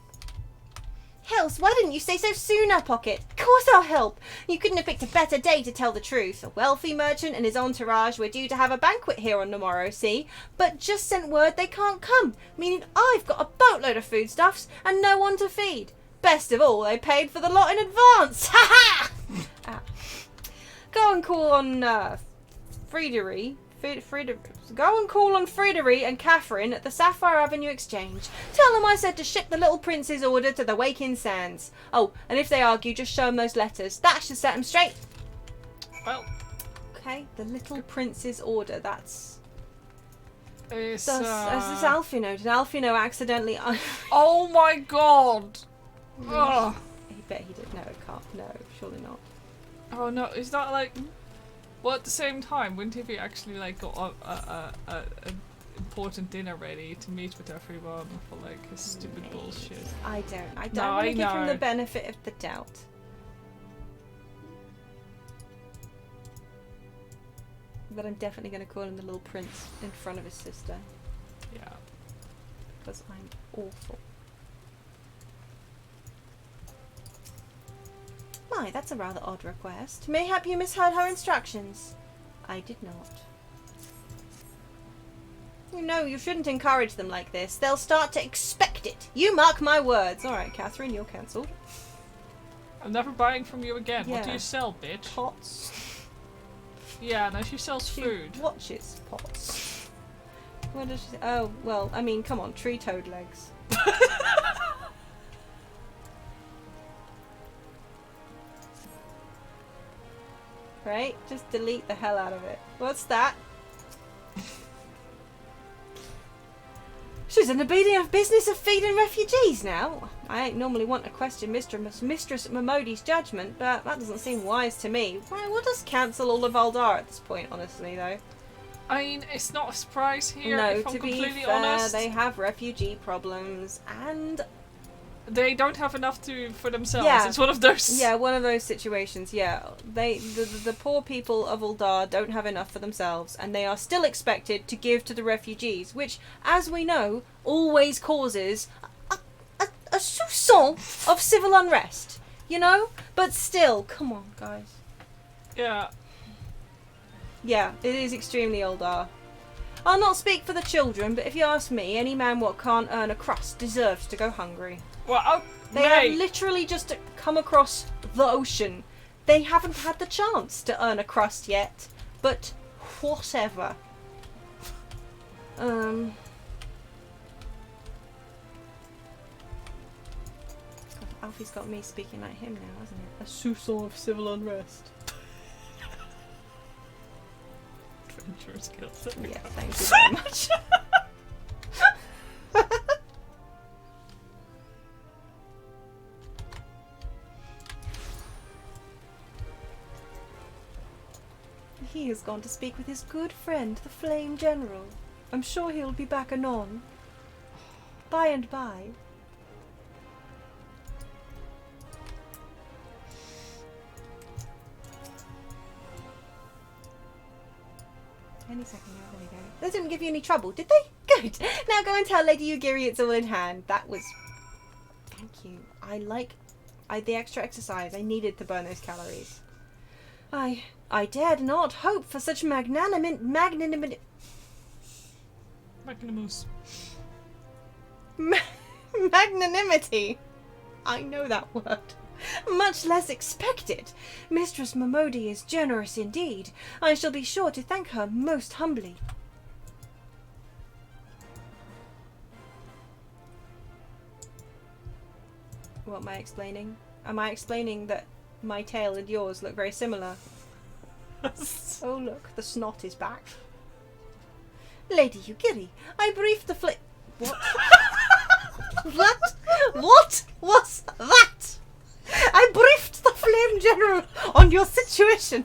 Hells, why didn't you say so sooner, Pocket? Of course I'll help. You couldn't have picked a better day to tell the truth. A wealthy merchant and his entourage were due to have a banquet here on the morrow, see? But just sent word they can't come, meaning I've got a boatload of foodstuffs and no one to feed. Best of all, they paid for the lot in advance. Ha ha! Go and call on Go and call on Fridery and Catherine at the Sapphire Avenue Exchange. Tell them I said to ship the little prince's order to the Waking Sands. Oh, and if they argue, just show them those letters. That should set them straight. Well, Okay, the little prince's order. That's it's, as this Alfino. Did Alfino accidentally? oh my god! Oh. I bet he did. No, it can't. No, surely not. Oh no, is that like? Well, at the same time, wouldn't he be actually like got a important dinner ready to meet with everyone for like his stupid bullshit? I don't No, want I to give him the know. benefit of the doubt. But I'm definitely going to call him the little prince in front of his sister. Yeah. Because I'm awful. My, that's a rather odd request. Mayhap you misheard her instructions. I did not. No, you shouldn't encourage them like this. They'll start to expect it. You mark my words. Alright, Catherine, you're cancelled. I'm never buying from you again. What do Yeah. you sell, bitch? Pots. Yeah, no, she sells She food. watches pots. What does she say? Oh, well, I mean, come on, tree toad legs. Right? Just delete the hell out of it. What's that? She's in the business of feeding refugees now. I ain't normally want to question Mistress Mamodi's judgment, but that doesn't seem wise to me. Why, we'll just cancel all of Valdar at this point, honestly, though. I mean, it's not a surprise here, No, if I'm to be completely fair, honest. they have refugee problems, and They don't have enough for themselves. Yeah. It's one of those. yeah, one of those situations. Yeah, the poor people of Uldar don't have enough for themselves, and they are still expected to give to the refugees, which, as we know, always causes a soupçon of civil unrest. You know, but still, come on, guys. Yeah. Yeah, it is extremely Uldar. I'll not speak for the children, but if you ask me, any man what can't earn a crust deserves to go hungry. Well, They have literally just come across the ocean. They haven't had the chance to earn a crust yet, but whatever. God, Alfie's got me speaking like him now, hasn't it? A soupçon of civil unrest. adventure skills. Yeah, thank you very much. He has gone to speak with his good friend, the Flame General. I'm sure he'll be back anon. By and by. Any second now, there we go. They didn't give you any trouble, did they? Good. Now go and tell Lady Ugiri it's all in hand. That was... Thank you. I the extra exercise. I needed to burn those calories. I dared not hope for such magnanimity. Magnanimity. I know that word. Much less expected. Mistress Mamodi is generous indeed. I shall be sure to thank her most humbly. What am I explaining? Am I explaining that my tail and yours look very similar? Oh look, the snot is back. Lady Ugiri, I briefed the What? What? What was that? I briefed the Flame General on your situation.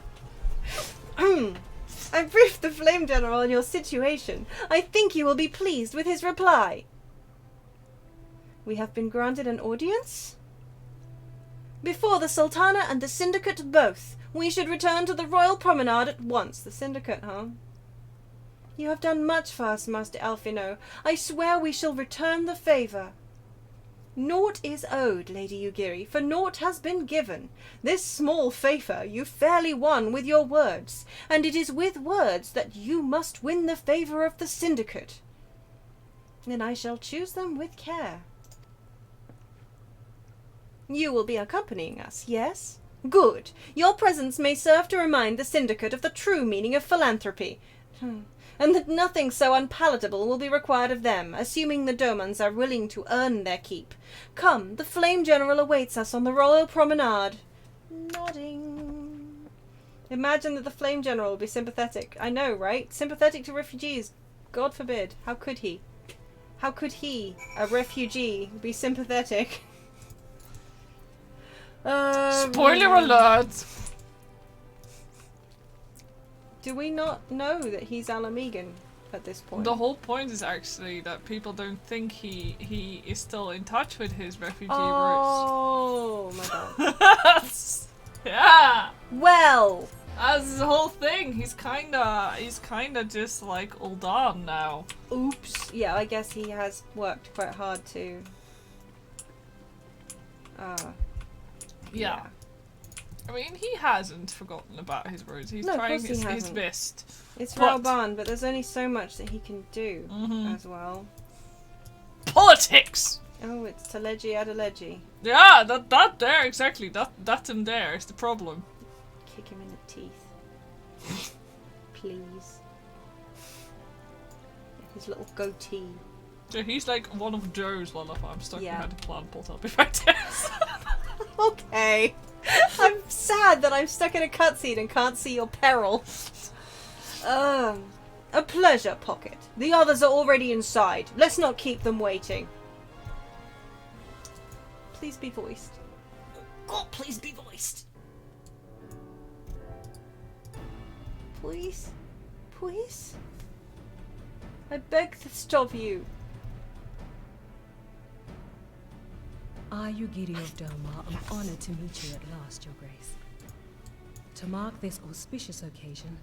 I briefed the Flame General on your situation. I think you will be pleased with his reply. We have been granted an audience? Before the Sultana and the Syndicate both. We should return to the Royal Promenade at once. The Syndicate, huh? You have done much for us, Master Alphino. I swear we shall return the favour. Naught is owed, Lady Ugiri, for naught has been given. This small favour you fairly won with your words, and it is with words that you must win the favour of the Syndicate. Then I shall choose them with care. You will be accompanying us, yes? Good. Your presence may serve to remind the Syndicate of the true meaning of philanthropy. And that nothing so unpalatable will be required of them, assuming the Domans are willing to earn their keep. Come, the Flame General awaits us on the Royal Promenade. Nodding. Imagine that the Flame General will be sympathetic. I know, right? Sympathetic to refugees. God forbid. How could he? How could he, a refugee, be sympathetic? Spoiler alert! Do we not know that he's Alamegan at this point? The whole point is actually that people don't think he is still in touch with his refugee roots. Oh my god. Yeah! Well! That's the whole thing. He's kinda just like Ul'Dan now. Oops. Yeah, I guess he has worked quite hard to... Yeah. I mean, he hasn't forgotten about his roots. He's No, of trying course he his hasn't. best. It's But- Ralban, but there's only so much that he can do Mhm. as well. Politics! Oh, it's Taleji Adeleji. Yeah, that there, exactly. That in there is the problem. Kick him in the teeth. Please. His little goatee. So he's like one of Joe's. Well, if I'm stuck Yeah. behind a plant pot, I'll be right there. Okay. I'm sad that I'm stuck in a cutscene and can't see your peril. A pleasure, Pocket. The others are already inside. Let's not keep them waiting. Please be voiced. God, please be voiced. Please? Please? I beg this of you. I, Yugiri of Doma, am honored to meet you at last, Your Grace. To mark this auspicious occasion,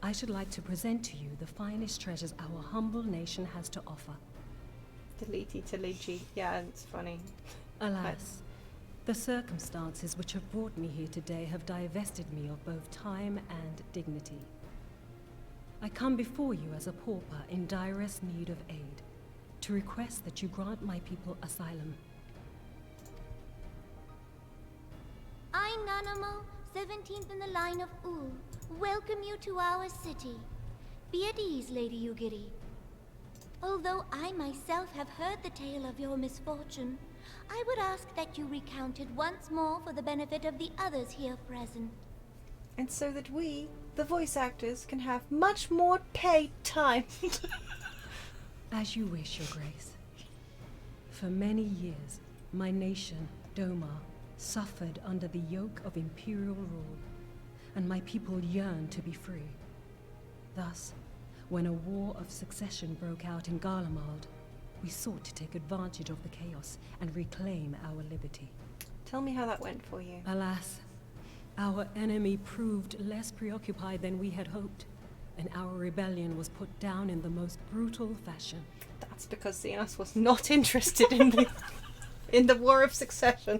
I should like to present to you the finest treasures our humble nation has to offer. Delete Taligi. Yeah, it's funny. Alas, the circumstances which have brought me here today have divested me of both time and dignity. I come before you as a pauper in direst need of aid, to request that you grant my people asylum. I, Nanamo, 17th in the line of Ul, welcome you to our city. Be at ease, Lady Yugiri. Although I myself have heard the tale of your misfortune, I would ask that you recount it once more for the benefit of the others here present. And so that we, the voice actors, can have much more paid time. As you wish, Your Grace. For many years, my nation, Doma, suffered under the yoke of imperial rule, and my people yearned to be free. Thus, when a war of succession broke out in Garlemald, we sought to take advantage of the chaos and reclaim our liberty. Tell me how that went for you. Alas, our enemy proved less preoccupied than we had hoped, and our rebellion was put down in the most brutal fashion. That's because Xenos was not interested in the in the War of Succession.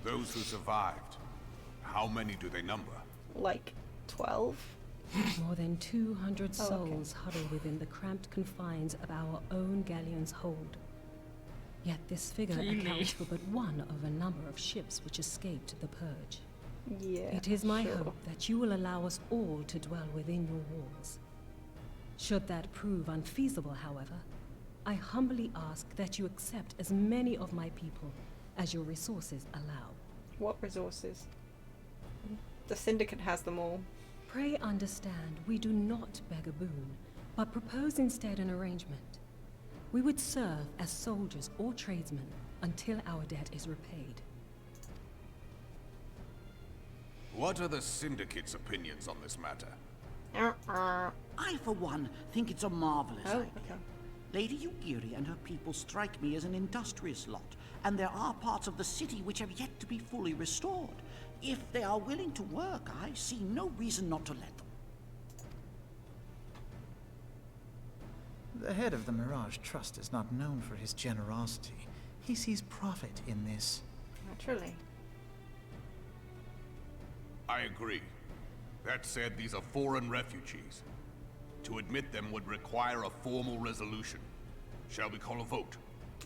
Those who survived, how many do they number? Like 12? More than 200 Oh, okay. souls huddle within the cramped confines of our own galleon's hold. Yet this figure Really? accounts for but one of a number of ships which escaped the purge. Yeah. It is my sure. hope that you will allow us all to dwell within your walls. Should that prove unfeasible, however, I humbly ask that you accept as many of my people as your resources allow. What resources? The Syndicate has them all. Pray understand, we do not beg a boon, but propose instead an arrangement. We would serve as soldiers or tradesmen until our debt is repaid. What are the Syndicate's opinions on this matter? I, for one, think it's a marvelous Oh, idea. okay. Lady Yugiri and her people strike me as an industrious lot, and there are parts of the city which have yet to be fully restored. If they are willing to work, I see no reason not to let them. The head of the Mirage Trust is not known for his generosity. He sees profit in this. Naturally. I agree. That said, these are foreign refugees. To admit them would require a formal resolution. Shall we call a vote?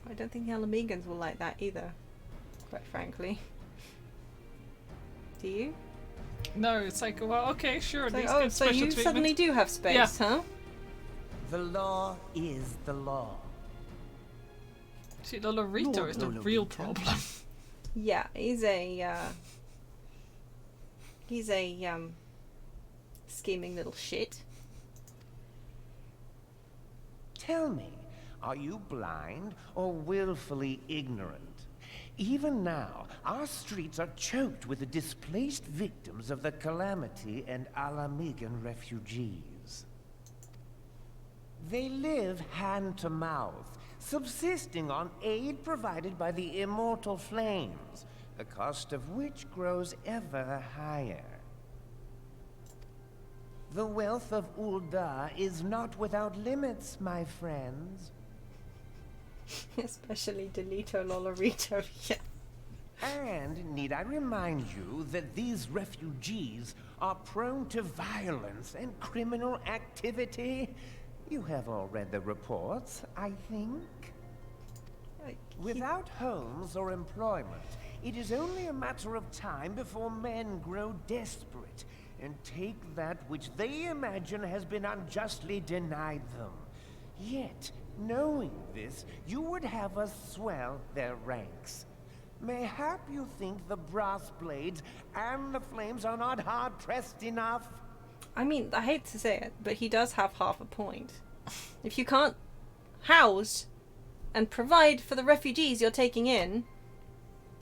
I don't think the Alamegans will like that either, quite frankly. Do you? No, it's like, well, okay, sure. It's These like, oh, get so special you treatment. suddenly do have space, Yeah. huh? The law is the law. See, Lolorito Lord is the Lolorito. real problem. Yeah, he's a scheming little shit. Tell me, are you blind or willfully ignorant? Even now, our streets are choked with the displaced victims of the Calamity and Alamegan refugees. They live hand to mouth, subsisting on aid provided by the immortal flames, the cost of which grows ever higher. The wealth of Ul'dah is not without limits, my friends. Especially Delito Lolorito, yeah. And need I remind you that these refugees are prone to violence and criminal activity? You have all read the reports, I think. Without homes or employment, it is only a matter of time before men grow desperate and take that which they imagine has been unjustly denied them. Yet, knowing this, you would have us swell their ranks. Mayhap you think the brass blades and the flames are not hard-pressed enough? I mean, I hate to say it, but he does have half a point. If you can't house and provide for the refugees you're taking in,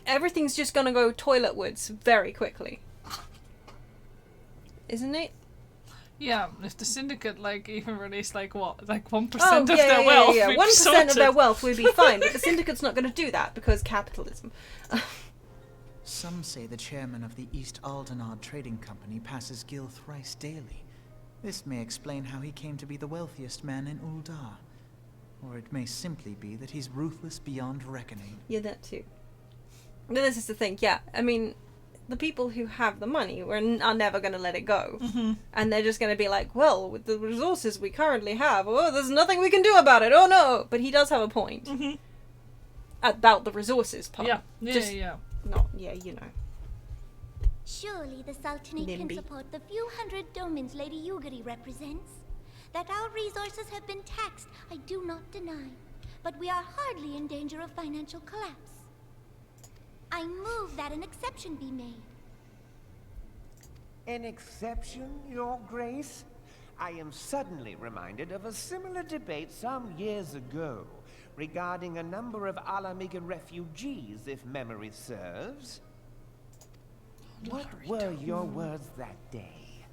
everything's just gonna go toiletwards very quickly. Isn't it? Yeah, if the syndicate even released 1% Oh, of their wealth, yeah. we'd be 1% of their sorted. wealth would be fine, but the syndicate's not going to do that because capitalism. Some say the chairman of the East Aldenard Trading Company passes Gil thrice daily. This may explain how he came to be the wealthiest man in Uldar. Or it may simply be that he's ruthless beyond reckoning. Yeah, that too. But this is the thing, yeah. I mean, the people who have the money are never going to let it go. Mm-hmm. And they're just going to be like, well, with the resources we currently have, oh, there's nothing we can do about it, oh no! But he does have a point. Mm-hmm. About the resources part. Yeah, Not, you know. Surely the Sultanate NIMBY. can support the few hundred domins Lady Yugiri represents. That our resources have been taxed, I do not deny. But we are hardly in danger of financial collapse. I move that an exception be made. An exception, Your Grace? I am suddenly reminded of a similar debate some years ago regarding a number of Alamigan refugees, if memory serves. What were your words that day?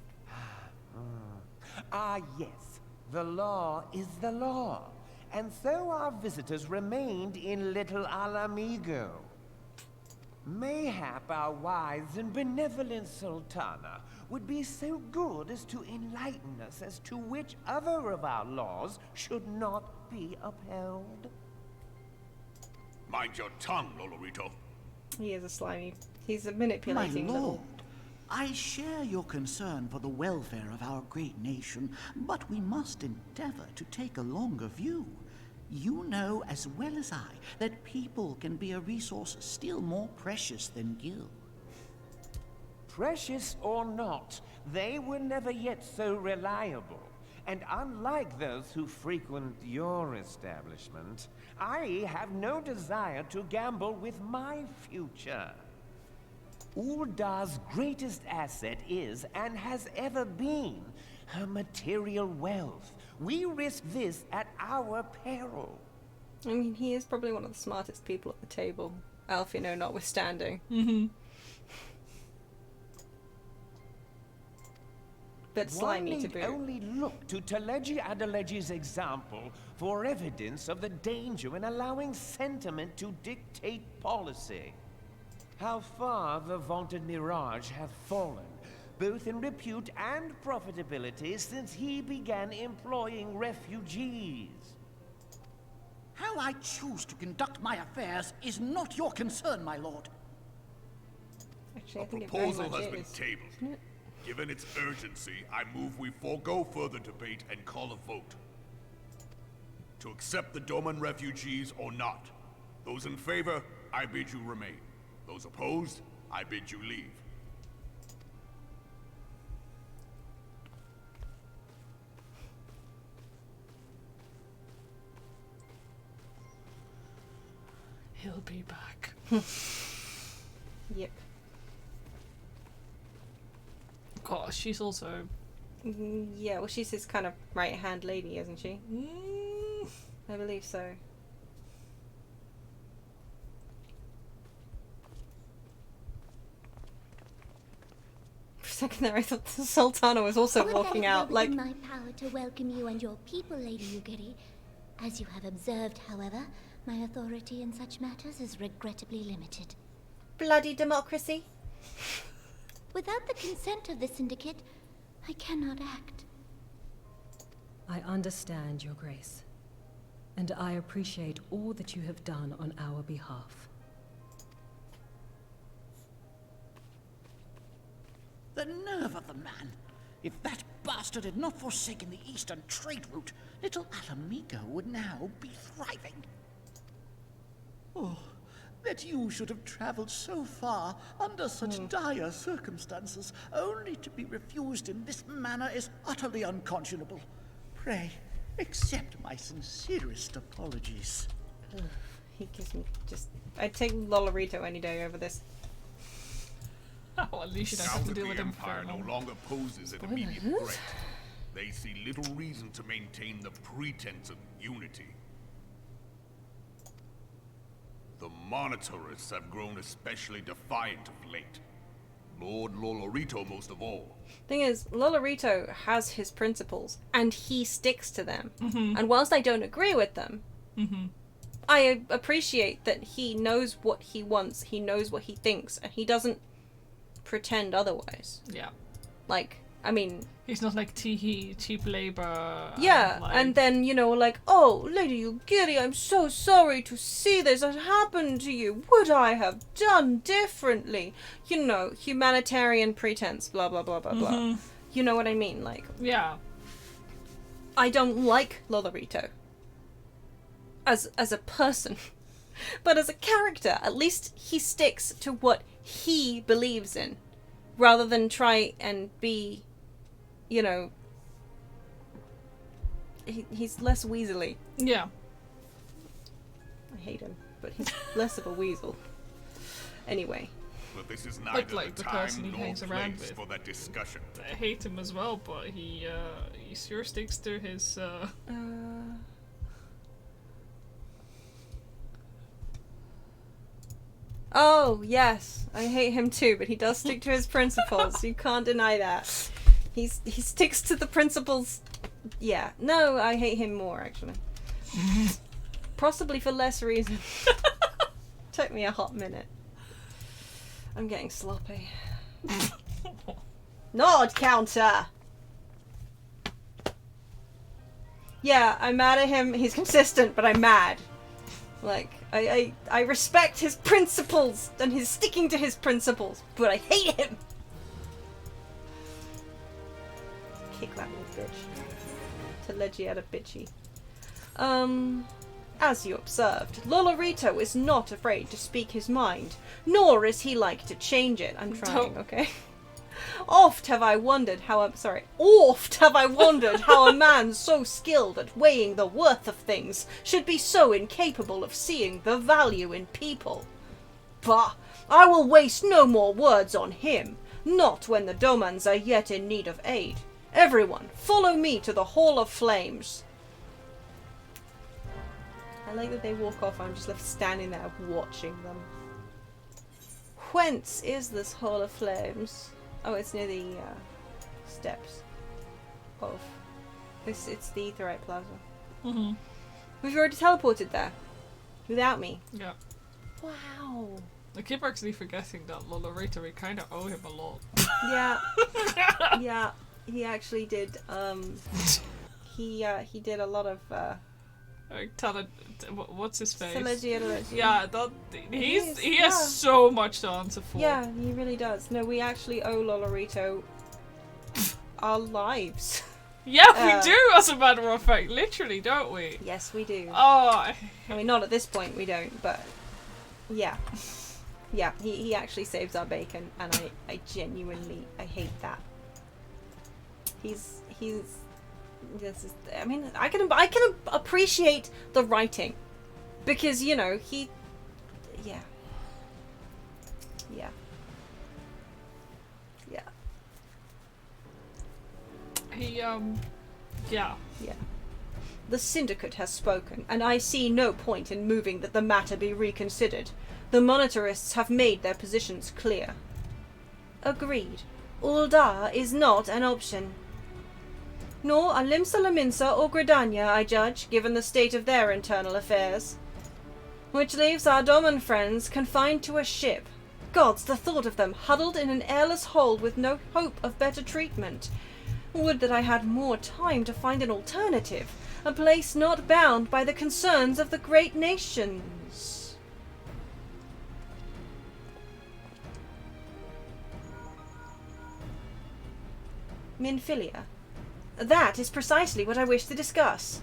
Yes, the law is the law, and so our visitors remained in Little Alamigo. Mayhap our wise and benevolent Sultana would be so good as to enlighten us as to which other of our laws should not be upheld. Mind your tongue, Lolorito. He is a slimy. He's a manipulating My little... lord, I share your concern for the welfare of our great nation, but we must endeavor to take a longer view. You know as well as I that people can be a resource still more precious than Gil. Precious or not, they were never yet so reliable. And unlike those who frequent your establishment, I have no desire to gamble with my future. Uldar's greatest asset is, and has ever been, her material wealth. We risk this at our peril. I mean, he is probably one of the smartest people at the table, Alfino notwithstanding. Mm-hmm. But slimy to boot. Only look to Teleji Adeleji's example for evidence of the danger in allowing sentiment to dictate policy. How far the vaunted Mirage have fallen, both in repute and profitability, since he began employing refugees. How I choose to conduct my affairs is not your concern, my lord. Actually, I A think it very proposal much has been is. tabled. Given its urgency, I move we forego further debate and call a vote. To accept the Doman refugees or not. Those in favor, I bid you remain. Those opposed, I bid you leave. He'll be back. Yep. God, she's also... Yeah, well, she's his kind of right-hand lady, isn't she? I believe so. For a second there, I thought the Sultana was also Would walking that out, be like... within my power to welcome you and your people, Lady Yugiri. As you have observed, however, my authority in such matters is regrettably limited. Bloody democracy. Without the consent of the Syndicate, I cannot act. I understand, Your Grace, and I appreciate all that you have done on our behalf. The nerve of the man! If that bastard had not forsaken the eastern trade route, little Alamigo would now be thriving. Oh, that you should have traveled so far under such dire circumstances, only to be refused in this manner is utterly unconscionable. Pray, accept my sincerest apologies. He gives me just... I'd take Lolorito any day over this. Well, at least you don't Now have to that deal the with him Empire for no long. longer poses an immediate threat, they see little reason to maintain the pretense of unity. The Monitorists have grown especially defiant of late. Lord Lolorito most of all. Thing is, Lolorito has his principles, and he sticks to them. Mm-hmm. And whilst I don't agree with them, Mm-hmm. I appreciate that he knows what he wants, he knows what he thinks, and he doesn't pretend otherwise. Yeah. Like, I mean... He's not like cheap labor. Yeah, like... and then, you know, like, oh, Lady Ugiri, I'm so sorry to see this has happened to you. Would I have done differently? You know, humanitarian pretense, blah, blah, blah, blah, blah. You know what I mean? Like, yeah. I don't like Lolorito. As a person. But as a character, at least he sticks to what he believes in. Rather than try and be, you know... He's less weaselly. Yeah. I hate him, but he's less of a weasel. Anyway. But this is neither like the time person he nor hangs around place with. for that discussion. I hate him as well, but he sure sticks to his Oh, yes. I hate him too, but he does stick to his principles. You can't deny that. He sticks to the principles. Yeah. No, I hate him more, actually. Possibly for less reason. Took me a hot minute. I'm getting sloppy. Nod counter! Yeah, I'm mad at him. He's consistent, but I'm mad. Like, I respect his principles and his sticking to his principles, but I hate him! Kick that little bitch. To Legietta bitchy. As you observed, Lolorito is not afraid to speak his mind, nor is he like to change it. I'm trying, okay? Oft have I wondered how a man so skilled at weighing the worth of things should be so incapable of seeing the value in people. Bah! I will waste no more words on him, not when the Domans are yet in need of aid. Everyone, follow me to the Hall of Flames. I like that they walk off, I'm just left standing there watching them. Whence is this Hall of Flames? Oh, it's near the steps of this. It's the Aetherite Plaza. Mm-hmm. We've already teleported there without me. Yeah. Wow. I keep actually forgetting that Lolorito, we kind of owe him a lot. Yeah. Yeah. He actually did. He did a lot of. What's his face? Yeah, he has so much to answer for. Yeah, he really does. No, we actually owe Lolorito our lives. Yeah, we do, as a matter of fact. Literally, don't we? Yes, we do. Oh. I mean, not at this point, we don't, but yeah. Yeah, he actually saves our bacon, and I genuinely, I hate that. He's this is, I mean, I can appreciate the writing, because, you know, yeah. Yeah. The Syndicate has spoken, and I see no point in moving that the matter be reconsidered. The Monitorists have made their positions clear. Agreed. Uldar is not an option. Nor Alimsa Laminsa or Gridania, I judge, given the state of their internal affairs. Which leaves our Doman friends confined to a ship. Gods, the thought of them, huddled in an airless hold with no hope of better treatment. Would that I had more time to find an alternative, a place not bound by the concerns of the great nations. Minfilia. That is precisely what I wish to discuss.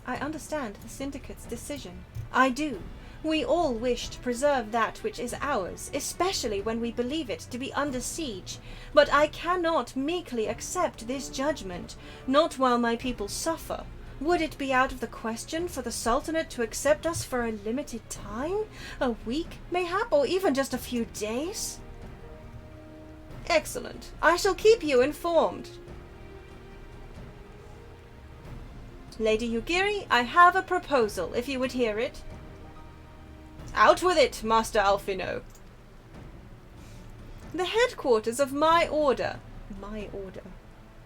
I understand the Syndicate's decision. I do. We all wish to preserve that which is ours, especially when we believe it to be under siege. But I cannot meekly accept this judgment, not while my people suffer. Would it be out of the question for the Sultanate to accept us for a limited time? A week, mayhap, or even just a few days? Excellent. I shall keep you informed. Lady Yugiri, I have a proposal, if you would hear it. Out with it, Master Alfino. The headquarters of my order. My order.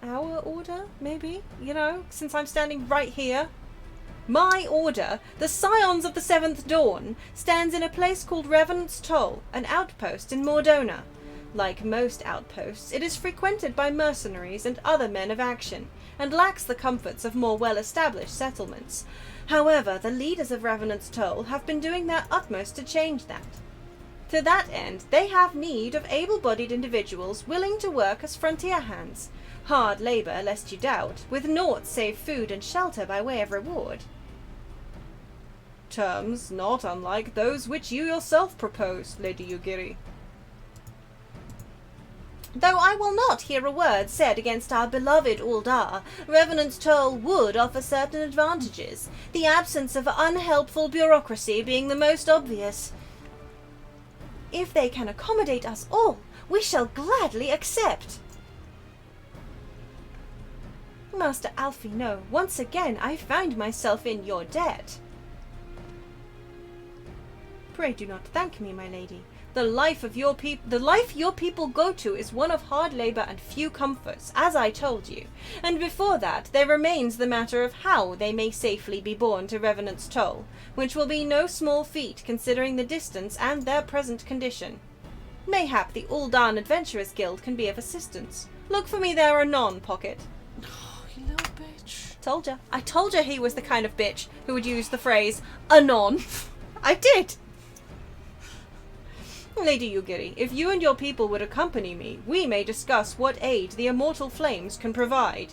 Our order, maybe? You know, since I'm standing right here. My order, the Scions of the Seventh Dawn, stands in a place called Revenant's Toll, an outpost in Mordona. Like most outposts, it is frequented by mercenaries and other men of action, and lacks the comforts of more well-established settlements. However, the leaders of Revenant's Toll have been doing their utmost to change that. To that end, they have need of able-bodied individuals willing to work as frontier hands. Hard labour, lest you doubt, with naught save food and shelter by way of reward. Terms not unlike those which you yourself propose, Lady Yugiri. Though I will not hear a word said against our beloved Uldar, Revenant's Toll would offer certain advantages, the absence of unhelpful bureaucracy being the most obvious. If they can accommodate us all, we shall gladly accept. Master Alfino, once again I find myself in your debt. Pray do not thank me, my lady. The life your people go to is one of hard labour and few comforts, as I told you. And before that, there remains the matter of how they may safely be borne to Revenant's Toll, which will be no small feat considering the distance and their present condition. Mayhap the Eorzean Adventurers Guild can be of assistance. Look for me there anon, Pocket. Oh, you little bitch. Told ya. I told ya he was the kind of bitch who would use the phrase anon. I did. Lady Yugiri, if you and your people would accompany me, we may discuss what aid the immortal flames can provide.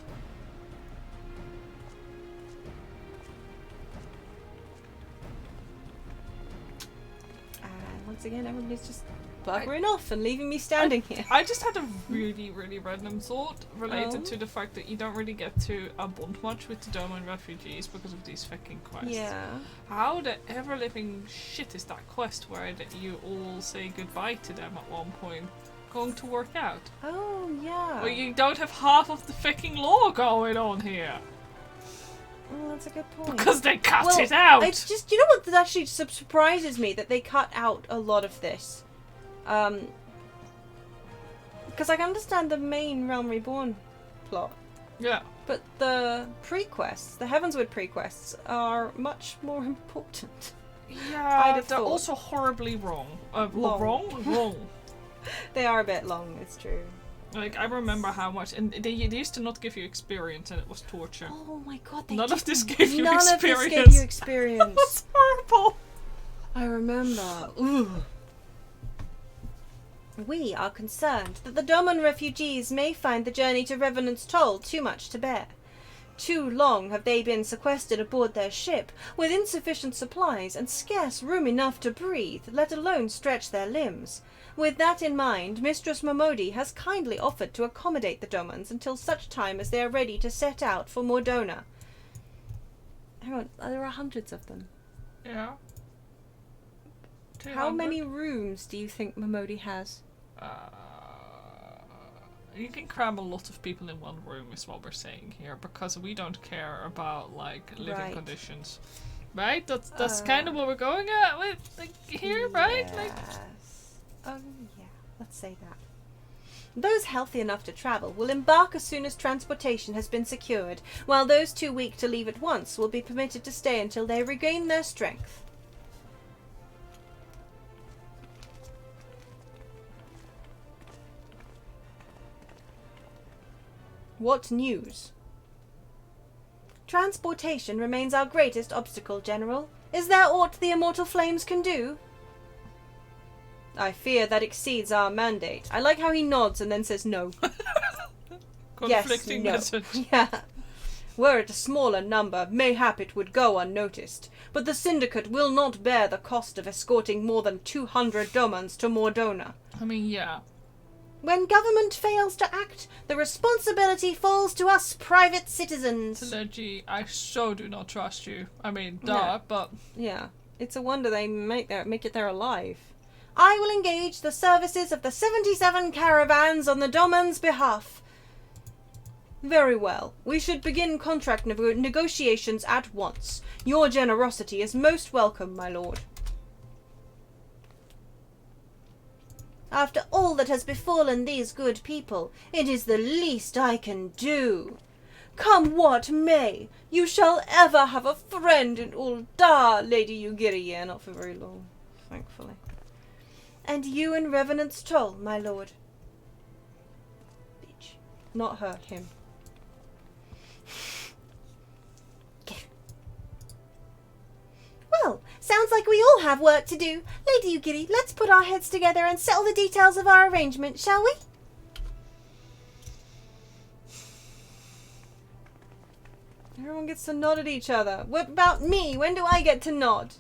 And once again, everybody's just buggering off and leaving me standing here. I just had a really, really random thought related to the fact that you don't really get to bond much with the Doman refugees because of these fucking quests. Yeah. How the ever-living shit is that quest where you all say goodbye to them at one point going to work out? Oh, yeah. Well, you don't have half of the fucking lore going on here. Oh, that's a good point. Because they cut it out! It's just, you know what actually surprises me? That they cut out a lot of this. Because I can understand the main Realm Reborn plot. Yeah. But the pre-quests, the Heavensward pre-quests, are much more important. Yeah, they're also horribly wrong. Wrong. They are a bit long, it's true. Like, I remember how much, and they used to not give you experience, and it was torture. Oh my god, None of this gave you experience. None of this gave you experience. It was horrible. I remember. Ugh. We are concerned that the Doman refugees may find the journey to Revenant's Toll too much to bear. Too long have they been sequestered aboard their ship, with insufficient supplies and scarce room enough to breathe, let alone stretch their limbs. With that in mind, Mistress Momodi has kindly offered to accommodate the Domans until such time as they are ready to set out for Mordona. Hang on, there are hundreds of them. Yeah. 200? How many rooms do you think Momodi has? You can cram a lot of people in one room is what we're saying here, because we don't care about like living conditions. Right? That's kind of what we're going at with here, right? Like oh yeah, let's say that. Those healthy enough to travel will embark as soon as transportation has been secured, while those too weak to leave at once will be permitted to stay until they regain their strength. What news? Transportation remains our greatest obstacle, General. Is there aught the immortal flames can do? I fear that exceeds our mandate. I like how he nods and then says no. Conflicting message. Yeah. Were it a smaller number, mayhap it would go unnoticed. But the Syndicate will not bear the cost of escorting more than 200 Domans to Mordona. I mean, yeah. When government fails to act, the responsibility falls to us private citizens. Leggy, I so do not trust you. I mean, but... Yeah. It's a wonder they make it there alive. I will engage the services of the 77 caravans on the Doman's behalf. Very well. We should begin contract negotiations at once. Your generosity is most welcome, my lord. After all that has befallen these good people, it is the least I can do. Come what may, you shall ever have a friend in Uldar, Lady Yugiri. Yeah, not for very long, thankfully. And you in Revenant's Toll, my lord. Bitch. Not her, him. Well, sounds like we all have work to do. Lady Yugiri, let's put our heads together and settle the details of our arrangement, shall we? Everyone gets to nod at each other. What about me? When do I get to nod?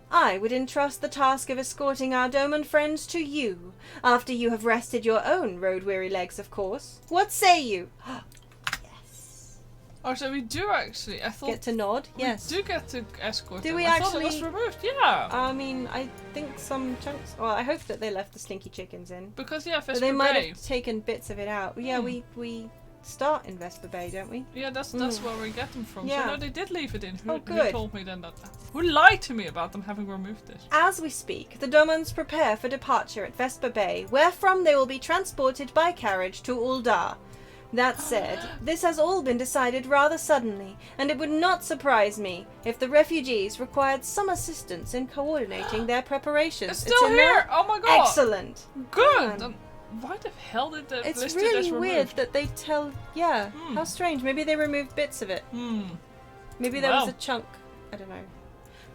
I would entrust the task of escorting our Doman friends to you, after you have rested your own road-weary legs, of course. What say you? Yes. Oh, so we do actually. I thought get to nod. Yes. We do get to escort. Do them. we I actually? thought it was removed. Yeah. I mean, I think some chunks. Well, I hope that they left the stinky chickens in. Because yeah, Vesper Bay. They might have taken bits of it out. Yeah, we start in Vesper Bay, don't we? Yeah, that's where we get them from. Yeah. So no, they did leave it in. Who good. Who told me then that? Who lied to me about them having removed it? As we speak, the Domans prepare for departure at Vesper Bay, wherefrom they will be transported by carriage to Uldar. That said, this has all been decided rather suddenly, and it would not surprise me if the refugees required some assistance in coordinating their preparations. It's still here! Oh my god! Excellent! Good! Why the hell did they It's list it really as weird that they tell... Yeah, how strange. Maybe they removed bits of it. Maybe there was a chunk. I don't know.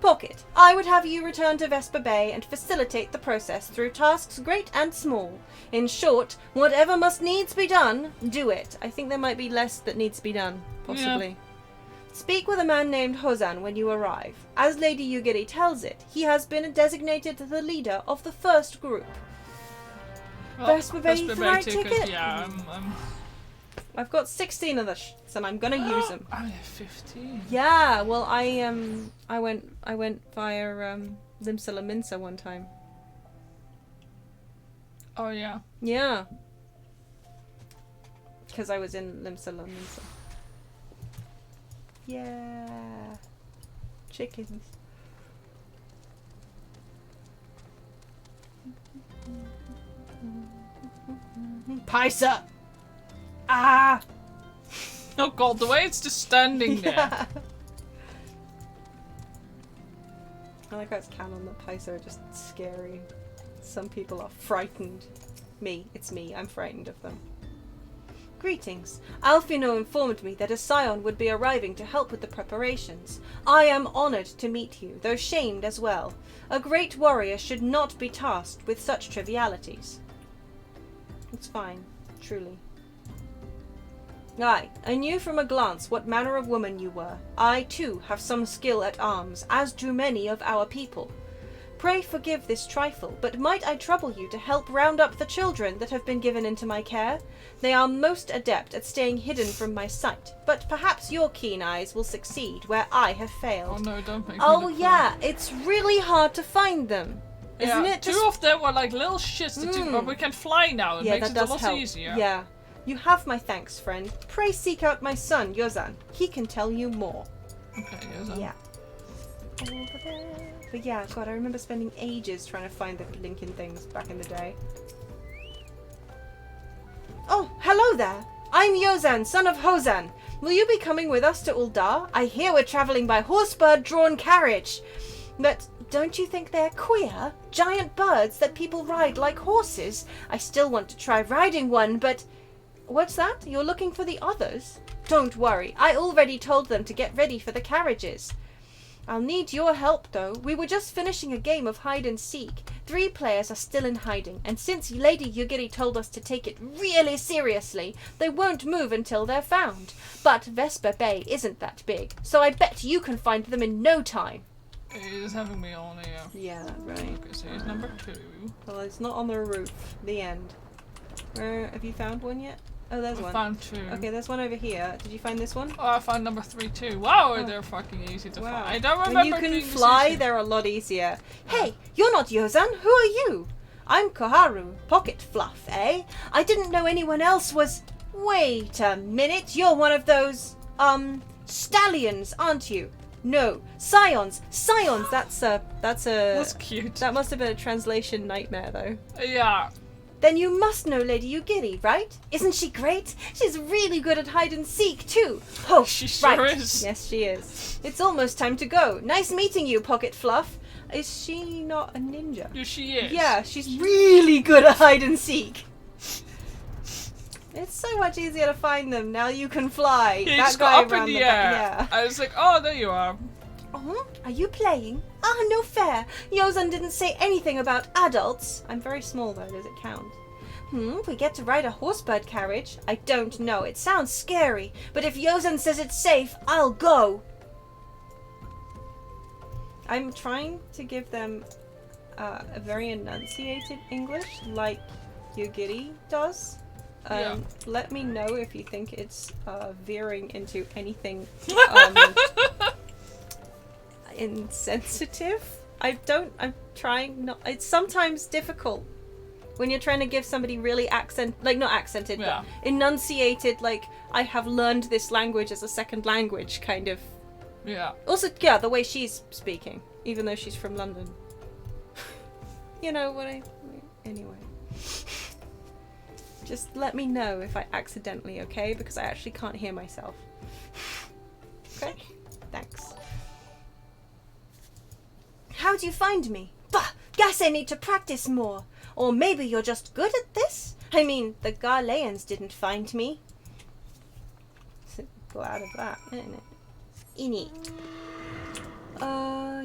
Pocket, I would have you return to Vesper Bay and facilitate the process through tasks great and small. In short, whatever must needs be done, do it. I think there might be less that needs to be done, possibly. Yeah. Speak with a man named Eorzean when you arrive. As Lady Yugiri tells it, he has been designated the leader of the first group. Well, Vesper Bay flight ticket? Yeah, I've got 16 of the shits and I'm gonna use them. I have 15. Yeah, well I went via Limsa Minsa one time. Oh yeah. Yeah. Because I was in Limsa Minsa. Yeah. Chickens. Paisa! Ah! Oh god, the way it's just standing there. I like how it's canon that Paisa are just scary. Some people are frightened. It's me, I'm frightened of them. Greetings. Alfino informed me that a scion would be arriving to help with the preparations. I am honored to meet you, though shamed as well. A great warrior should not be tasked with such trivialities. It's fine, truly. Aye, I knew from a glance what manner of woman you were. I, too, have some skill at arms, as do many of our people. Pray forgive this trifle, but might I trouble you to help round up the children that have been given into my care? They are most adept at staying hidden from my sight, but perhaps your keen eyes will succeed where I have failed. Oh no, don't make me Oh yeah, it's really hard to find them. Isn't it? Two of them were like little shits to do, but we can fly now. It makes it a lot easier. Yeah. You have my thanks, friend. Pray seek out my son, Eorzean. He can tell you more. Okay, Eorzean. Yeah. Over there. But yeah, God, I remember spending ages trying to find the Lincoln things back in the day. Oh, hello there. I'm Eorzean, son of Eorzean. Will you be coming with us to Uldar? I hear we're travelling by horse-bird-drawn carriage. But don't you think they're queer? Giant birds that people ride like horses. I still want to try riding one, but... What's that? You're looking for the others? Don't worry. I already told them to get ready for the carriages. I'll need your help, though. We were just finishing a game of hide and seek. 3 players are still in hiding, and since Lady Yugiri told us to take it really seriously, they won't move until they're found. But Vesper Bay isn't that big, so I bet you can find them in no time. He's having me on here. Yeah, right. Okay, so he's number 2. Well, it's not on the roof. The end. Have you found one yet? Oh, there's one. I found 2. Okay, there's one over here. Did you find this one? Oh, I found number 3 too. Wow, they're fucking easy to find. I don't remember. When you can fly, they're a lot easier. Hey, you're not Eorzean. Who are you? I'm Koharu. Pocket Fluff, eh? I didn't know anyone else was... Wait a minute. You're one of those, stallions, aren't you? No, scions. Scions. That's a... That's cute. That must have been a translation nightmare, though. Yeah. Then you must know Lady Yugiri, right? Isn't she great? She's really good at hide and seek, too. Oh, she sure is. Yes, she is. It's almost time to go. Nice meeting you, Pocket Fluff. Is she not a ninja? Yes, she is. Yeah, she's really good at hide and seek. It's so much easier to find them now you can fly. Yeah, that just guy got up in the air. Yeah. I was like, oh, there you are. Are you playing? Ah, no fair. Eorzean didn't say anything about adults. I'm very small though, does it count? We get to ride a horsebird carriage? I don't know. It sounds scary. But if Eorzean says it's safe, I'll go. I'm trying to give them a very enunciated English, like Yugiri does. Let me know if you think it's veering into anything insensitive. I'm trying not. It's sometimes difficult when you're trying to give somebody really not accented, but enunciated, like, I have learned this language as a second language, kind of. Yeah. Also, yeah, the way she's speaking, even though she's from London. You know what I mean? Anyway. Just let me know if I accidentally, okay? Because I actually can't hear myself. Okay? Thanks. How'd you find me? Bah! Guess I need to practice more. Or maybe you're just good at this? I mean, the Garleans didn't find me. Glad of that, isn't it? Innie.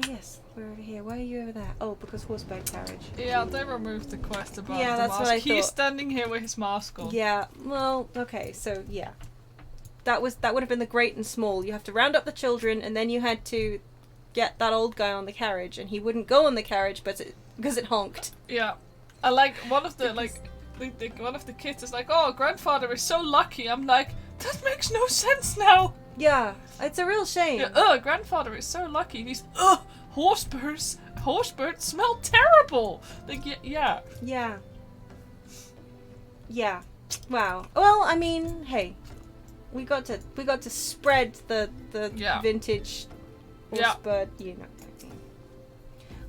Yes. We're over here. Why are you over there? Oh, because horseback carriage. Yeah, they removed the quest about the that's mask. What I He's thought. standing here with his mask on. Yeah, well, okay, so yeah. That would have been the great and small. You have to round up the children, and then you had to get that old guy on the carriage, and he wouldn't go on the carriage because it honked. Yeah. I like one of the one of the kids is like, "Oh, grandfather is so lucky." I'm like, that makes no sense now. Yeah, it's a real shame. Yeah, grandfather is so lucky. These horsebirds smell terrible. Like, yeah. Yeah. Wow. Well, I mean, hey, we got to spread the vintage horsebird, you know.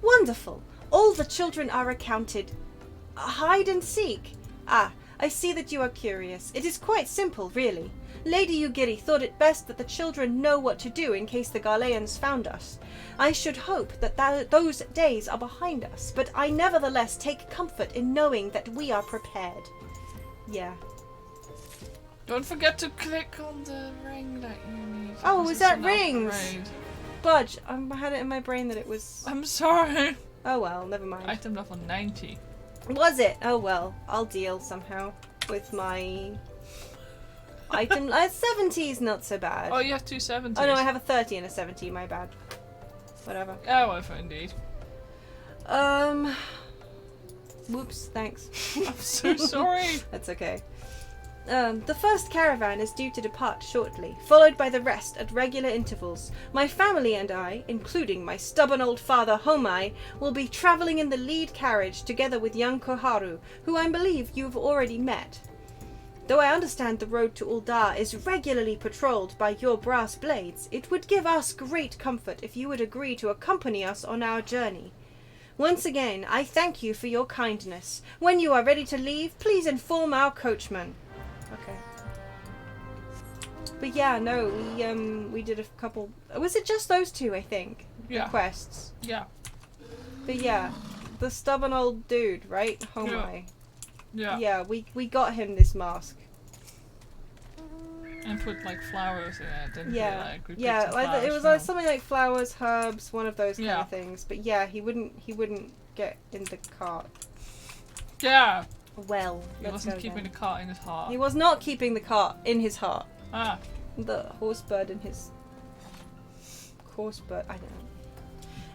Wonderful. All the children are accounted. Hide and seek. Ah, I see that you are curious. It is quite simple, really. Lady Yugiri thought it best that the children know what to do in case the Garleans found us. I should hope that those days are behind us, but I nevertheless take comfort in knowing that we are prepared. Yeah. Don't forget to click on the ring that you need. Oh, is that rings? Budge, I had it in my brain that it was... I'm sorry. Oh well, never mind. Item level 90. Was it? Oh well, I'll deal somehow with my... item... 70 is not so bad. Oh, you have 2 70s. Oh no, I have a 30 and a 70, my bad. Whatever. Oh, well, indeed. Whoops, thanks. I'm so sorry. That's okay. The first caravan is due to depart shortly, followed by the rest at regular intervals. My family and I, including my stubborn old father Homai, will be travelling in the lead carriage together with young Koharu, who I believe you have already met. Though I understand the road to Uldar is regularly patrolled by your brass blades, it would give us great comfort if you would agree to accompany us on our journey. Once again, I thank you for your kindness. When you are ready to leave, please inform our coachman. Okay. But yeah, no, we did a couple... Was it just those two, I think? Yeah. Quests. Yeah. But yeah, the stubborn old dude, right? Homai. Yeah. Yeah, we got him this mask. And put like flowers in it, didn't we? Yeah, Like, yeah, like it was like something like flowers, herbs, one of those kind of things. But yeah, he wouldn't get in the cart. Yeah. Well, he wasn't keeping the cart in his heart. He was not keeping the cart in his heart. Ah. The horsebird in his horsebird. I don't know.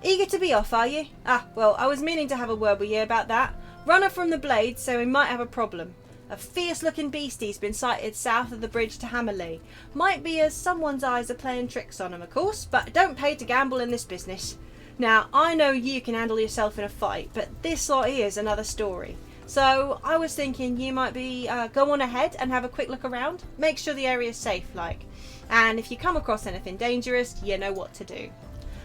Eager to be off, are you? Ah, well, I was meaning to have a word with you about that. Runner from the blade, so we might have a problem. A fierce-looking beastie's been sighted south of the bridge to Hammerley. Might be as someone's eyes are playing tricks on him, of course, but don't pay to gamble in this business. Now, I know you can handle yourself in a fight, but this lot here is another story. So, I was thinking you might be go on ahead and have a quick look around. Make sure the area's safe, like. And if you come across anything dangerous, you know what to do.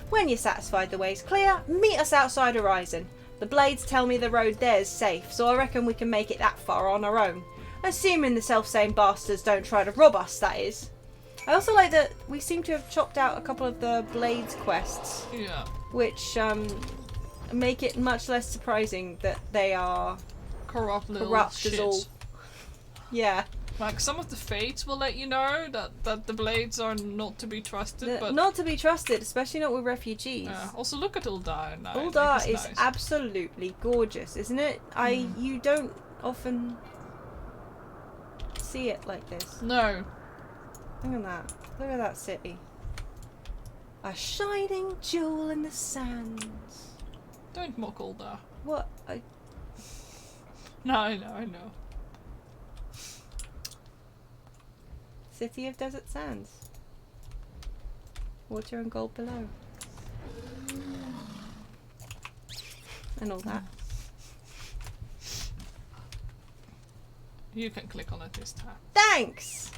When you're satisfied the way's clear, meet us outside Horizon. The blades tell me the road there's safe, so I reckon we can make it that far on our own. Assuming the self-same bastards don't try to rob us, that is. I also like that we seem to have chopped out a couple of the blades quests. Yeah. Which make it much less surprising that they are corrupt as all. Yeah. Like, some of the fates will let you know that the blades are not to be trusted, but... Not to be trusted, especially not with refugees. Also, look at Uldar now. Uldar is nice. absolutely gorgeous, isn't it? You don't often see it like this. No. Look at that. Look at that city. A shining jewel in the sands. Don't mock Uldar. What? No, I know. City of desert sands. Water and gold below. And all that. You can click on it this time. Thanks!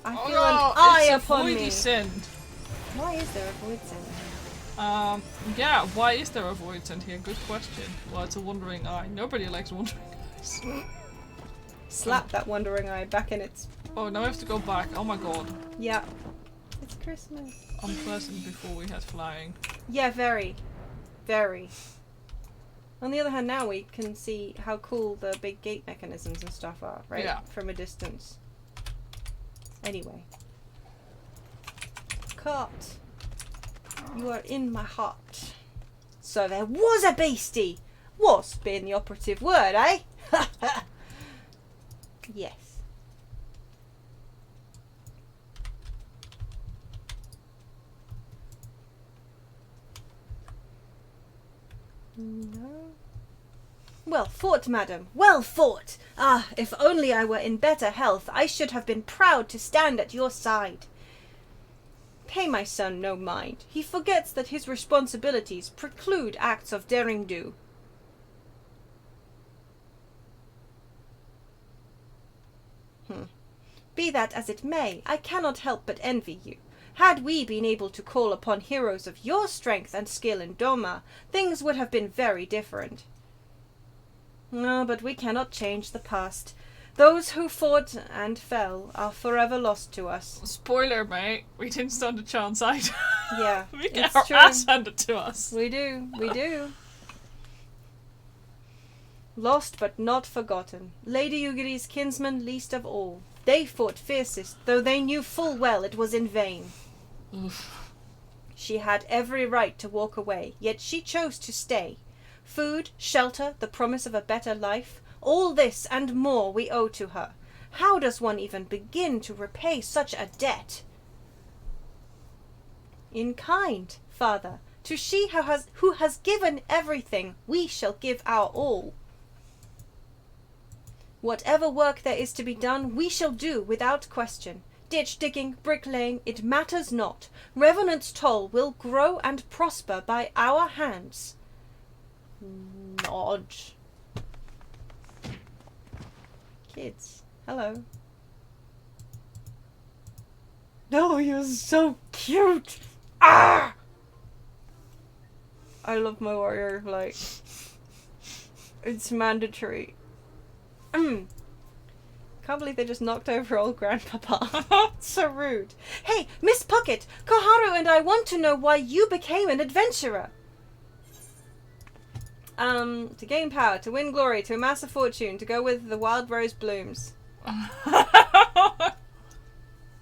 I feel an eye upon me. Send. Why is there a void send? Yeah, why is there a void send here? Good question. Well, it's a wandering eye. Nobody likes wandering eyes. Slap that wandering eye back in its... Oh, now I have to go back. Oh my god. Yeah. It's Christmas. Unpleasant before we had flying. Yeah, very. Very. On the other hand, now we can see how cool the big gate mechanisms and stuff are, right? Yeah. From a distance. Anyway. Cart. You are in my heart. So there was a beastie! Was being the operative word, eh? Yes. No. Well fought, madam. Well fought! Ah, if only I were in better health, I should have been proud to stand at your side. Pay my son no mind. He forgets that his responsibilities preclude acts of daring-do. Be that as it may, I cannot help but envy you. Had we been able to call upon heroes of your strength and skill in Doma, things would have been very different. No, but we cannot change the past. Those who fought and fell are forever lost to us. Spoiler, mate. We didn't stand a chance either. Yeah, we get it's our true. ass handed to us. We do. We do. Lost but not forgotten. Lady Ugiri's kinsmen least of all. They fought fiercest, though they knew full well it was in vain. Oof. She had every right to walk away, yet she chose to stay. Food, shelter, the promise of a better life, all this and more we owe to her. How does one even begin to repay such a debt? In kind, father, to she who has given everything, we shall give our all. Whatever work there is to be done, we shall do without question. Ditch digging, bricklaying, it matters not. Revenant's toll will grow and prosper by our hands. Nod. Kids, hello. No, you're so cute. Ah! I love my warrior, like, it's mandatory. Can't believe they just knocked over old grandpapa. So rude. Hey, Miss Puckett, Koharu and I want to know why you became an adventurer. To gain power, to win glory, to amass a fortune, to go with the wild rose blooms.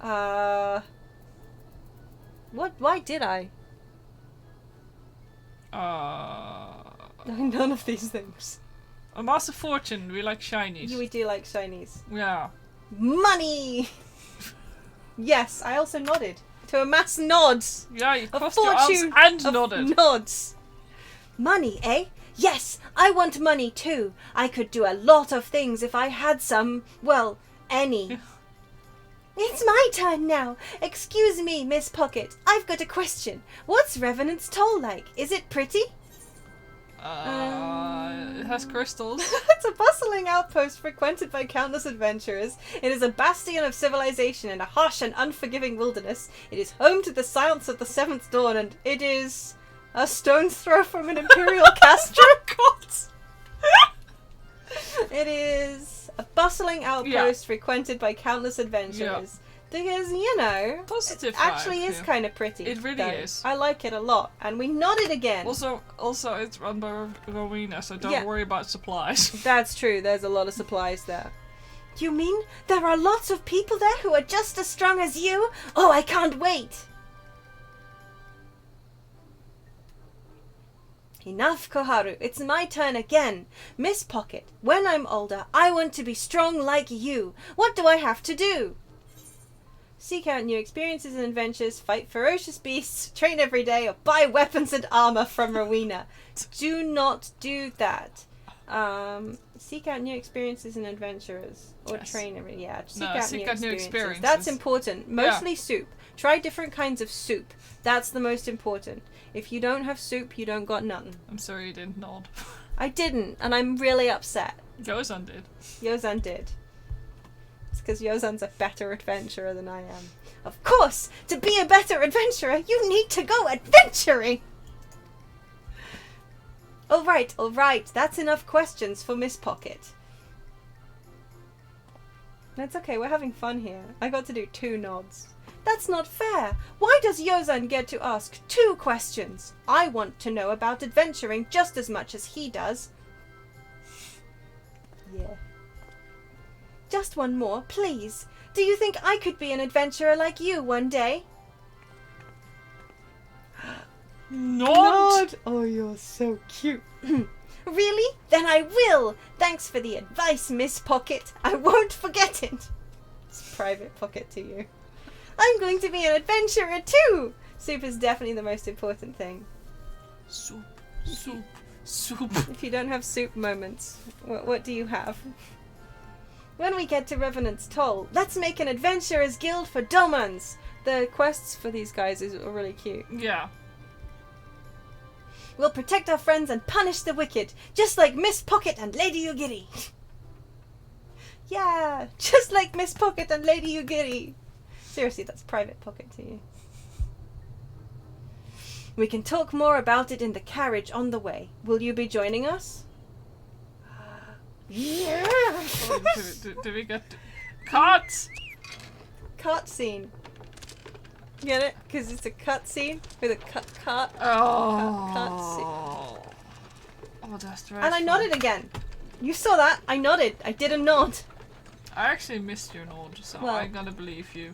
What? Why did I? None of these things. Amass a fortune, we like shinies. We do like shinies. Yeah. Money! Yes, I also nodded. To amass nods. Yeah, you A crossed your arms fortune and of nodded. Nods. Money, eh? Yes, I want money too. I could do a lot of things if I had some, well, any. It's my turn now. Excuse me, Miss Pocket. I've got a question. What's Revenant's Toll like? Is it pretty? It has crystals. It's a bustling outpost frequented by countless adventurers. It is a bastion of civilization in a harsh and unforgiving wilderness. It is home to the silence of the seventh dawn, and it is a stone's throw from an imperial castro. It is a bustling outpost frequented by countless adventurers. Because, you know, positive it actually is kind of pretty. It really is. I like it a lot. And we nodded again. Also, it's run by Rowena, so don't worry about supplies. That's true. There's a lot of supplies there. You mean there are lots of people there who are just as strong as you? Oh, I can't wait. Enough, Koharu. It's my turn again. Miss Pocket, when I'm older, I want to be strong like you. What do I have to do? Seek out new experiences and adventures, fight ferocious beasts, train every day, or buy weapons and armor from Rowena. Do not do that. Seek out new experiences and adventurers. Or train every day. Yeah, seek out new experiences. That's important. Mostly soup. Try different kinds of soup. That's the most important. If you don't have soup, you don't got nothing. I'm sorry you didn't nod. I didn't, and I'm really upset. Eorzean did. Eorzean did. It's because Eorzean's a better adventurer than I am. Of course! To be a better adventurer, you need to go adventuring! Alright. That's enough questions for Miss Pocket. That's okay, we're having fun here. I got to do 2 nods. That's not fair. Why does Eorzean get to ask 2 questions? I want to know about adventuring just as much as he does. Yeah. Just one more, please. Do you think I could be an adventurer like you one day? Nod! Oh, you're so cute. Really? Then I will. Thanks for the advice, Miss Pocket. I won't forget it. It's private pocket to you. I'm going to be an adventurer too! Soup is definitely the most important thing. Soup. If you don't have soup moments, what do you have? When we get to Revenant's Toll, let's make an adventurers guild for Domans! The quests for these guys are really cute. Yeah. We'll protect our friends and punish the wicked, just like Miss Pocket and Lady Ugiri. Yeah, just like Miss Pocket and Lady Ugiri. Seriously, that's private pocket to you. We can talk more about it in the carriage on the way. Will you be joining us? Yeah. Do we get cut? Cut scene. Get it? Because it's a cut scene with a cut. Oh. Cut scene. Oh, that's dreadful. And I nodded again. You saw that? I nodded. I did a nod. I actually missed your nod, so I'm gonna believe you.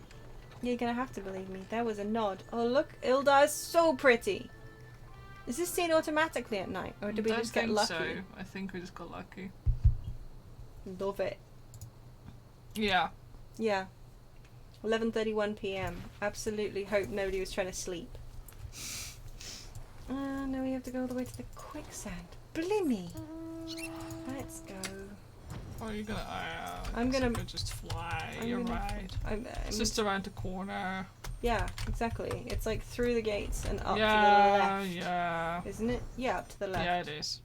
You're gonna have to believe me. There was a nod. Oh look, Ildar is so pretty. Is this scene automatically at night, or did we just get lucky? So. I think we just got lucky. Love it. Yeah. Yeah. 11:31 p.m. Absolutely hope nobody was trying to sleep. Now we have to go all the way to the quicksand. Blimey. Let's go. Oh, you're gonna. I'm gonna just fly. You're right. It's just around the corner. Yeah, exactly. It's like through the gates and up to the left. Yeah. Isn't it? Yeah, up to the left. Yeah, it is.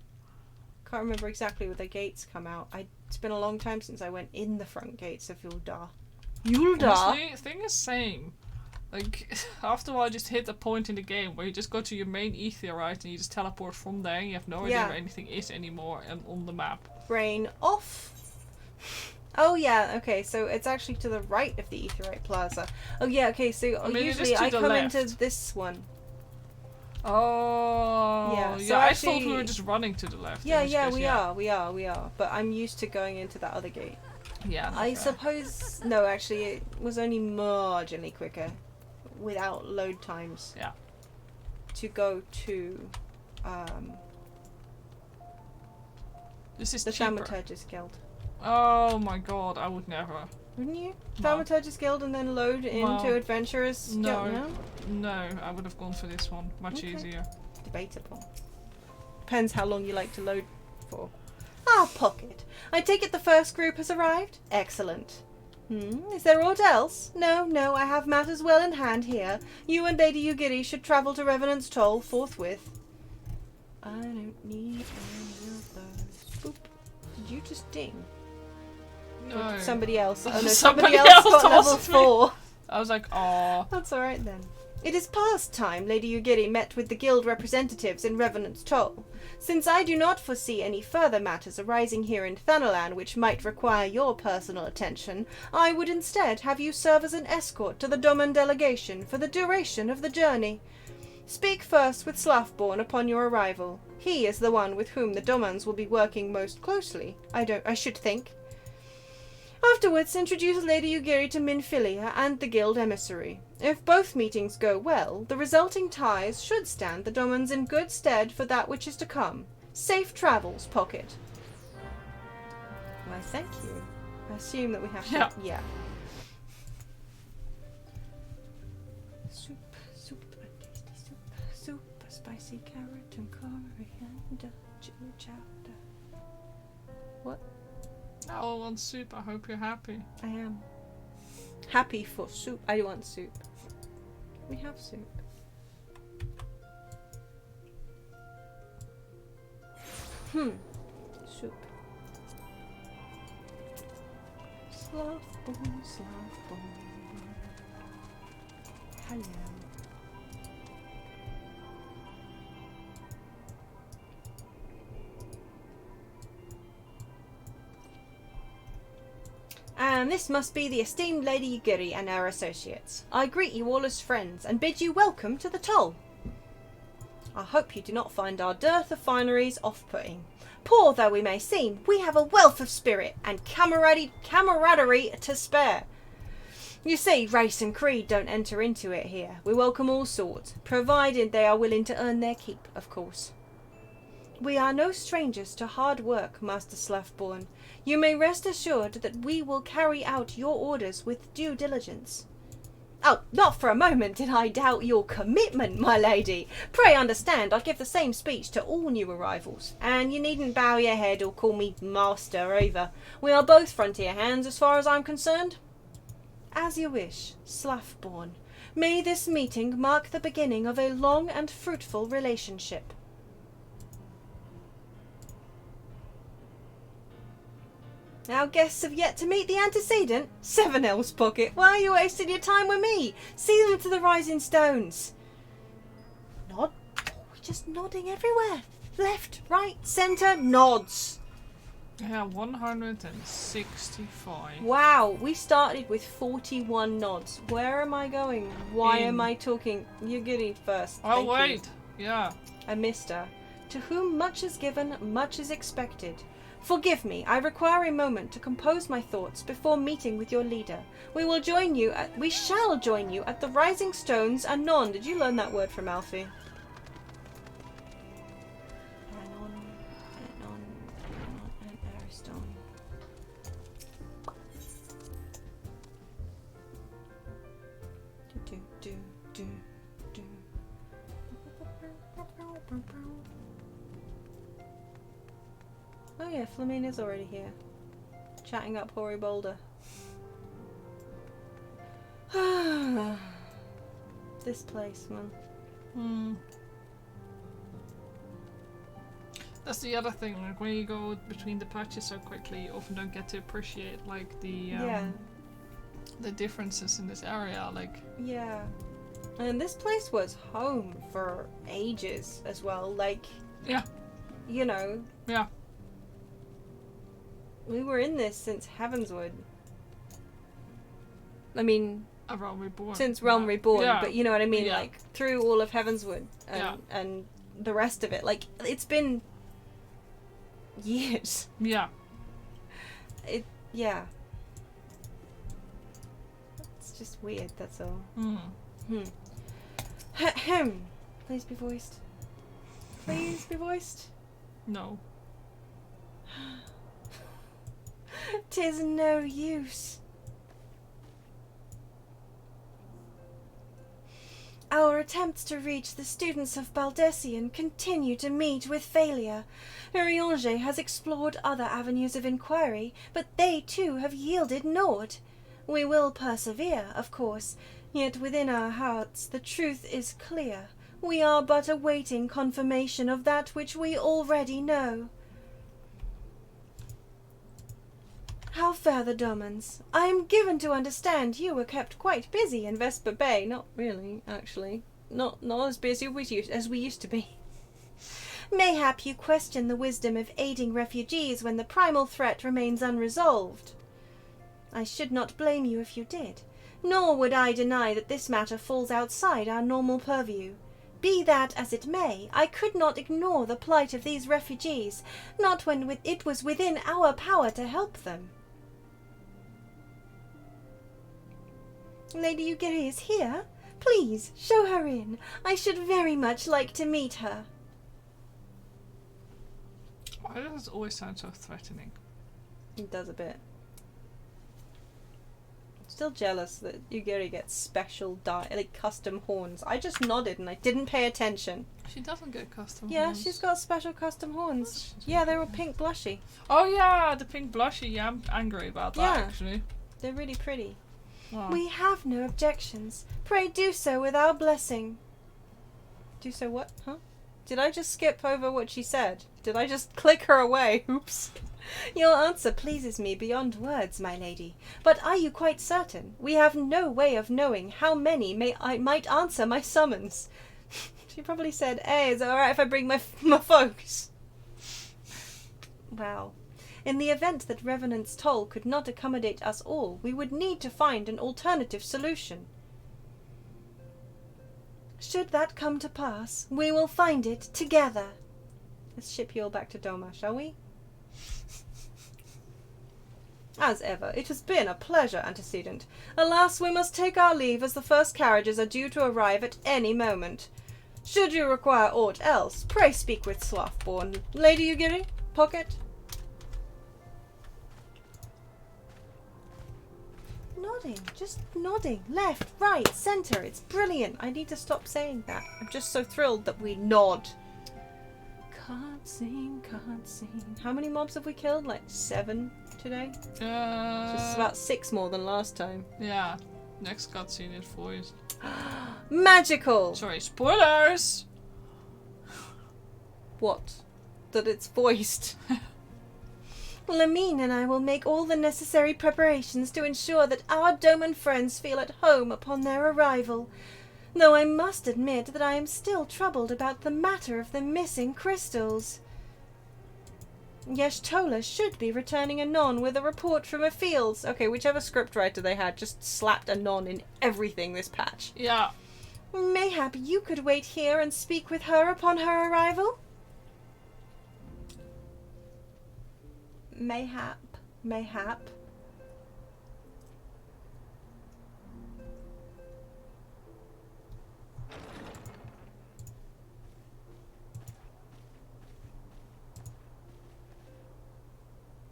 Can't remember exactly where the gates come out. It's been a long time since I went in the front gates of Uldar. Honestly, thing is same. Like, after a while, just hit a point in the game where you just go to your main Eorzean and you just teleport from there and you have no idea where anything is anymore and on the map. Brain off. Oh yeah, okay, so it's actually to the right of the Aetheryte Plaza. Oh yeah, okay, so usually I come into this one. Oh, yeah. So I actually, thought we were just running to the left. Yeah, we are. But I'm used to going into that other gate. Yeah. I suppose no, actually, it was only marginally quicker, without load times. Yeah. To go to, this is the cheaper. Thaumaturgist Guild. Oh my god, I would never. Wouldn't you? No. Thaumaturgist Guild and then load into Adventurers Guild? No, I would have gone for this one. Much easier. Debatable. depends how long you like to load for. Ah, Pocket. I take it the first group has arrived? Excellent. Is there aught else? No, I have matters well in hand here. You and Lady Ugiri should travel to Revenant's Toll forthwith. I don't need any of those. Boop. Did you just ding? No. Somebody else. Oh no, Somebody else else got level 4. I was like, aw. That's alright then. It is past time Lady Ugiri met with the guild representatives in Revenant's Toll. Since I do not foresee any further matters arising here in Thanalan which might require your personal attention, I would instead have you serve as an escort to the Doman delegation for the duration of the journey. Speak first with Slafborn upon your arrival. He is the one with whom the Domans will be working most closely, I should think. Afterwards, introduce Lady Ugiri to Minfilia and the guild emissary. If both meetings go well, the resulting ties should stand the Domans in good stead for that which is to come. Safe travels, Pocket. Why, thank you. I assume that we have to... Yeah. Soup, a tasty soup, a spicy carrot and coriander, chili chowder. What? I all want soup. I hope you're happy. I am. Happy for soup. I want soup. We have soup. Soup. Slafborn. Hello. And this must be the esteemed Lady Ugiri and our associates. I greet you all as friends and bid you welcome to the Toll. I hope you do not find our dearth of fineries off-putting. Poor though we may seem, we have a wealth of spirit and camaraderie to spare. You see, race and creed don't enter into it here. We welcome all sorts, provided they are willing to earn their keep, of course. We are no strangers to hard work, Master Slafborn. You may rest assured that we will carry out your orders with due diligence. Oh, not for a moment did I doubt your commitment, my lady. Pray understand, I give the same speech to all new arrivals. And you needn't bow your head or call me master either. We are both frontier hands as far as I'm concerned. As you wish, Slafborn. May this meeting mark the beginning of a long and fruitful relationship. Our guests have yet to meet the antecedent. 7 L's, Pocket. Why are you wasting your time with me? See them to the Rising Stones. Nod? Oh, we're just nodding everywhere. Left, right, centre, nods. Yeah, 165. Wow, we started with 41 nods. Where am I going? Why am I talking? Ugiri first. Oh, Thank wait. you. Yeah. A mister. To whom much is given, much is expected. Forgive me, I require a moment to compose my thoughts before meeting with your leader. We shall join you at the Rising Stones anon. Did you learn that word from Alfie? Anon and Ariston. Do. Oh yeah, Flamina's already here. Chatting up Hoary Boulder. This place, man. That's the other thing, like when you go between the patches so quickly, you often don't get to appreciate like the differences in this area, like. Yeah. And this place was home for ages as well, like. Yeah. You know. Yeah. We were in this since Heavenswood. I mean, A Realm Reborn. Since Realm Reborn, but you know what I mean, Yeah. like through all of Heavenswood and the rest of it. Like it's been years. Yeah. Yeah. It's just weird, that's all. Please be voiced. Please be voiced. No. 'Tis no use. Our attempts to reach the students of Baldessian continue to meet with failure. Eorzean has explored other avenues of inquiry, but they too have yielded naught. We will persevere, of course, yet within our hearts the truth is clear. We are but awaiting confirmation of that which we already know. How fare the Domans? I am given to understand you were kept quite busy in Vesper Bay. Not really, actually. Not as busy as we used to be. Mayhap you question the wisdom of aiding refugees when the primal threat remains unresolved. I should not blame you if you did, nor would I deny that this matter falls outside our normal purview. Be that as it may, I could not ignore the plight of these refugees, not when it was within our power to help them. Lady Ugiri is here. Please, show her in. I should very much like to meet her. Why does it always sound so threatening? It does a bit. Still jealous that Ugiri gets special custom horns. I just nodded and I didn't pay attention. She doesn't get custom horns. Yeah, she's got special custom horns. Yeah, they were pink blushy. Oh yeah, the pink blushy. Yeah, I'm angry about that actually. They're really pretty. Oh. We have no objections. Pray do so with our blessing. Do so what? Huh? Did I just skip over what she said? Did I just click her away? Oops. Your answer pleases me beyond words, my lady. But are you quite certain? We have no way of knowing how many might answer my summons. She probably said, "Hey, is it alright if I bring my folks?" Wow. In the event that Revenant's toll could not accommodate us all, we would need to find an alternative solution. Should that come to pass, we will find it together. Let's ship you all back to Doma, shall we? As ever, it has been a pleasure, Antecedent. Alas, we must take our leave as the first carriages are due to arrive at any moment. Should you require aught else, pray speak with Swathborn. Lady Ugiri, Pocket? Nodding, just nodding. Left, right, centre. It's brilliant. I need to stop saying that. I'm just so thrilled that we nod. Can't sing, can't sing. How many mobs have we killed? Like 7 today? Just about 6 more than last time. Yeah. Next cutscene is voiced. Magical! Sorry, spoilers! What? That it's voiced. Lamine and I will make all the necessary preparations to ensure that our Doman friends feel at home upon their arrival, though I must admit that I am still troubled about the matter of the missing crystals. Yeshtola should be returning anon with a report from a field. Okay, whichever scriptwriter they had just slapped anon in everything this patch. Yeah. Mayhap you could wait here and speak with her upon her arrival? Mayhap.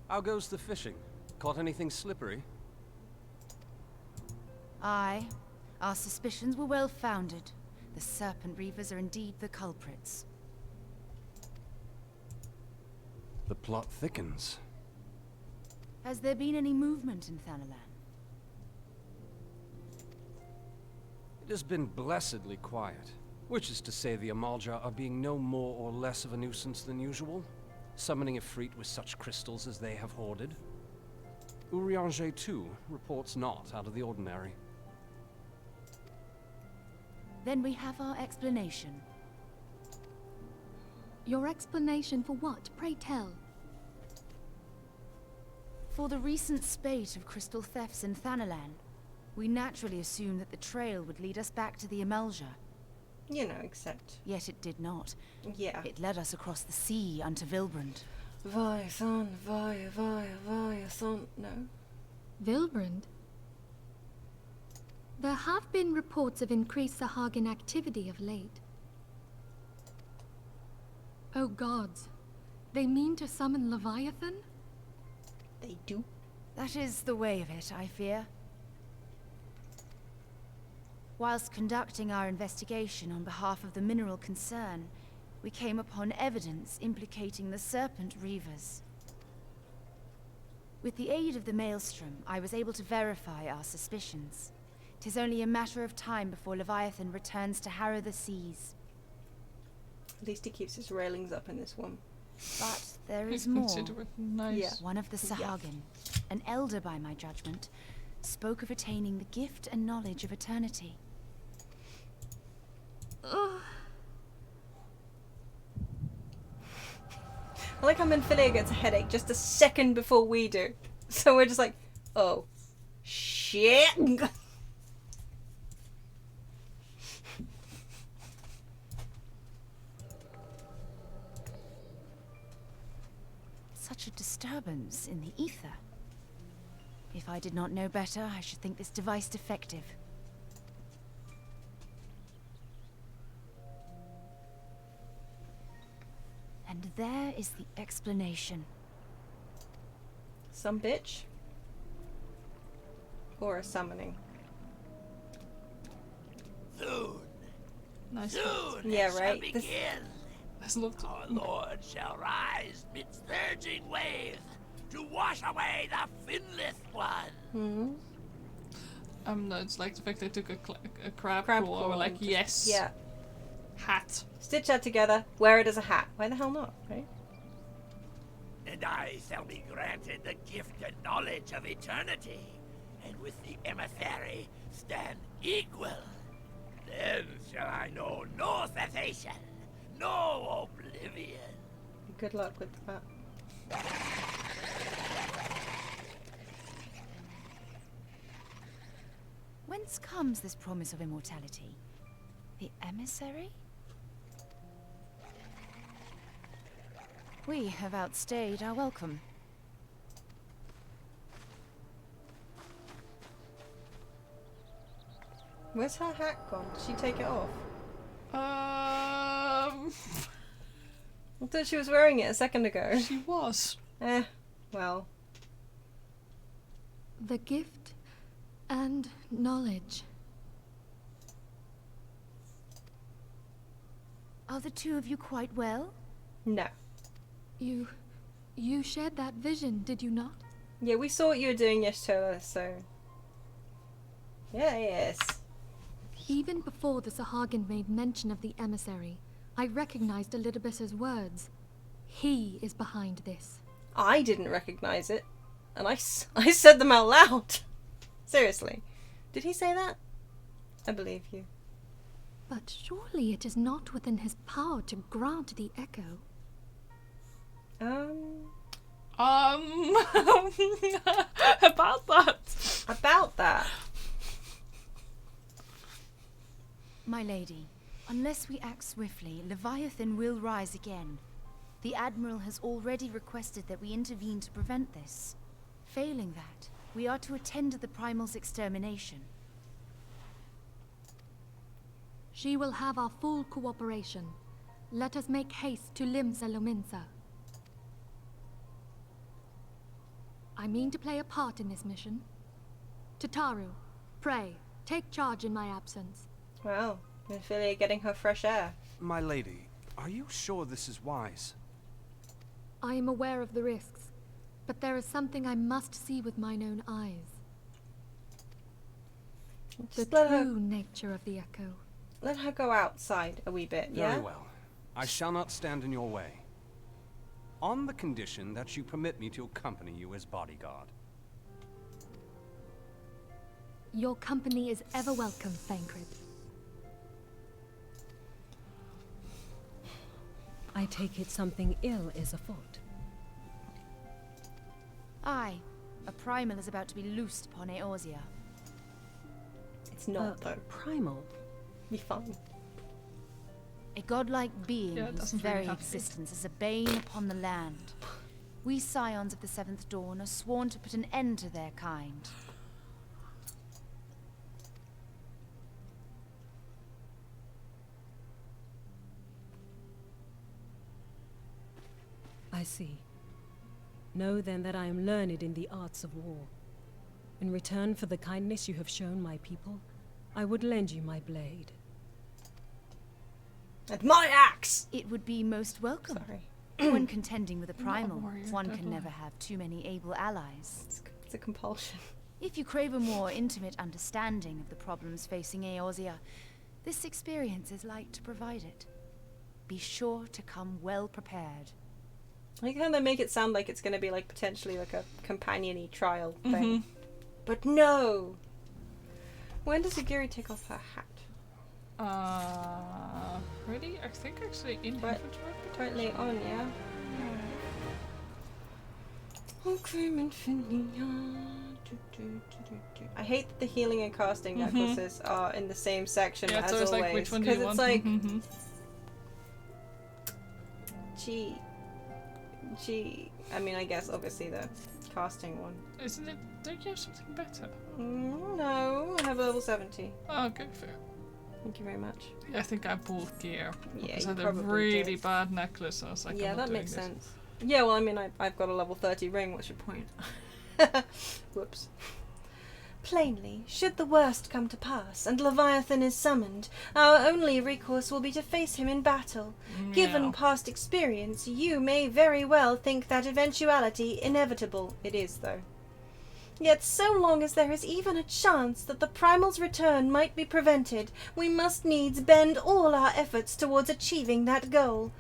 How goes the fishing? Caught anything slippery? Aye. Our suspicions were well founded. The Serpent Reavers are indeed the culprits. The plot thickens. Has there been any movement in Thanalan? It has been blessedly quiet, which is to say the Amalja are being no more or less of a nuisance than usual, summoning a fleet with such crystals as they have hoarded. Eorzean too reports not out of the ordinary. Then we have our explanation. Your explanation for what, pray tell? For the recent spate of crystal thefts in Thanalan, we naturally assumed that the trail would lead us back to the Amalja. You know, except... Yet it did not. Yeah. It led us across the sea unto Vilbrand. Via-thon. No. Vilbrand? There have been reports of increased Sahagin activity of late. Oh gods, they mean to summon Leviathan? They do. That is the way of it, I fear. Whilst conducting our investigation on behalf of the mineral concern, we came upon evidence implicating the Serpent Reavers. With the aid of the Maelstrom, I was able to verify our suspicions. 'Tis only a matter of time before Leviathan returns to harrow the seas. At least he keeps his railings up in this one. But there is more. Nice. Yeah. One of the Sahagin, an elder by my judgment, spoke of attaining the gift and knowledge of eternity. I like how Menphilia gets a headache just a second before we do. So we're just like, oh, shit. Such a disturbance in the ether. If I did not know better, I should think this device defective. And there is the explanation. Some bitch. Or a summoning. Soon. Nice. Soon Yeah, it shall right. begin. Our Lord shall rise midst surging waves to wash away the finless one. Mm-hmm. No, it's like the fact they took a crab Crab claw. claw We're like, and just- yes. Yeah. Hat. Stitch that together, wear it as a hat. Why the hell not, right? And I shall be granted the gift and knowledge of eternity, and with the emissary stand equal. Then shall I know no cessation, no oblivion. Good luck with that. Whence comes this promise of immortality? The emissary? We have outstayed our welcome. Where's her hat gone? Did she take it off? I thought she was wearing it a second ago. She was. Well. The gift and knowledge. Are the two of you quite well? No. You shared that vision, did you not? Yeah, we saw what you were doing yesterday, so... Yes. Even before the Sahagin made mention of the emissary, I recognized Elidibus's words. He is behind this. I didn't recognize it. And I said them out loud. Seriously. Did he say that? I believe you. But surely it is not within his power to grant the echo. About that. About that. My lady, unless we act swiftly, Leviathan will rise again. The Admiral has already requested that we intervene to prevent this. Failing that, we are to attend to the Primal's extermination. She will have our full cooperation. Let us make haste to Limsa Lominsa. I mean to play a part in this mission. Tataru, pray, take charge in my absence. Wow. Menphilia getting her fresh air. My lady, are you sure this is wise? I am aware of the risks, but there is something I must see with mine own eyes. Just The true nature of the echo. Let her go outside a wee bit, yeah? Very well. I shall not stand in your way. On the condition that you permit me to accompany you as bodyguard. Your company is ever welcome, Thancred. I take it something ill is afoot. Aye, a Primal is about to be loosed upon Eorzea. It's not, though. Primal? Be fine. A godlike being whose doesn't really very have to. existence is a bane upon the land. We scions of the Seventh Dawn are sworn to put an end to their kind. I see. Know then that I am learned in the arts of war. In return for the kindness you have shown my people, I would lend you my blade. And my axe! It would be most welcome. Sorry. When contending with a primal, warrior, one can devil. never have too many able allies. It's a compulsion. If you crave a more intimate understanding of the problems facing Eorzea, this experience is like to provide it. Be sure to come well prepared. I like how they make it sound like it's going to be like potentially like a companion-y trial thing. But no! When does Agiri take off her hat? Really? I think actually in Right, Heaven's Word. right late on, yeah? I hate that the healing and casting necklaces are in the same section Yeah, as so it's always. like, which one do you it's want? like, gee. I mean, I guess obviously the casting one. Isn't it? Don't you have something better? No, I have a level 70. Oh, okay, fair. Thank you very much. I think I bought gear. Yeah, Because you I had a probably really did. bad necklace. I was like, Yeah, I'm not that doing makes this. sense. Yeah, well, I mean, I've got a level 30 ring. What's your point? Whoops. Plainly, should the worst come to pass, and Leviathan is summoned, our only recourse will be to face him in battle. Given past experience, you may very well think that eventuality inevitable. It is, though. Yet so long as there is even a chance that the primal's return might be prevented, we must needs bend all our efforts towards achieving that goal.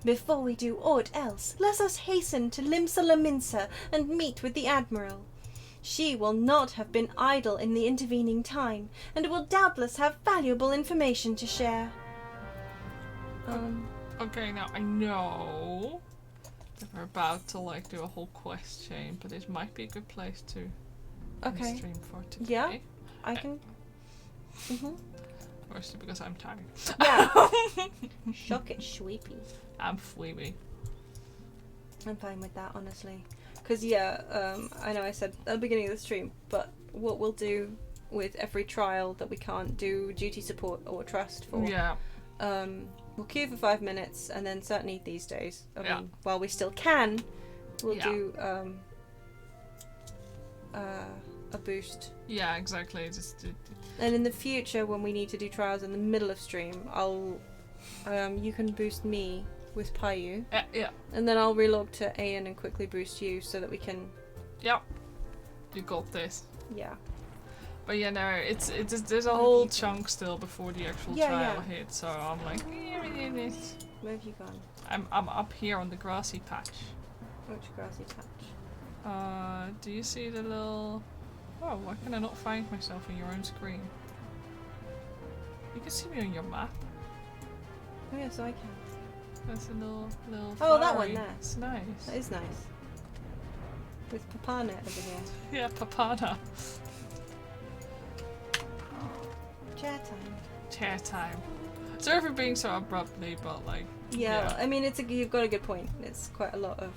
Before we do aught else, let us hasten to Limsa Laminsa and meet with the Admiral. She will not have been idle in the intervening time, and will doubtless have valuable information to share. Okay, now I know that we're about to like do a whole quest chain, but this might be a good place to stream for today. Yeah, I can. Mostly because I'm tired. Yeah. Shock it, Sweepy. I'm fleepy. I'm fine with that, honestly. Because, I know I said at the beginning of the stream, but what we'll do with every trial that we can't do duty support or trust for, we'll queue for 5 minutes, and then certainly these days, I mean, while we still can, we'll do a boost. Yeah, exactly. And in the future, when we need to do trials in the middle of stream, you can boost me with Payu. Yeah. And then I'll relog to Ayan and quickly boost you so that we can. Yep. You got this. Yeah. But yeah, no, it's there's a whole chunk still before the actual trial hits, so I'm like, Where have you gone? I'm up here on the grassy patch. Which grassy patch? Do you see the little? Oh, why can I not find myself in your own screen? You can see me on your map. Oh yeah, so I can. That's a little. Oh, that flowery. one there. It's nice. That is nice. With Papana over here. Yeah, Papana. Chair time. Chair time. Sorry for being so abruptly, but like. Yeah, I mean, you've got a good point. It's quite a lot of.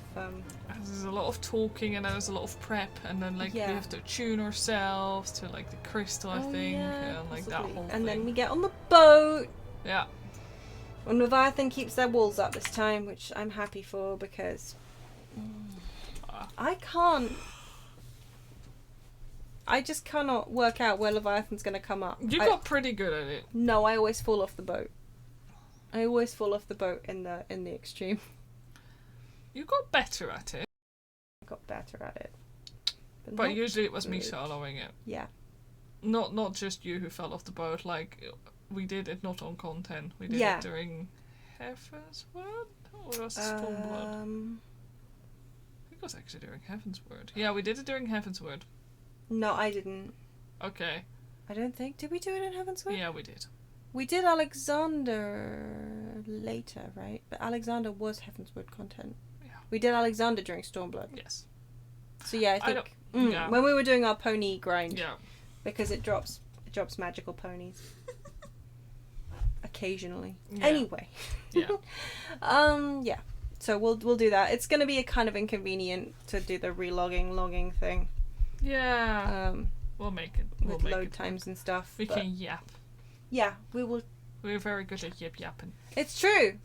There's a lot of talking, and then there's a lot of prep, and then like we have to tune ourselves to like the crystal, I think, and like that whole thing. And then we get on the boat. Yeah. And Leviathan keeps their walls up this time, which I'm happy for because I can't. I just cannot work out where Leviathan's going to come up. You got pretty good at it. No, I always fall off the boat. I always fall off the boat in the extreme. You got better at it. I got better at it. But usually it was me soloing it. Yeah. Not just you who fell off the boat. Like we did it not on content. We did it during Heaven's Word, or was it Stormblood? I think it was actually during Heaven's Word. Yeah, we did it during Heaven's Word. No, I didn't. Okay. I don't think. Did we do it in Heaven's Word? Yeah, we did. We did Alexander later, right? But Alexander was Heaven's Word content. Yeah. We did Alexander during Stormblood. Yes. So yeah, I think when we were doing our pony grind, yeah, because it drops magical ponies occasionally. Yeah. Anyway, yeah. So we'll do that. It's gonna be a kind of inconvenient to do the logging thing. Yeah. We'll make it. With load times and stuff. We can yap. Yeah, we will. We're very good at yapping. It's true.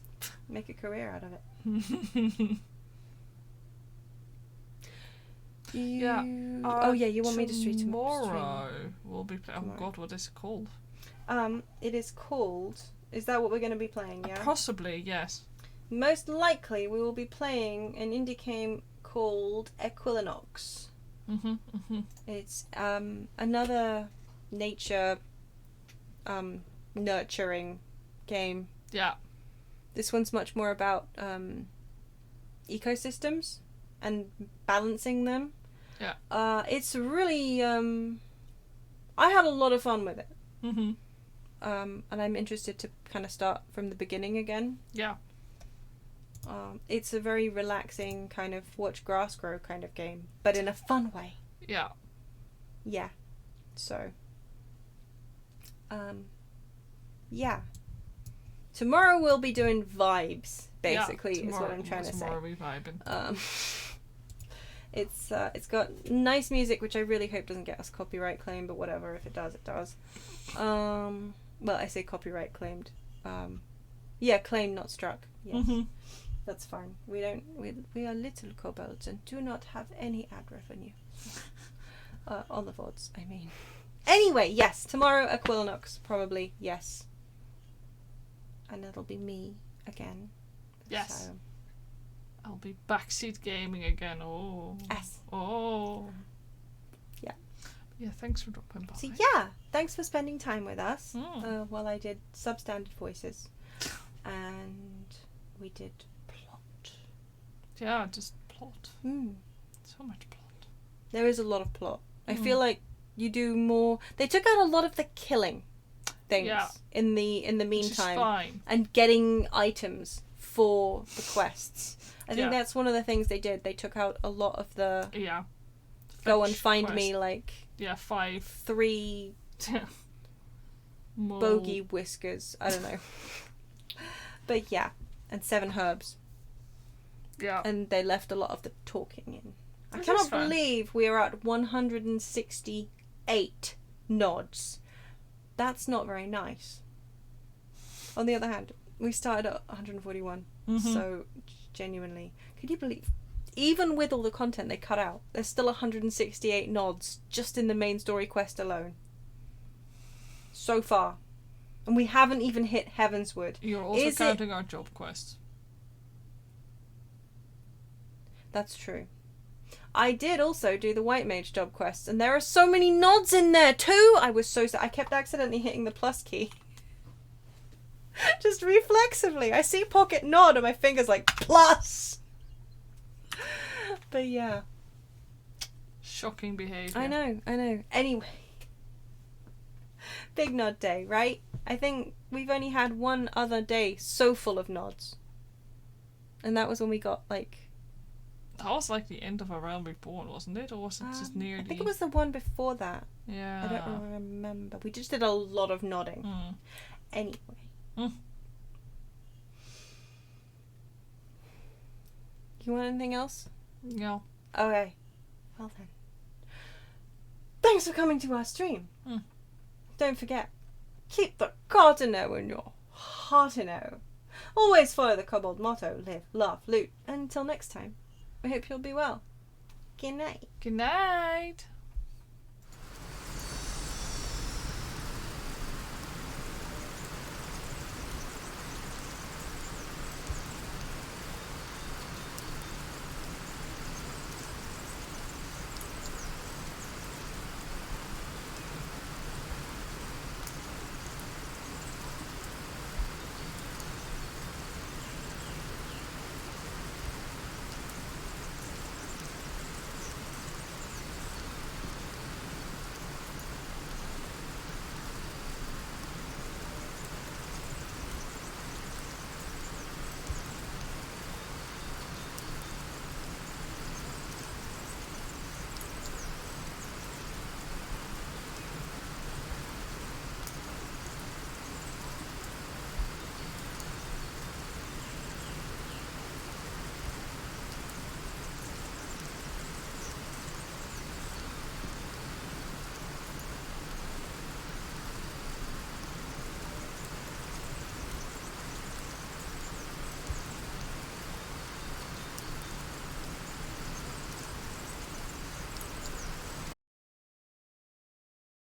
Make a career out of it. Yeah. You want me to stream tomorrow? We'll be playing. Oh God, what is it called? It is called... Is that what we're going to be playing, yeah? Possibly, yes. Most likely we will be playing an indie game called Equilinox. It's another nature nurturing game. Yeah. This one's much more about ecosystems and balancing them. Yeah. It's really... I had a lot of fun with it. And I'm interested to kind of start from the beginning again. Yeah. It's a very relaxing kind of watch grass grow kind of game, but in a fun way. Yeah. Yeah. So. Yeah. Tomorrow we'll be doing vibes, basically, is what I'm trying to say. Tomorrow we'll be vibing. It's got nice music, which I really hope doesn't get us copyright claimed, but whatever. If it does, it does. Well, I say copyright claimed. Yeah, claimed, not struck. Yes. That's fine. We are little kobolds and do not have any ad revenue. On the VoDs, I mean. Anyway, yes, tomorrow Equilinox, probably, yes. And it'll be me again. Yes. So. I'll be backseat gaming again. Oh. Yes. Oh. Yeah. Yeah, thanks for dropping by. So yeah, thanks for spending time with us while I did substandard voices. And we did plot. Yeah, just plot. So much plot. There is a lot of plot. I feel like you do more... They took out a lot of the killing things in the meantime. And getting items for the quests. I think that's one of the things they did. They took out a lot of the... Yeah. Go and find me, like... Yeah, 3... bogey whiskers. I don't know. But yeah. And 7 herbs. Yeah. And they left a lot of the talking in. I cannot believe we are at 168 nods. That's not very nice. On the other hand, we started at 141. So, genuinely. Could you believe... Even with all the content they cut out, there's still 168 nods just in the main story quest alone. So far. And we haven't even hit Heavenswood. You're also counting our job quests. That's true. I did also do the White Mage job quests, and there are so many nods in there too! I was so sad. I kept accidentally hitting the plus key. Just reflexively. I see pocket nod and my finger's like, plus! But yeah. Shocking behaviour. I know. Anyway. Big nod day, right? I think we've only had one other day so full of nods. And that was when we got, like... That was like the end of A Realm Reborn, wasn't it? Or was it just near I think it was the one before that. Yeah. I don't remember. We just did a lot of nodding. Anyway. You want anything else? No. Okay. Well then. Thanks for coming to our stream. Don't forget, keep the cardinal in your heartino. Always follow the kobold motto, live, laugh, loot. And until next time, I hope you'll be well. Good night. Good night.